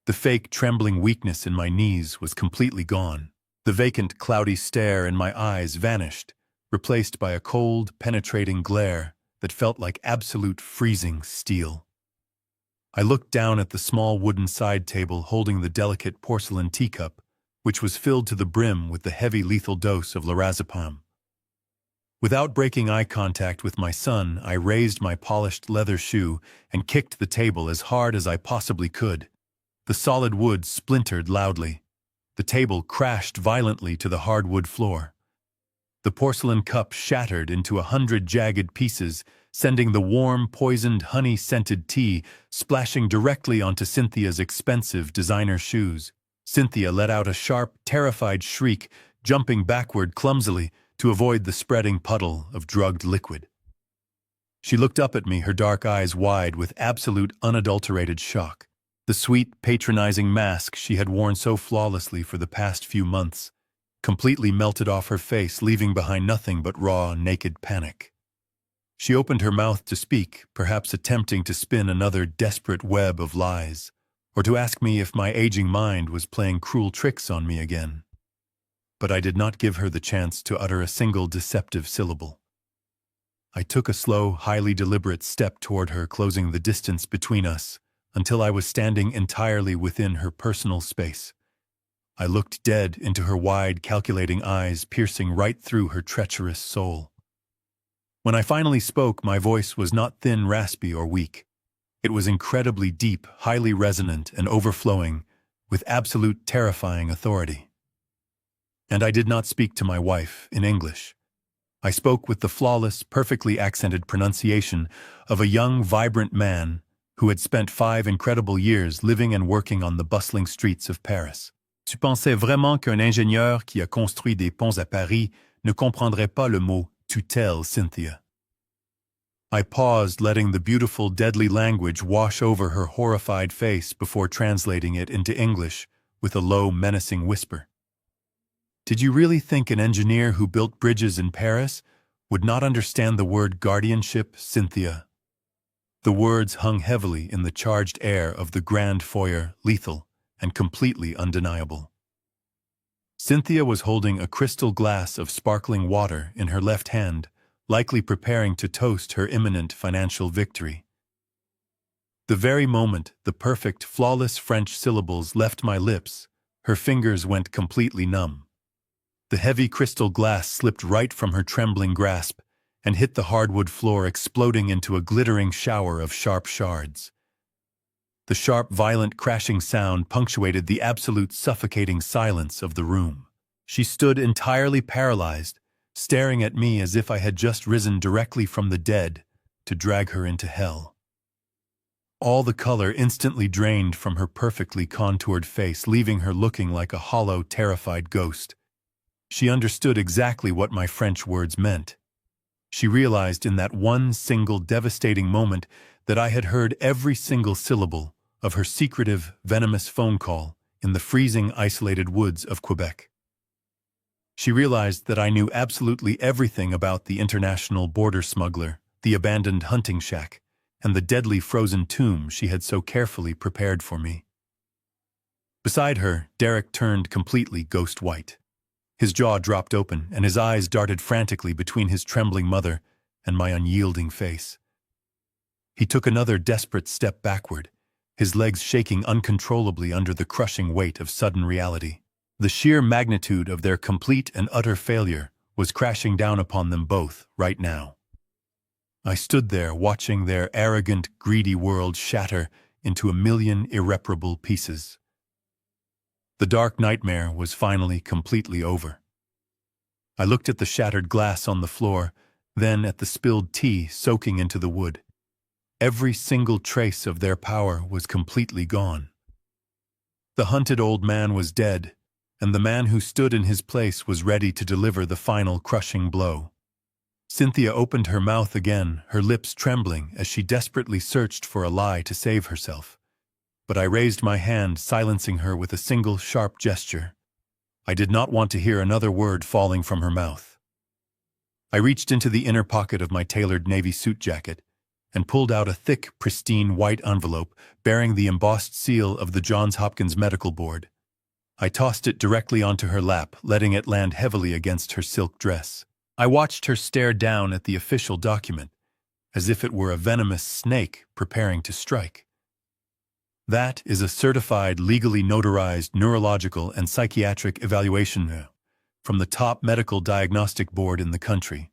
The fake, trembling weakness in my knees was completely gone. The vacant, cloudy stare in my eyes vanished, replaced by a cold, penetrating glare that felt like absolute freezing steel. I looked down at the small wooden side table holding the delicate porcelain teacup, which was filled to the brim with the heavy lethal dose of lorazepam. Without breaking eye contact with my son, I raised my polished leather shoe and kicked the table as hard as I possibly could. The solid wood splintered loudly. The table crashed violently to the hardwood floor. The porcelain cup shattered into 100 jagged pieces, sending the warm, poisoned, honey-scented tea splashing directly onto Cynthia's expensive designer shoes. Cynthia let out a sharp, terrified shriek, jumping backward clumsily to avoid the spreading puddle of drugged liquid. She looked up at me, her dark eyes wide with absolute, unadulterated shock. The sweet, patronizing mask she had worn so flawlessly for the past few months completely melted off her face, leaving behind nothing but raw, naked panic. She opened her mouth to speak, perhaps attempting to spin another desperate web of lies, or to ask me if my aging mind was playing cruel tricks on me again. But I did not give her the chance to utter a single deceptive syllable. I took a slow, highly deliberate step toward her, closing the distance between us, until I was standing entirely within her personal space. I looked dead into her wide, calculating eyes, piercing right through her treacherous soul. When I finally spoke, my voice was not thin, raspy, or weak. It was incredibly deep, highly resonant, and overflowing with absolute terrifying authority. And I did not speak to my wife in English. I spoke with the flawless, perfectly accented pronunciation of a young, vibrant man who had spent 5 incredible years living and working on the bustling streets of Paris. Tu pensais vraiment qu'un ingénieur qui a construit des ponts à Paris ne comprendrait pas le mot tutelle, Cynthia? I paused, letting the beautiful, deadly language wash over her horrified face before translating it into English with a low, menacing whisper. Did you really think an engineer who built bridges in Paris would not understand the word guardianship, Cynthia? The words hung heavily in the charged air of the grand foyer, lethal, and completely undeniable. Cynthia was holding a crystal glass of sparkling water in her left hand, likely preparing to toast her imminent financial victory. The very moment the perfect, flawless French syllables left my lips, her fingers went completely numb. The heavy crystal glass slipped right from her trembling grasp and hit the hardwood floor, exploding into a glittering shower of sharp shards. The sharp, violent crashing sound punctuated the absolute suffocating silence of the room. She stood entirely paralyzed, staring at me as if I had just risen directly from the dead to drag her into hell. All the color instantly drained from her perfectly contoured face, leaving her looking like a hollow, terrified ghost. She understood exactly what my French words meant. She realized in that one single devastating moment that I had heard every single syllable of her secretive, venomous phone call in the freezing, isolated woods of Quebec. She realized that I knew absolutely everything about the international border smuggler, the abandoned hunting shack, and the deadly frozen tomb she had so carefully prepared for me. Beside her, Derek turned completely ghost white. His jaw dropped open, and his eyes darted frantically between his trembling mother and my unyielding face. He took another desperate step backward, his legs shaking uncontrollably under the crushing weight of sudden reality. The sheer magnitude of their complete and utter failure was crashing down upon them both right now. I stood there watching their arrogant, greedy world shatter into a million irreparable pieces. The dark nightmare was finally completely over. I looked at the shattered glass on the floor, then at the spilled tea soaking into the wood. Every single trace of their power was completely gone. The hunted old man was dead, and the man who stood in his place was ready to deliver the final crushing blow. Cynthia opened her mouth again, her lips trembling as she desperately searched for a lie to save herself. But I raised my hand, silencing her with a single sharp gesture. I did not want to hear another word falling from her mouth. I reached into the inner pocket of my tailored navy suit jacket and pulled out a thick, pristine white envelope bearing the embossed seal of the Johns Hopkins Medical Board. I tossed it directly onto her lap, letting it land heavily against her silk dress. I watched her stare down at the official document, as if it were a venomous snake preparing to strike. That is a certified, legally notarized neurological and psychiatric evaluation from the top medical diagnostic board in the country.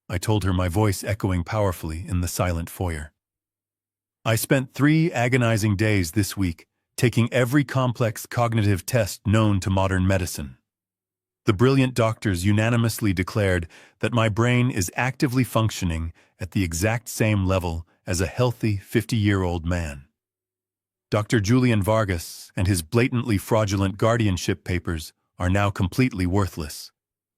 I told her, my voice echoing powerfully in the silent foyer. I spent 3 agonizing days this week taking every complex cognitive test known to modern medicine. The brilliant doctors unanimously declared that my brain is actively functioning at the exact same level as a healthy 50-year-old man. Dr. Julian Vargas and his blatantly fraudulent guardianship papers are now completely worthless.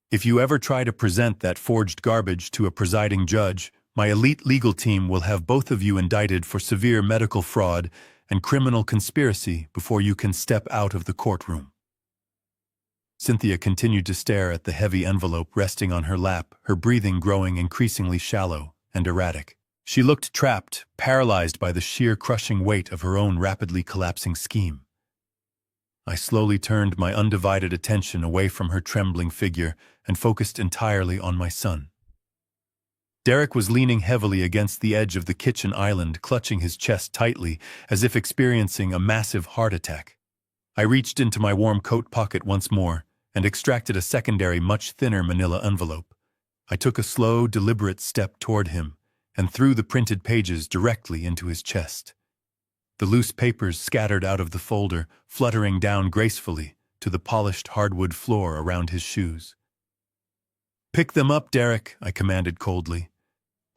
If you ever try to present that forged garbage to a presiding judge, my elite legal team will have both of you indicted for severe medical fraud and criminal conspiracy before you can step out of the courtroom. Cynthia continued to stare at the heavy envelope resting on her lap, her breathing growing increasingly shallow and erratic. She looked trapped, paralyzed by the sheer crushing weight of her own rapidly collapsing scheme. I slowly turned my undivided attention away from her trembling figure and focused entirely on my son. Derek was leaning heavily against the edge of the kitchen island, clutching his chest tightly, as if experiencing a massive heart attack. I reached into my warm coat pocket once more and extracted a secondary, much thinner manila envelope. I took a slow, deliberate step toward him and threw the printed pages directly into his chest. The loose papers scattered out of the folder, fluttering down gracefully to the polished hardwood floor around his shoes. "Pick them up, Derek," I commanded coldly.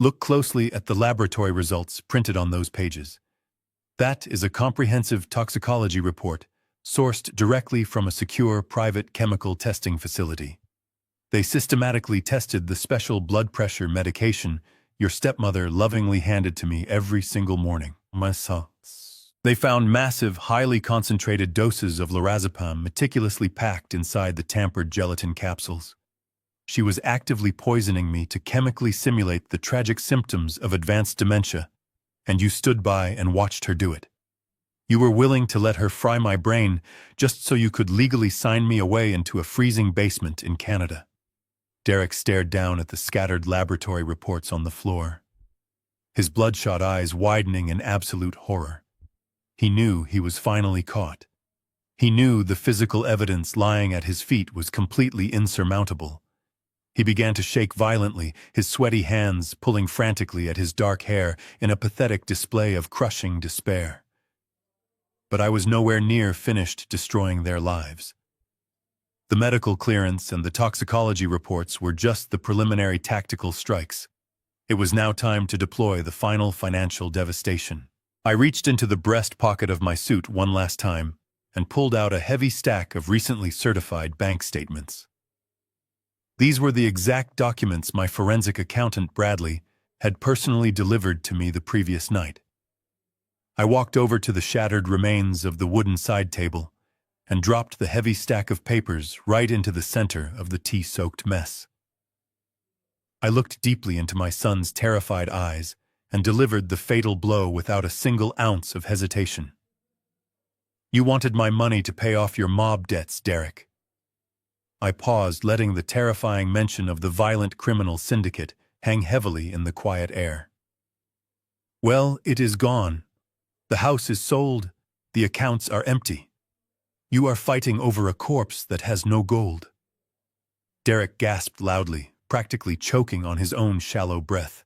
"Look closely at the laboratory results printed on those pages. That is a comprehensive toxicology report, sourced directly from a secure private chemical testing facility. They systematically tested the special blood pressure medication your stepmother lovingly handed to me every single morning. They found massive, highly concentrated doses of lorazepam meticulously packed inside the tampered gelatin capsules. She was actively poisoning me to chemically simulate the tragic symptoms of advanced dementia, and you stood by and watched her do it. You were willing to let her fry my brain just so you could legally sign me away into a freezing basement in Canada. Derek stared down at the scattered laboratory reports on the floor, his bloodshot eyes widening in absolute horror. He knew he was finally caught. He knew the physical evidence lying at his feet was completely insurmountable. He began to shake violently, his sweaty hands pulling frantically at his dark hair in a pathetic display of crushing despair. But I was nowhere near finished destroying their lives. The medical clearance and the toxicology reports were just the preliminary tactical strikes. It was now time to deploy the final financial devastation. I reached into the breast pocket of my suit one last time and pulled out a heavy stack of recently certified bank statements. These were the exact documents my forensic accountant, Bradley, had personally delivered to me the previous night. I walked over to the shattered remains of the wooden side table and dropped the heavy stack of papers right into the center of the tea-soaked mess. I looked deeply into my son's terrified eyes and delivered the fatal blow without a single ounce of hesitation. You wanted my money to pay off your mob debts, Derek. I paused, letting the terrifying mention of the violent criminal syndicate hang heavily in the quiet air. Well, it is gone. The house is sold. The accounts are empty. You are fighting over a corpse that has no gold. Derek gasped loudly, practically choking on his own shallow breath.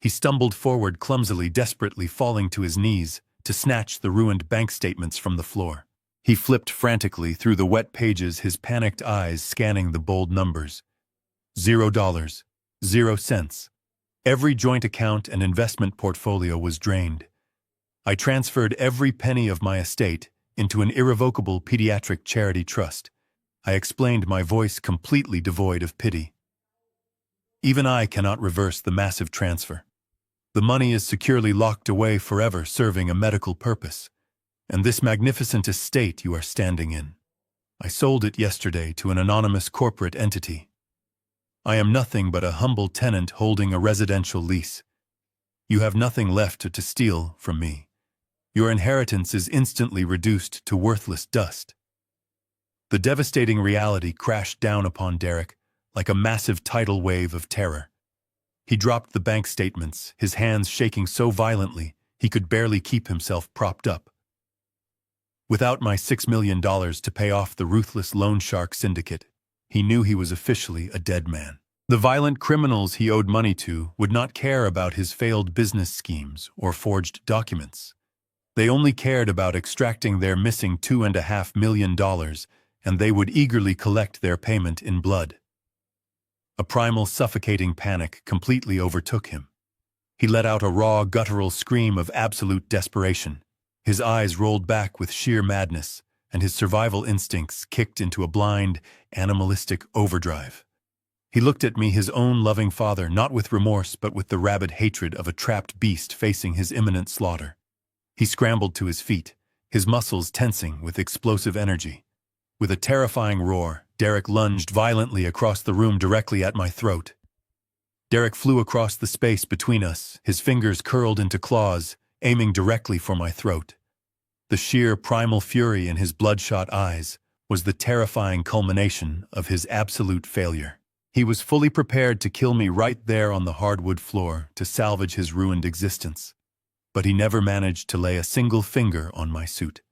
He stumbled forward clumsily, desperately falling to his knees to snatch the ruined bank statements from the floor. He flipped frantically through the wet pages, his panicked eyes scanning the bold numbers. $0, 0 cents. Every joint account and investment portfolio was drained. I transferred every penny of my estate into an irrevocable pediatric charity trust. I explained, my voice completely devoid of pity. Even I cannot reverse the massive transfer. The money is securely locked away forever, serving a medical purpose. And this magnificent estate you are standing in, I sold it yesterday to an anonymous corporate entity. I am nothing but a humble tenant holding a residential lease. You have nothing left to steal from me. Your inheritance is instantly reduced to worthless dust. The devastating reality crashed down upon Derek like a massive tidal wave of terror. He dropped the bank statements, his hands shaking so violently he could barely keep himself propped up. Without my $6 million to pay off the ruthless loan shark syndicate, he knew he was officially a dead man. The violent criminals he owed money to would not care about his failed business schemes or forged documents. They only cared about extracting their missing $2.5 million, and they would eagerly collect their payment in blood. A primal, suffocating panic completely overtook him. He let out a raw, guttural scream of absolute desperation. His eyes rolled back with sheer madness, and his survival instincts kicked into a blind, animalistic overdrive. He looked at me, his own loving father, not with remorse but with the rabid hatred of a trapped beast facing his imminent slaughter. He scrambled to his feet, his muscles tensing with explosive energy. With a terrifying roar, Derek lunged violently across the room directly at my throat. Derek flew across the space between us, his fingers curled into claws, aiming directly for my throat. The sheer primal fury in his bloodshot eyes was the terrifying culmination of his absolute failure. He was fully prepared to kill me right there on the hardwood floor to salvage his ruined existence. But he never managed to lay a single finger on my suit.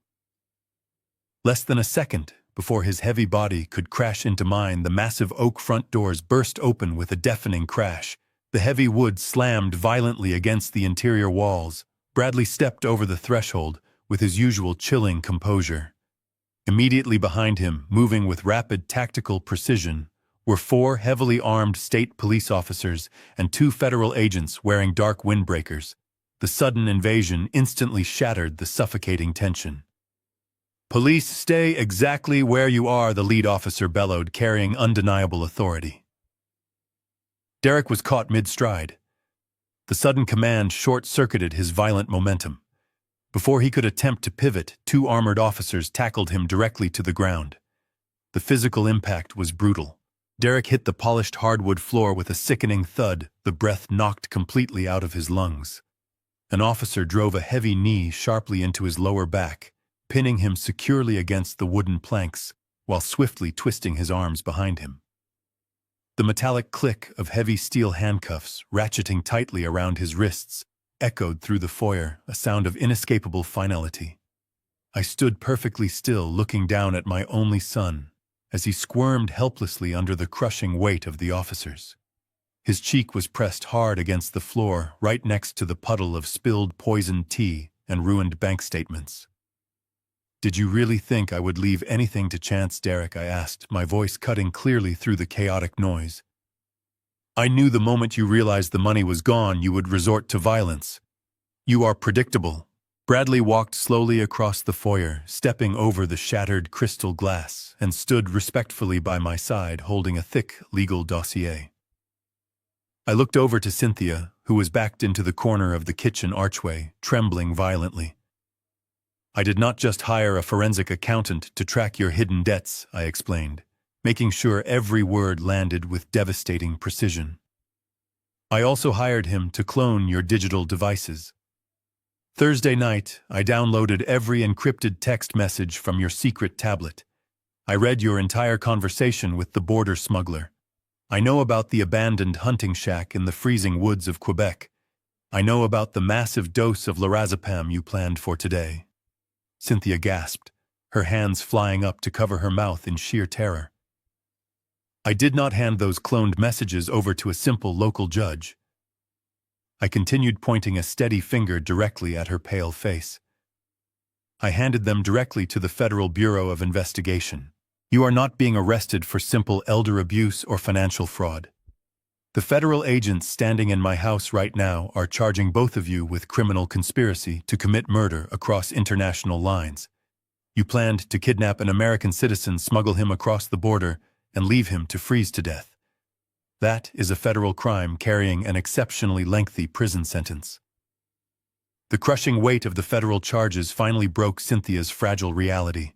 Less than a second before his heavy body could crash into mine, the massive oak front doors burst open with a deafening crash. The heavy wood slammed violently against the interior walls. Bradley stepped over the threshold with his usual chilling composure. Immediately behind him, moving with rapid tactical precision, were 4 heavily armed state police officers and 2 federal agents wearing dark windbreakers. The sudden invasion instantly shattered the suffocating tension. "Police, stay exactly where you are," the lead officer bellowed, carrying undeniable authority. Derek was caught mid-stride. The sudden command short-circuited his violent momentum. Before he could attempt to pivot, 2 armored officers tackled him directly to the ground. The physical impact was brutal. Derek hit the polished hardwood floor with a sickening thud, the breath knocked completely out of his lungs. An officer drove a heavy knee sharply into his lower back, pinning him securely against the wooden planks, while swiftly twisting his arms behind him. The metallic click of heavy steel handcuffs, ratcheting tightly around his wrists, echoed through the foyer, a sound of inescapable finality. I stood perfectly still, looking down at my only son, as he squirmed helplessly under the crushing weight of the officers. His cheek was pressed hard against the floor, right next to the puddle of spilled poisoned tea and ruined bank statements. "Did you really think I would leave anything to chance, Derek?" I asked, my voice cutting clearly through the chaotic noise. "I knew the moment you realized the money was gone, you would resort to violence. You are predictable." Bradley walked slowly across the foyer, stepping over the shattered crystal glass, and stood respectfully by my side, holding a thick legal dossier. I looked over to Cynthia, who was backed into the corner of the kitchen archway, trembling violently. "I did not just hire a forensic accountant to track your hidden debts," I explained, making sure every word landed with devastating precision. "I also hired him to clone your digital devices. Thursday night, I downloaded every encrypted text message from your secret tablet. I read your entire conversation with the border smuggler. I know about the abandoned hunting shack in the freezing woods of Quebec. I know about the massive dose of lorazepam you planned for today." Cynthia gasped, her hands flying up to cover her mouth in sheer terror. "I did not hand those cloned messages over to a simple local judge." I continued, pointing a steady finger directly at her pale face. "I handed them directly to the Federal Bureau of Investigation. You are not being arrested for simple elder abuse or financial fraud. The federal agents standing in my house right now are charging both of you with criminal conspiracy to commit murder across international lines. You planned to kidnap an American citizen, smuggle him across the border, and leave him to freeze to death. That is a federal crime carrying an exceptionally lengthy prison sentence." The crushing weight of the federal charges finally broke Cynthia's fragile reality.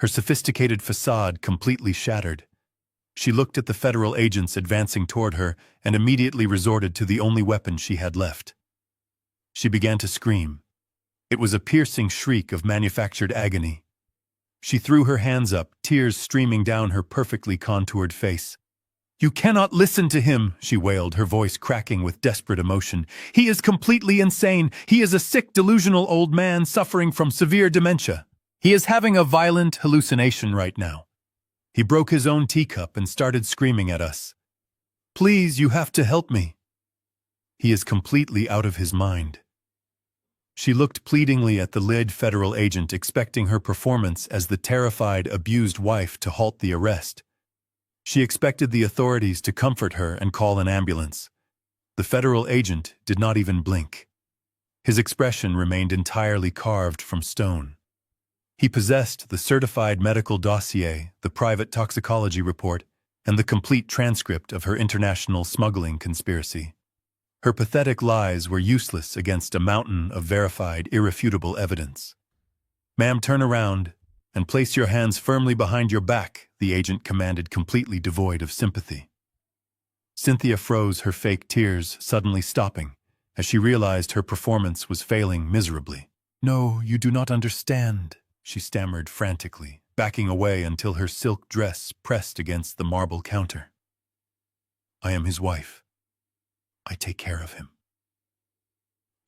Her sophisticated facade completely shattered. She looked at the federal agents advancing toward her and immediately resorted to the only weapon she had left. She began to scream. It was a piercing shriek of manufactured agony. She threw her hands up, tears streaming down her perfectly contoured face. "You cannot listen to him," she wailed, her voice cracking with desperate emotion. "He is completely insane. He is a sick, delusional old man suffering from severe dementia. He is having a violent hallucination right now. He broke his own teacup and started screaming at us. Please, you have to help me. He is completely out of his mind." She looked pleadingly at the lead federal agent, expecting her performance as the terrified, abused wife to halt the arrest. She expected the authorities to comfort her and call an ambulance. The federal agent did not even blink. His expression remained entirely carved from stone. He possessed the certified medical dossier, the private toxicology report, and the complete transcript of her international smuggling conspiracy. Her pathetic lies were useless against a mountain of verified, irrefutable evidence. "Ma'am, turn around and place your hands firmly behind your back," the agent commanded, completely devoid of sympathy. Cynthia froze, her fake tears suddenly stopping, as she realized her performance was failing miserably. "No, you do not understand," she stammered frantically, backing away until her silk dress pressed against the marble counter. "I am his wife. I take care of him."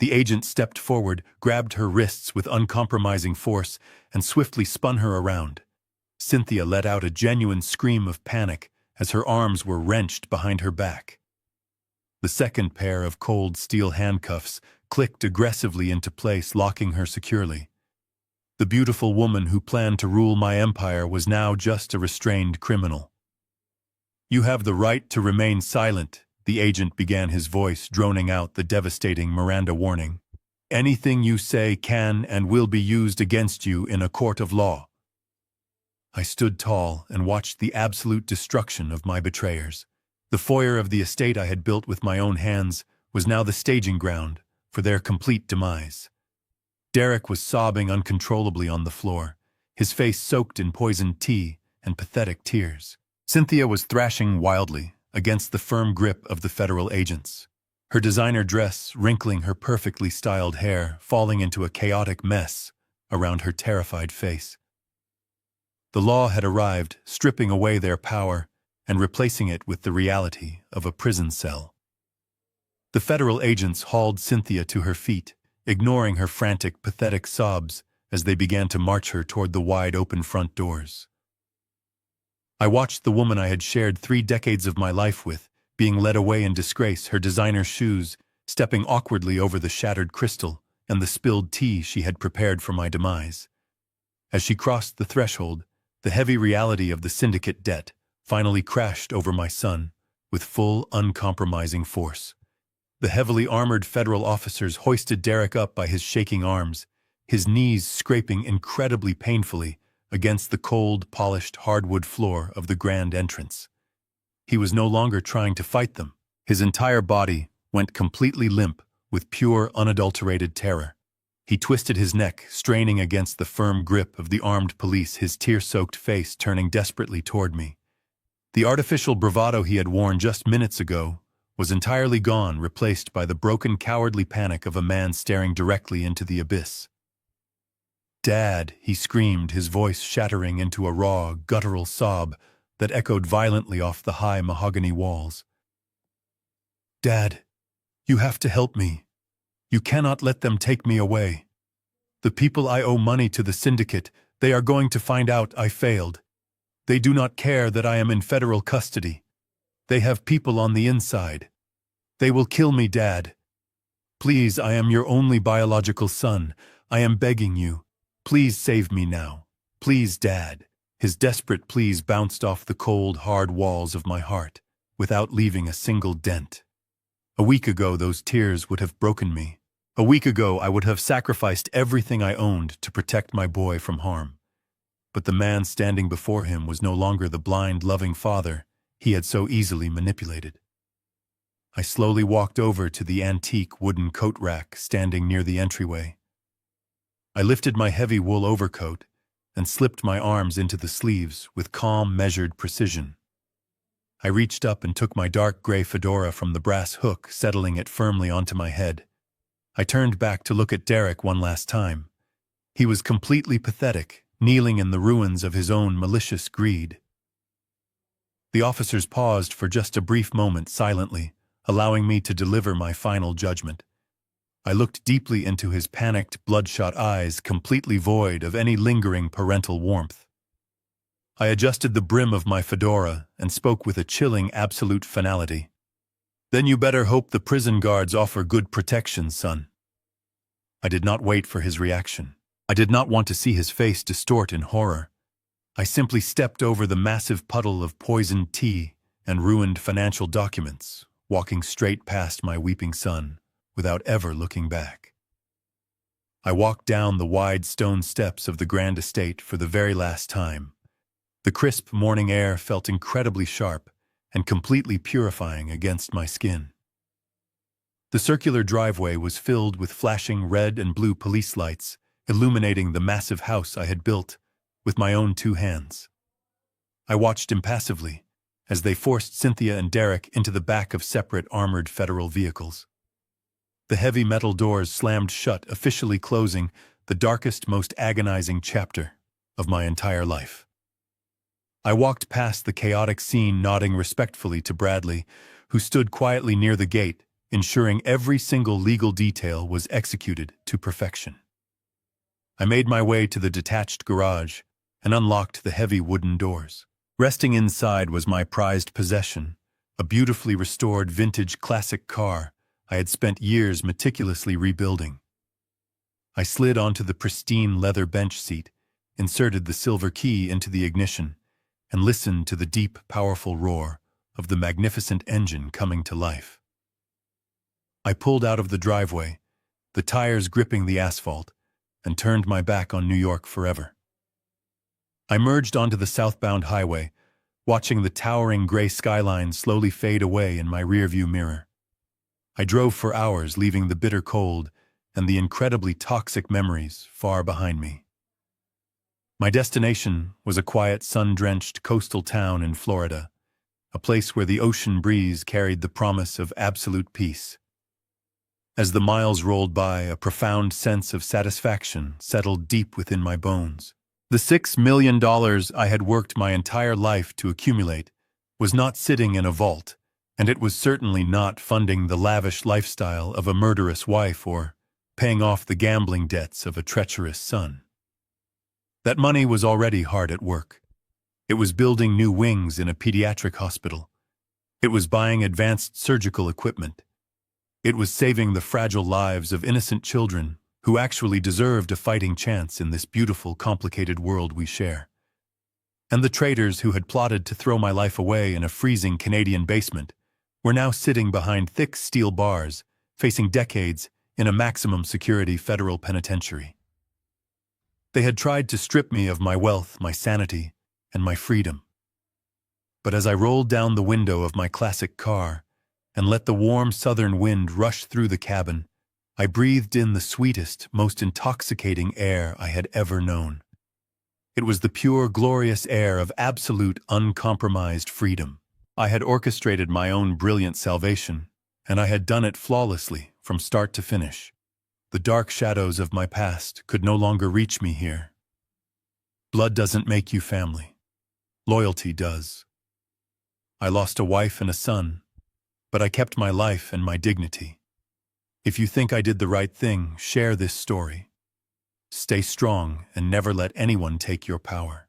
The agent stepped forward, grabbed her wrists with uncompromising force, and swiftly spun her around. Cynthia let out a genuine scream of panic as her arms were wrenched behind her back. The second pair of cold steel handcuffs clicked aggressively into place, locking her securely. The beautiful woman who planned to rule my empire was now just a restrained criminal. "You have the right to remain silent," the agent began, his voice droning out the devastating Miranda warning. "Anything you say can and will be used against you in a court of law." I stood tall and watched the absolute destruction of my betrayers. The foyer of the estate I had built with my own hands was now the staging ground for their complete demise. Derek was sobbing uncontrollably on the floor, his face soaked in poisoned tea and pathetic tears. Cynthia was thrashing wildly against the firm grip of the federal agents. her designer dress wrinkling her perfectly styled hair, falling into a chaotic mess around her terrified face. The law had arrived, stripping away their power and replacing it with the reality of a prison cell. The federal agents hauled Cynthia to her feet, ignoring her frantic, pathetic sobs as they began to march her toward the wide-open front doors. I watched the woman I had shared 3 decades of my life with being led away in disgrace, her designer shoes stepping awkwardly over the shattered crystal and the spilled tea she had prepared for my demise. As she crossed the threshold, the heavy reality of the syndicate debt finally crashed over my son with full, uncompromising force. The heavily armored federal officers hoisted Derek up by his shaking arms, his knees scraping incredibly painfully against the cold, polished hardwood floor of the grand entrance. He was no longer trying to fight them. His entire body went completely limp with pure, unadulterated terror. He twisted his neck, straining against the firm grip of the armed police, his tear-soaked face turning desperately toward me. The artificial bravado he had worn just minutes ago was entirely gone, replaced by the broken, cowardly panic of a man staring directly into the abyss. "Dad," he screamed, his voice shattering into a raw, guttural sob that echoed violently off the high mahogany walls. "Dad, you have to help me. You cannot let them take me away. The people I owe money to, the syndicate, they are going to find out I failed. They do not care that I am in federal custody. They have people on the inside. They will kill me, Dad. Please, I am your only biological son. I am begging you. Please save me now. Please, Dad." His desperate pleas bounced off the cold, hard walls of my heart, without leaving a single dent. A week ago, those tears would have broken me. A week ago, I would have sacrificed everything I owned to protect my boy from harm. But the man standing before him was no longer the blind, loving father he had so easily manipulated. I slowly walked over to the antique wooden coat rack standing near the entryway. I lifted my heavy wool overcoat and slipped my arms into the sleeves with calm, measured precision. I reached up and took my dark gray fedora from the brass hook, settling it firmly onto my head. I turned back to look at Derek one last time. He was completely pathetic, kneeling in the ruins of his own malicious greed. The officers paused for just a brief moment silently, allowing me to deliver my final judgment. I looked deeply into his panicked, bloodshot eyes, completely void of any lingering parental warmth. I adjusted the brim of my fedora and spoke with a chilling, absolute finality. "Then you better hope the prison guards offer good protection, son." I did not wait for his reaction. I did not want to see his face distort in horror. I simply stepped over the massive puddle of poisoned tea and ruined financial documents, walking straight past my weeping son, without ever looking back. I walked down the wide stone steps of the grand estate for the very last time. The crisp morning air felt incredibly sharp and completely purifying against my skin. The circular driveway was filled with flashing red and blue police lights, illuminating the massive house I had built with my own 2 hands. I watched impassively as they forced Cynthia and Derek into the back of separate armored federal vehicles. The heavy metal doors slammed shut, officially closing the darkest, most agonizing chapter of my entire life. I walked past the chaotic scene, nodding respectfully to Bradley, who stood quietly near the gate, ensuring every single legal detail was executed to perfection. I made my way to the detached garage and unlocked the heavy wooden doors. Resting inside was my prized possession, a beautifully restored vintage classic car I had spent years meticulously rebuilding. I slid onto the pristine leather bench seat, inserted the silver key into the ignition, and listened to the deep, powerful roar of the magnificent engine coming to life. I pulled out of the driveway, the tires gripping the asphalt, and turned my back on New York forever. I merged onto the southbound highway, watching the towering gray skyline slowly fade away in my rearview mirror. I drove for hours, leaving the bitter cold and the incredibly toxic memories far behind me. My destination was a quiet, sun-drenched coastal town in Florida, a place where the ocean breeze carried the promise of absolute peace. As the miles rolled by, a profound sense of satisfaction settled deep within my bones. The $6 million I had worked my entire life to accumulate was not sitting in a vault, and it was certainly not funding the lavish lifestyle of a murderous wife or paying off the gambling debts of a treacherous son. That money was already hard at work. It was building new wings in a pediatric hospital. It was buying advanced surgical equipment. It was saving the fragile lives of innocent children who actually deserved a fighting chance in this beautiful, complicated world we share. And the traitors who had plotted to throw my life away in a freezing Canadian basement were now sitting behind thick steel bars, facing decades in a maximum security federal penitentiary. They had tried to strip me of my wealth, my sanity, and my freedom. But as I rolled down the window of my classic car and let the warm southern wind rush through the cabin, I breathed in the sweetest, most intoxicating air I had ever known. It was the pure, glorious air of absolute, uncompromised freedom. I had orchestrated my own brilliant salvation, and I had done it flawlessly from start to finish. The dark shadows of my past could no longer reach me here. Blood doesn't make you family. Loyalty does. I lost a wife and a son, but I kept my life and my dignity. If you think I did the right thing, share this story. Stay strong and never let anyone take your power.